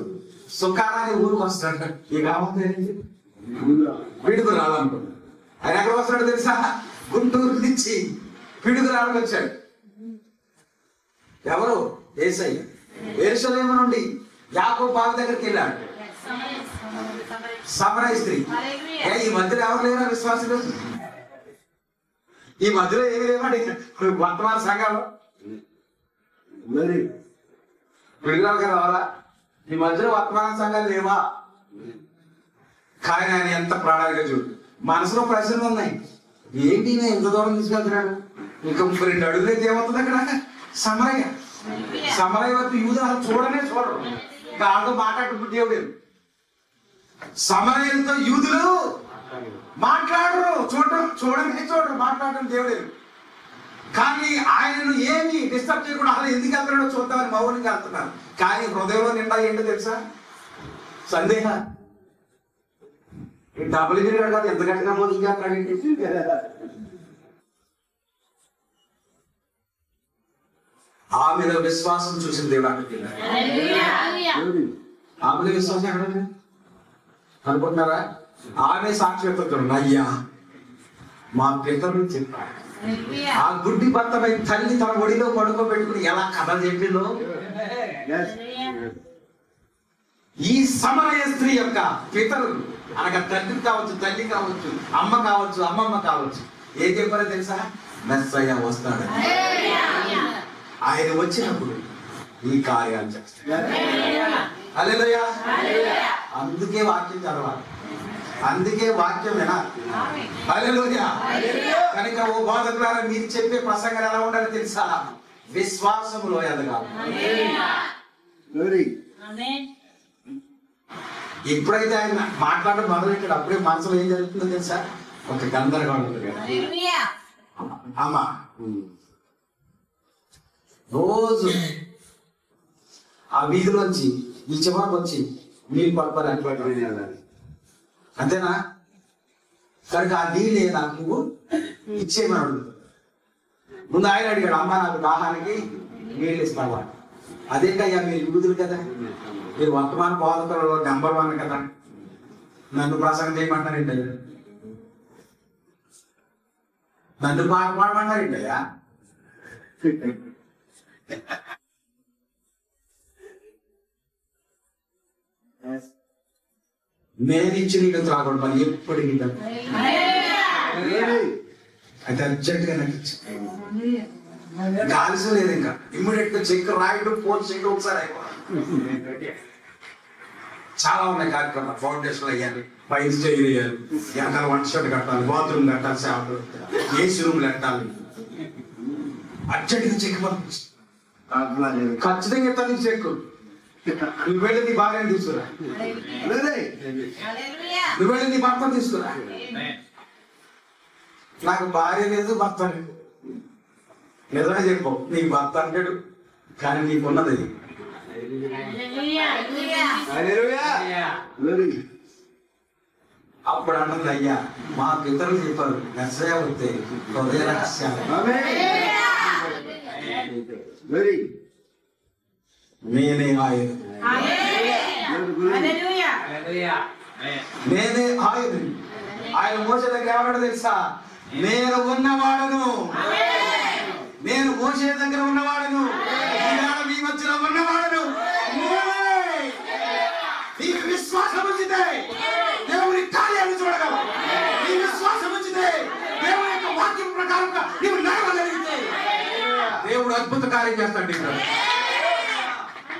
సుఖారాన్ని ఊరికి వస్తాడు. ఈ గ్రామం పిడుగు రావాలనుకున్నాడు. ఆయన ఎక్కడ వస్తున్నాడు తెలుసా? గుంటూరు నుంచి పిడుగు రావడానికి వచ్చాడు. ఎవరు? యేసయ్య. యెరూషలేము నుండి యాకోబు బావి దగ్గరికి వెళ్ళాడు. సమరయ స్త్రీ. ఈ మధ్యలో ఎవరు లేరా విశ్వాసులు? ఈ మధ్యలో ఏమి లేవండి వర్తమాన సంఘాలు. పిడుగురాలు రావాలా? ఈ మధ్యలో వర్తమాన సంఘాలు లేవా? కానీ ఆయన ఎంత ప్రాణాలుగా చూడు. మనసులో ప్రశ్నలు ఉన్నాయి. ఏంటి ఎంత దూరం తీసుకెళ్తున్నాడు? ఇంకా 32 అడుగులు అయితే ఏమవుతుంది అక్కడ? సమరయ వరకు యూదులు చూడనే చూడరు. ఇంకా ఆటో మాట్లాడుకుంటూ దేవుడు. సమరయులతో యూదులు మాట్లాడరు, చూడరు, మాట్లాడడం దేవుడే. కానీ ఆయనను ఏమి డిస్టర్బ్ చేయకుండా అసలు ఎందుకు వెళ్తున్నాడో చూద్దామని మౌనంగా వెళ్తున్నారు. కానీ హృదయంలో నిండా ఏంటో తెలుసా? సందేహం. డబ్బులు తిరిగాడు కాదు, ఎంత గట్టిగా మోసం చేస్తున్నాడు. ఆమెలో విశ్వాసం చూసిన దేవుడు అక్కడికి వెళ్ళాడు. ఆమెలో విశ్వాసం ఎక్కడ అనుకుంటున్నారా? ఆమె సాక్షిత్వం. అయ్యా మా పితరులు చెప్పాడు. ఆ గుడ్డి భర్తపై తల్లి తన ఒడిలో పడుకోబెట్టుకుని ఎలా కథ చెప్పిందో. ఈ సమరయ స్త్రీ యొక్క పితరులు అనగా తండ్రి కావచ్చు, తల్లి కావచ్చు, అమ్మ కావచ్చు, అమ్మమ్మ కావచ్చు, ఏం చెప్పారో తెలుసా? మెస్సయ్య వస్తాడు. ఆయన వచ్చినప్పుడు ఈ కార్యాలు చేస్తాడు. హల్లెలూయా. అందుకే వాక్యం చదవాలి, అందుకే వాక్యం వినాలి. హల్లెలూయా. కనుక ఓ బోధకులారా, మీరు చెప్పే ప్రసంగాలు ఎలా ఉండాలో తెలుసా? విశ్వాసములో ఎదగాలి. ఎప్పుడైతే ఆయన మాట్లాడడం మొదలెట్టాడు అప్పుడే మనసులో ఏం జరుగుతుందో తెలుసా? ఒక గందరగోళం ఉంటుంది కదా. అమ్మా రోజు ఆ వీధిలోంచి ఈ చివరికి వచ్చి నీళ్ళు పడపని అంతేనా? కనుక ఆ నీళ్ళే నాకు నువ్వు ఇచ్చేయమని అడుగుతుంది. ముందు ఆయన అడిగాడు, అమ్మ నాకు దాహానికి నీళ్ళు ఇస్తావా? అదేంటయ్యా మీరు యూదులు కదా, మీరు వర్తమాన బోధకులు నెంబర్ 1 కదా, నన్ను ప్రసంగం చేయమంటారేంటయ్యా? నన్ను పాట పాడమంటారేంటయ్యా? నేను ఇచ్చి నీకు త్రాగడం పని ఎప్పటికీ అయితే అర్జెంట్గా నాకు ఇచ్చి ఆలస్యం లేదు. ఇంకా ఇమ్మీడియట్ గా చెక్ రాయడం, ఫోన్ చేయడం ఒకసారి అయిపోవాలి. చాలా ఉన్నాయి కార్యక్రమాలు. ఫౌండేషన్ అయ్యాలి, పైన స్టేజ్ వేయాలి, వెనకాల వంట షెడ్ కట్టాలి, బాత్రూమ్ కట్టాలి, షాపులు ఏసీ రూమ్లు కట్టాలి. అర్జెంట్గా చెక్ పంపిస్తాను, ఖచ్చితంగా ఇస్తాను నీకు చెక్. నువ్వు వెళ్ళి నీ భార్యను తీసుకురా, నువ్వు వెళ్ళి నీ భర్తను తీసుకురా. నాకు భార్య లేదు, భర్త లేదు. నిజమే చెప్పు, నీకు భర్త అంటాడు కానీ నీకున్నది అప్పుడు అన్నది, అయ్యా మాకు ఇతరులు చెప్పారు మెసేజ్ అవుతే హృదయ రహస్యాలు. నేనే ఆయన, నేనే ఆయన. ఆయన మోసే దగ్గర ఏమన్నాడు తెలుసా? నేను ఉన్నవాడను, నేను మోసే దగ్గర ఉన్నవాడను, మీ మధ్యలో ఉన్నవాడను. నీకు విశ్వాసం వచ్చితే దేవుని కార్యాలు చూడగలవు. నీ విశ్వాసం వచ్చితే దేవుని యొక్క వాక్యం ప్రకారంగా నీవు నడవగలిగితే దేవుడు అద్భుత కార్యం చేస్తాడు. ఇక్కడ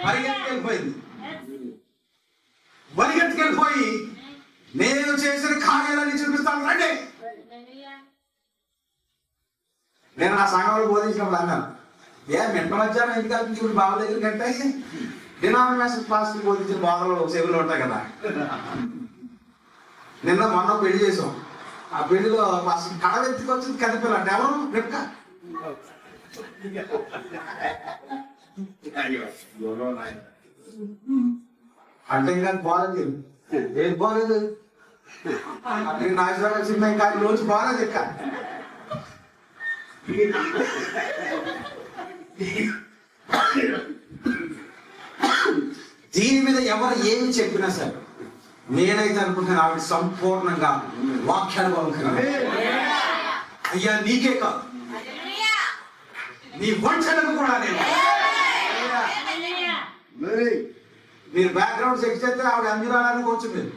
పరిగెత్తుకెళ్ళిపోయింది, పరిగెత్తుకెళ్ళిపోయి నేను చేసిన కార్యాలని చూపిస్తాను రండి. నేను నా సంఘంలో బోధించినప్పుడు అన్నాను, మిట్ట మధ్యాహ్నం ఎందుకు వెళ్తుంది ఇప్పుడు బాబు దగ్గరికి అంటే డినామినేషన్ క్లాస్కి బోధించిన బాధలు చెవులు ఉంటాయి కదా. నిన్న మొన్న పెళ్లి చేసాం, ఆ పెళ్లిలో అసలు కడవెత్తికి వచ్చింది కదిపిల్ల అంటే ఎవరు రెక్క అంటే ఇంకా బాగాలేదు. ఏది బాగాలేదు? నాశనం వచ్చింది కానీ రోజు బాగాలేదు ఎక్క. దీని మీద ఎవరు ఏమి చెప్పినా సరే నేనైతే అనుకుంటున్నాను ఆవిడ సంపూర్ణంగా వాక్యానుభవం కలిగి. అయ్యా నీకే కాదు, నీ వంశలకు కూడా నేను. మీరు బ్యాక్గ్రౌండ్ చెక్ చేస్తే ఆవిడ అంజురాలని కూర్చు మీరు,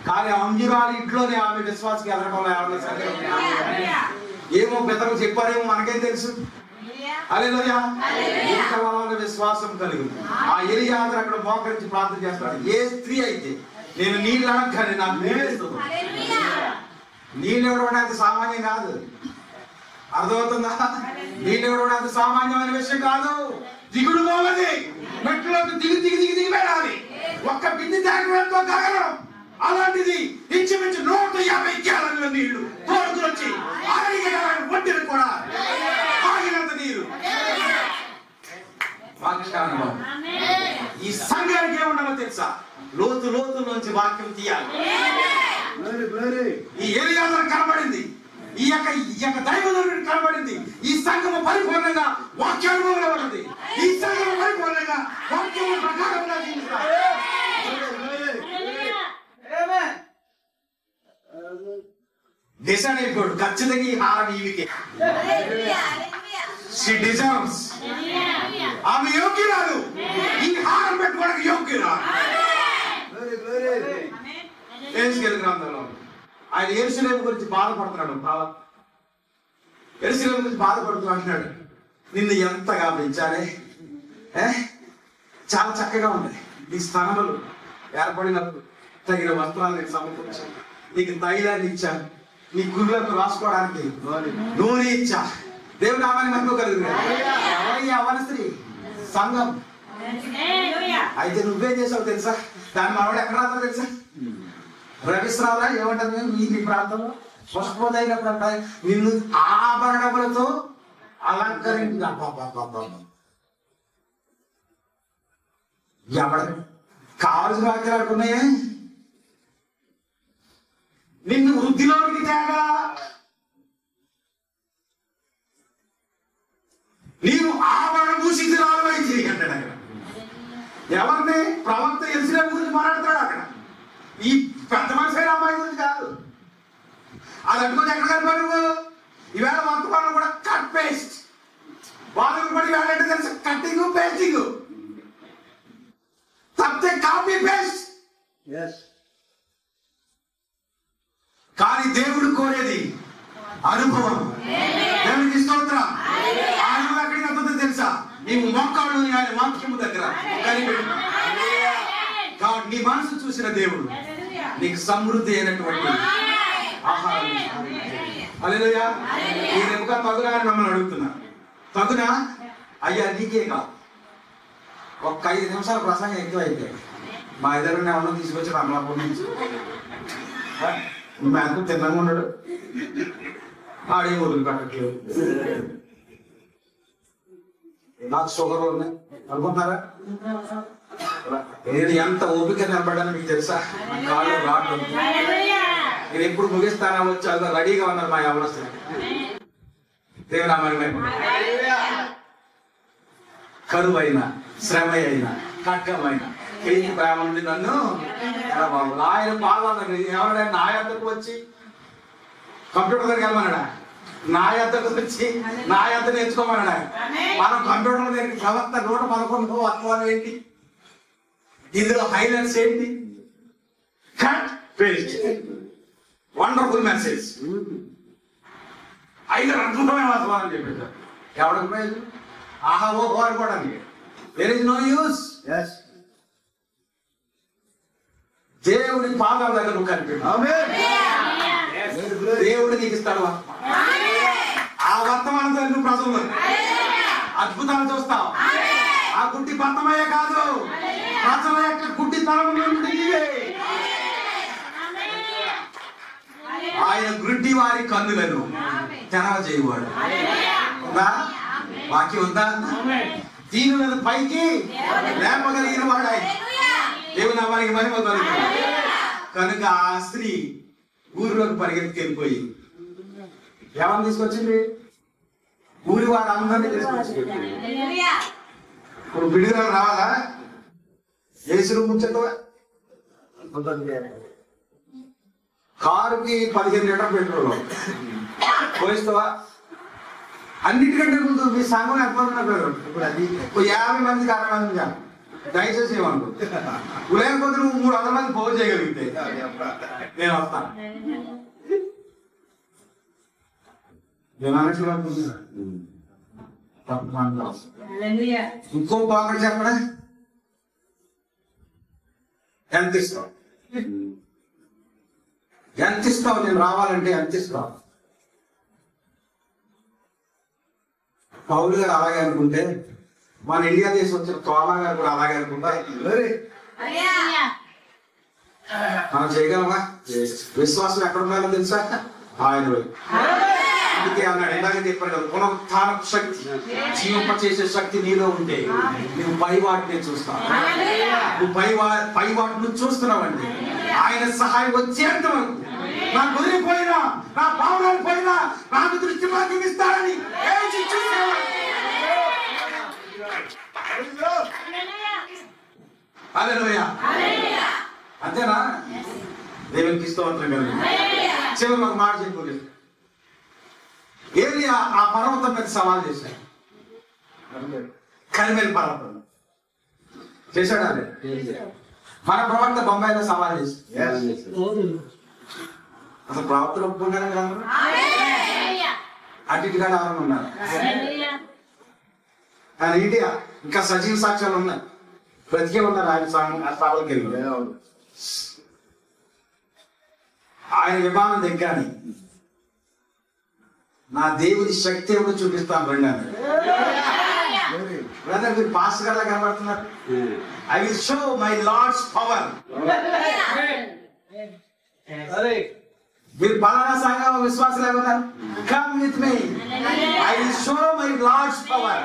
కానీ అంజురాలు ఇంట్లోనే ఆమె విశ్వాసకి వెళ్ళడంలో ఆవిడ ఏమో పెద్దలు చెప్పారేమో మనకేం తెలుసు. హల్లెలూయా. విశ్వాసం కలిగి ఆ ఎలియాజరు అక్కడ మోకరించి ప్రార్థన చేస్తాడు. ఏ స్త్రీ అయితే నేను నీళ్ళు అనగానే నాకు నీళ్ళేస్తుంది. నీళ్ళు ఇవ్వడం అంత సామాన్యం కాదు, అర్థమవుతుందా? నీళ్ళు ఇవ్వడం అంత సామాన్యమైన విషయం కాదు. దిగుడు పోవాలి, మెట్లోకి దిగి దిగి దిగి దిగి వెళ్ళాలి. ఒక్క బింది తాగడంతో కాగలం. అలాంటిది ఇంచుమించు 150 గ్యాలన్ల నీళ్లు తోడుకుని వచ్చి ఒంటిని కూడా ఆగినంత నీరు. ఈ సంఘానికి ఏముండాలో తెలుసా? లోతు లోతులోంచి వాక్యం తీయాలి. ఈ ఎలియాజరు కనబడింది, ఈ యొక్క దైవజనుడికి కనబడింది. ఈ సంఘము పరిపూర్ణంగా వాక్యానుభవంలో ఉన్నది. ఈ సంఘము పరిపూర్ణంగా వాక్యము ప్రకారంగా జీవిస్తారు. డిసైడ్ అయిపోయాడు ఖచ్చితంగా ఈ హారం ఈవికే. She deserves. ఆమె యోగ్యురాలు, ఈ హారం పెట్టుకోవడానికి యోగ్యురాలు. యెహెజ్కేలు గ్రంథంలో ఆయన యెరూషలేము గురించి బాధపడుతున్నాడు. యెరూషలేము గురించి బాధపడుతూ అంటున్నాడు, నిన్ను ఎంతగా పెంచాలే, చాలా చక్కగా ఉన్నాయి నీ స్థానములు ఏర్పడినప్పుడు తగిన వస్త్రాలు నీకు సమకూర్చాను, నీకు తైలాన్ని ఇచ్చాను, నీ గురులకు రాసుకోవడానికి నూనె ఇచ్చా. దేవుడు నామాన్ని నమ్ము కలిగి ఎవరయ్యా అవన స్త్రీ సంఘం. అయితే నువ్వేం చేసావు తెలుసా? దాన్ని మనవాడు ఎక్కడ రాస్తావు తెలుసా? రవిశ్రావా ఏమంటారు మీ ప్రాంతంలో పుష్పోదైనప్పుడు అంట నిన్ను ఆభరణములతో అలంకరించి ఎవడ కావలసిన వాక్యాలు ఉన్నాయే. నిన్ను వృద్ధిలోనికి తేగా, నీవు ఆభరణ భూషితురాలు అయితే అంటాడు అక్కడ. ఎవరిని? ప్రవక్త యెరూషలేము గురించి మాట్లాడతాడు అక్కడ. ఈ పెద్ద మనిషి అమ్మాయి గురించి కాదు. అది అట్టుకొని ఎక్కడ కనపడు? ఈవేళ వర్తమానం కూడా కట్ పేస్ట్. వాళ్ళకి కూడా ఈవేళ ఏంటో తెలుసు, కట్టింగ్ పేస్టింగ్ తప్పితే కాపీ పేస్ట్. కానీ దేవుడు కోరేది అనుభవం. దేవుడికి స్తోత్రం. అనుభవం ఎక్కడికి వస్తుందో తెలుసా? నీవు మోకాళ్ళు ఆయన వాక్యము దగ్గర కనిపెట్టు. కాబట్టి నీ మనసు చూసిన దేవుడు నీకు సమృద్ధి అయినటువంటి ఆహారం. హల్లెలూయా. ఈ రేపుగా తగునా అని మిమ్మల్ని అడుగుతున్నా. తగునా? అయ్యా నీకే కాదు, ఒక్క 5 నిమిషాల ప్రసంగం ఎక్కువ అయితే మా ఇద్దరు ఎవరో తీసుకొచ్చి అమలాపూర్ నుంచి మ్యాథ్కు తిన్నగా ఉన్నాడు, ఆడే వదిలి పెట్టట్లేదు. నాకు షుగర్ ఉన్నాయి అనుకుంటున్నారా? నేను ఎంత ఓపిక నిలబడ్డాను మీకు తెలుసా? కాళ్ళు రావడం నేను ఎప్పుడు ముగిస్తానా వచ్చాక రెడీగా ఉన్నారు మా ఎవరొస్తారు. దేవుని నామమున కరువైన, శ్రమ అయిన, కట్టమైన ప్రేమ నుండి నన్ను ఆయన పాదాలు ఎవరైనా నా యొద్దకు వచ్చి కంప్యూటర్ దగ్గరికి వెళ్ళమన్నాడా? నా యొద్దకు వచ్చి నా యొద్ద నేర్చుకోమన్నాడా? మనం కంప్యూటర్ దగ్గరికి ప్రవక్త 111 వర్తమానం ఏంటి, ఇందులో హైలైట్స్ ఏంటి? కట్ పేస్ట్, వండర్ఫుల్ మెసేజ్, 5 అద్భుతమైన వర్తమానం చెప్పారు. ఎవరికి ప్రయోజనం? ఆహా ఓ కోరుకోవడానికి. There is no use. దేవుడి పాదాల దగ్గర నువ్వు కనిపెట్టు. దేవుడు నీకు ఇస్తాడు ఆ వర్తమానంతో నువ్వు ప్రజలు అద్భుతాలు చూస్తావు. ఆ గుడ్డి బద్దమయ్యే కాదు, ప్రజల యొక్క గుడ్డి తరం నుండి ఆయన గుడ్డి వారి కన్నులను తెరవ చేయవాడు. ఉందా వాక్యం? ఉందా? దీనులను పైకి లేపగలిగిన వాడు ఆయన. దేవుని నామానికి మహిమ కలుగును. కనుక ఆ స్త్రీ ఊరిలోకి పరిగెత్తుకెళ్ళిపోయి ఎవరిని తీసుకొచ్చింది? ఊరి వాడు అందరినీ తీసుకొచ్చింది. ఇప్పుడు విడుదల రావాలా? యేసును ముచ్చటవా? కారుకి 15 లీటర్ పెట్రోల్ పోయిస్తావా? అన్నిటికంటే ముందు మీ సంఘం ఎంతమంది ఉన్నారు? ఇప్పుడు అది 50 మందికి 60 మంది కాదు. దయచేసి ఏమనుకో, లేకపోతే నువ్వు 300 మంది పోగు చేయగలిగితే నేను వస్తాను. ఇంకో పాకెట్ చెప్పడా? ఎంత ఇస్తావు? ఎంత ఇస్తావు? నేను రావాలంటే ఎంత ఇస్తావు? పౌలు గారు అలాగే అనుకుంటే, మన ఇండియా దేశం వచ్చిన తోమా గారు కూడా అలాగే అనుకుంటా. మనం చేయగలమా? విశ్వాసం ఎక్కడ ఉండాలో తెలుసా? ఆయన అందుకే అన్నాడు, ఇందాక చెప్పాడు కదా, పునరుత్థాన శక్తి, జీవింప చేసే శక్తి నీలో ఉంటే నువ్వు పై వాటిని చూస్తావు. నువ్వు పై వాటిని చూస్తున్నావండి. ఆయన సహాయం వచ్చేంత వరకు నా కుదిరిపోయినా, నా పావులను పోయినా నాకు దృష్టి భాగ్యం ఇస్తాడని అంతేనా? దేవునికి స్తోత్రం కలిగి చివరి ఒక మాట చెప్పలేదు. ఏలియా ఆ పర్వతం మీద సవాల్ చేశాడు. కరిమేలు పర్వతం చేశాడు. అదే మన ప్రవక్త బొంబాయిలో సవాల్ చేశాడు. అసలు ప్రవక్తలు ఒప్పుకున్నారా కదా? అటు ఇటుగా ఎవరైనా ఉన్నారు? ఆయన ఇండియా ఇంకా సజీవ సాక్ష్యాలు ఉన్నాయి, బ్రతికే ఉన్నారు. ఆయన సభలకు వెళ్ళి ఆయన విమానం దిగ్గాని నా దేవుని శక్తి ఏమిటో చూపిస్తాను రండి అన్నాడు. బ్రదర్ మీరు పాస్ గారిలా కనబడుతున్నారు. I will show my lord's power. మీరు పలానా సంఘం విశ్వాసాలు ఏమన్నారు? Come with me, I will show my lord's power.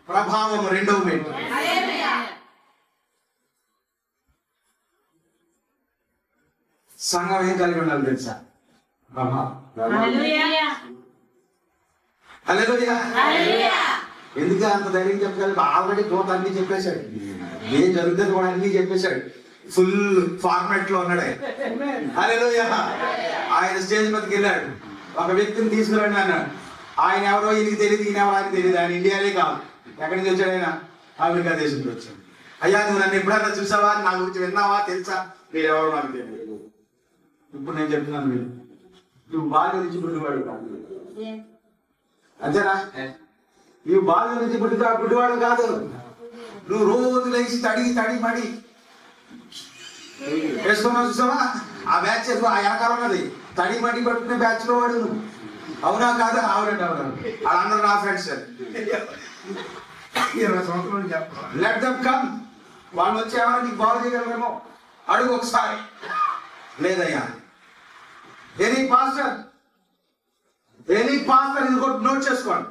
ప్రభావం రెండవ మెట్టు. సంఘం ఏం కలిగి ఉండాలి తెలుసా? ఎందుకు అంత ధైర్యం చెప్పగలరు? ఆల్రెడీ దూత అన్ని చెప్పేశాడు, ఏం జరుగుతుంది కూడా అన్ని చెప్పేశాడు. ఫుల్ ఫార్మాట్ లో ఉన్నాడు హల్లెలూయా. ఆయన స్టేజ్ మీదకి వెళ్ళాడు, ఒక వ్యక్తిని తీసుకురండి అన్నాడు. ఆయన ఎవరో ఈయనకి తెలియదు, ఈయన ఎవరో ఆయనకి తెలియదు. ఆయన ఇండియానే కాదు, ఎక్కడి నుంచి వచ్చాడు? ఆయన అమెరికా దేశం నుంచి వచ్చాడు. అయ్యా నువ్వు నన్ను ఎప్పుడైనా చూసావా? నా గురించి విన్నావా? తెలుసా? మీరెవరో నాకు తెలియదు. ఇప్పుడు నేను చెప్తున్నాను, మీరు నువ్వు బాల్య నుంచి గుడ్డివాడు కాదు. అంతేనా? నువ్వు బాల్య నుంచి గుడ్డివాడు కాదు. నువ్వు రోజు లేచి తడి మడి వేసుకున్నావు చూసావా? ఆ బ్యాచ్ ఆ వెనకాల ఉన్నది తడి మడి పట్టుకునే బ్యాచ్ లో వాడు నువ్వు. అవునా కాదా? అవునండి వాళ్ళందరూ నా ఫ్రెండ్స్. 20 సంవత్సరాలు చెప్పాలి. Let them come. వాళ్ళు వచ్చి ఏమైనా నీకు బాగు చేయగలరేమో అడుగు ఒకసారి. లేదయ్యా ఎనీ పాస్టర్ ఇది కూడా నోట్ చేసుకోండి.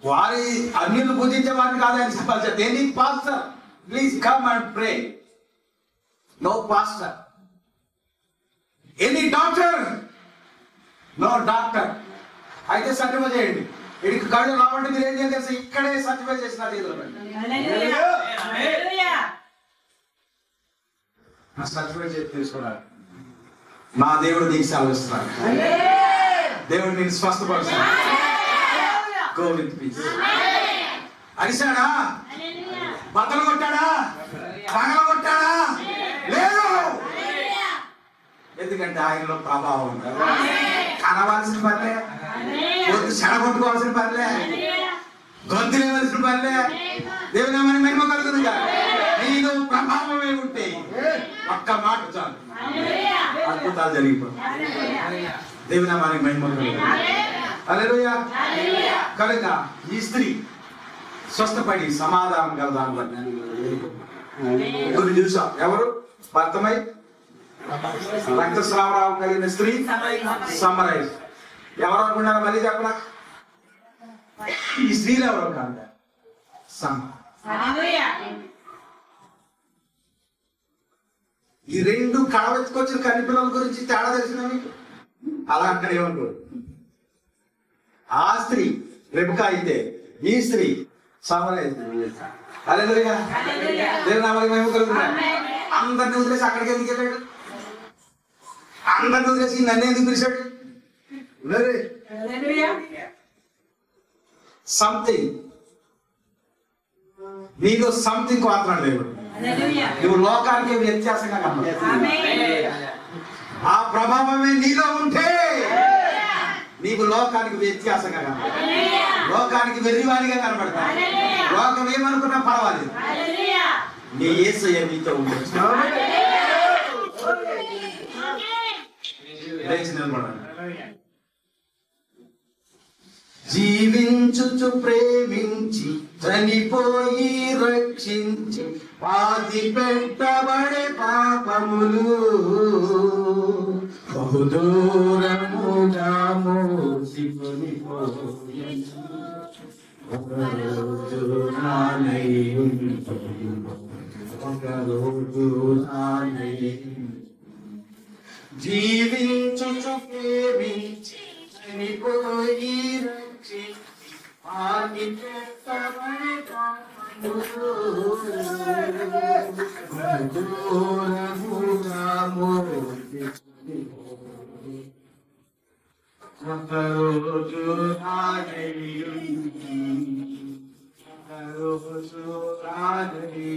వారి అన్యులు పూజించే వారిని కాదని చెప్పాలి. Any pastor please come and pray. No pastor. Any doctor no doctor. అయితే సర్టిఫై చేయండి. వీడికి కళ్ళు రావంటే మీరు ఏం చేయాలి తెలుసా? ఇక్కడే సర్టిఫై చేసిన సర్టిఫై చేసి తీసుకున్నాడు. నా దేవుడు నీకు సెలవిస్తున్నాడు. దేవుడు నేను స్వస్థపరుస్తాడు. Go with peace. అరిశాడా? బట్టలు కొట్టాడా? పగల కొట్టాడా? లేదు. ఎందుకంటే ఆయనలో ప్రభావం ఉంది. కనవలసిన పనిలే, గొంతు చెడగొట్టుకోవాల్సిన పనిలే, గొంతు లేవలసిన పనిలే. దేవుని నామానికి మహిమ కలుగుతుంది. నీలో ప్రభావమే ఉంటే ఒక్క మాట చాలు, అద్భుతాలు జరిగిపోతాయి. దేవుని నామానికి మహిమ కలుగుతుంది. హల్లెలూయా. కనుక ఈ స్త్రీ స్వస్థపడి సమాధానం కలదాన్ని బట్టి చూసాం. ఎవరు? భర్తమై రక్తస్రావం కలిగిన స్త్రీ సమరైజ్. ఎవరు అనుకున్నారు? మళ్ళీ చెప్పరా? ఈ స్త్రీలు ఎవరు కాదు, ఈ రెండు కడవెత్తుకొచ్చిన కన్ని పిల్లల గురించి తేడా తెలిసిన మీకు? అలా అక్కడ ఏమనుకోరు. ఆ స్త్రీ రెబెకా అయితే ఈ స్త్రీ సమరైజ్. హల్లెలూయా. దేవుని నామానికి మహిమ కలుగుతుంది. అందరిని వదిలేసి అక్కడికి ఎందుకు వెళ్ళాడు? అందరిని వదిలేసి నన్ను ఎందుకు పిలిచాడు? సంథింగ్ నీలో సంథింగ్ మాత్రం దేవుడు. నువ్వు లోకానికి వ్యత్యాసంగా కనబడతావు. ఆ ప్రభావమే నీలో ఉంటే నీకు లోకానికి వ్యత్యాసంగా కనబడతావు. లోకానికి వెర్రివాడిగా కనబడతావు. లోకం ఏమనుకున్నా పర్వాలేదు, నీ యేసయ్య నీతో ఉండొచ్చు. లేచి నిలబడండి. జీవించుచు ప్రేమించి చనిపోయి రక్షించి పాతి పెట్టబడే పాపములు బహుదూరముగా మోసికొనిపోయెను. ఒకరోజు నానై ఒకరోజు నానై జీవించుచు ప్రేమించి చనిపోయి రక్షించి పాతి పెట్టబడే పాపములు బహుదూరముగా మోసికొనిపోయెను. ఒకరోజు నానై ఒకరోజు నానై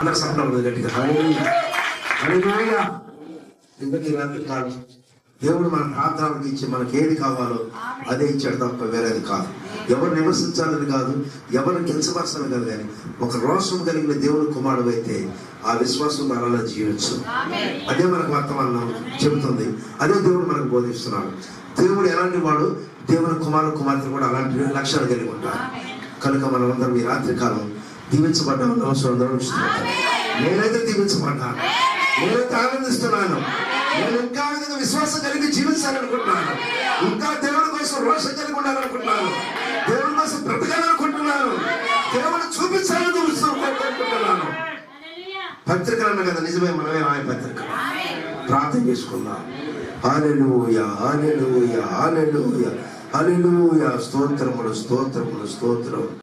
అందరు సంప్రదాయం గట్టిగా హల్లెలూయా. ఇంకొక రాత్రి కాదు, దేవుడు మన ప్రార్థనలకు ఇచ్చి మనకి ఏది కావాలో అదే ఇచ్చాడు తప్ప వేరేది కాదు. ఎవరు నివసించాలని కాదు, ఎవరు కించపరచాలని కాదు, కానీ ఒక రోషం కలిగిన దేవుడు కుమారుడు అయితే ఆ విశ్వాసం అలా జీవించు. అదే మనకు వర్తమానం చెబుతుంది, అదే దేవుడు మనకు బోధిస్తున్నాడు. దేవుడు ఎలాంటి వాడు, దేవుని కుమార్తెలు కూడా అలాంటి లక్ష్యాలు కలిగి ఉంటారు. కనుక మనమందరం ఈ రాత్రి కాలం దీవించబడ్డామని అవసరం నడుస్తున్నాను. నేనైతే దీవించబడ్డాను, నేనైతే ఆనందిస్తున్నాను. నేను ఇంకా విధంగా విశ్వాసం కలిగి జీవించాలనుకుంటున్నాను, ఇంకా దేవుడి కోసం రోషం కలిగి ఉండాలనుకుంటున్నాను, దేవుడి కోసం బ్రతకాలనుకుంటున్నాను, దేవుడు చూపించాలని కోరుకుంటున్నాను. పత్రికలు అన్న కదా, నిజమే, మనమే రాయ పత్రిక. ప్రార్థన చేసుకుందాం. హల్లెలూయా, హల్లెలూయా, హల్లెలూయా, హల్లెలూయా. స్తోత్రములు, స్తోత్రములు, స్తోత్రం.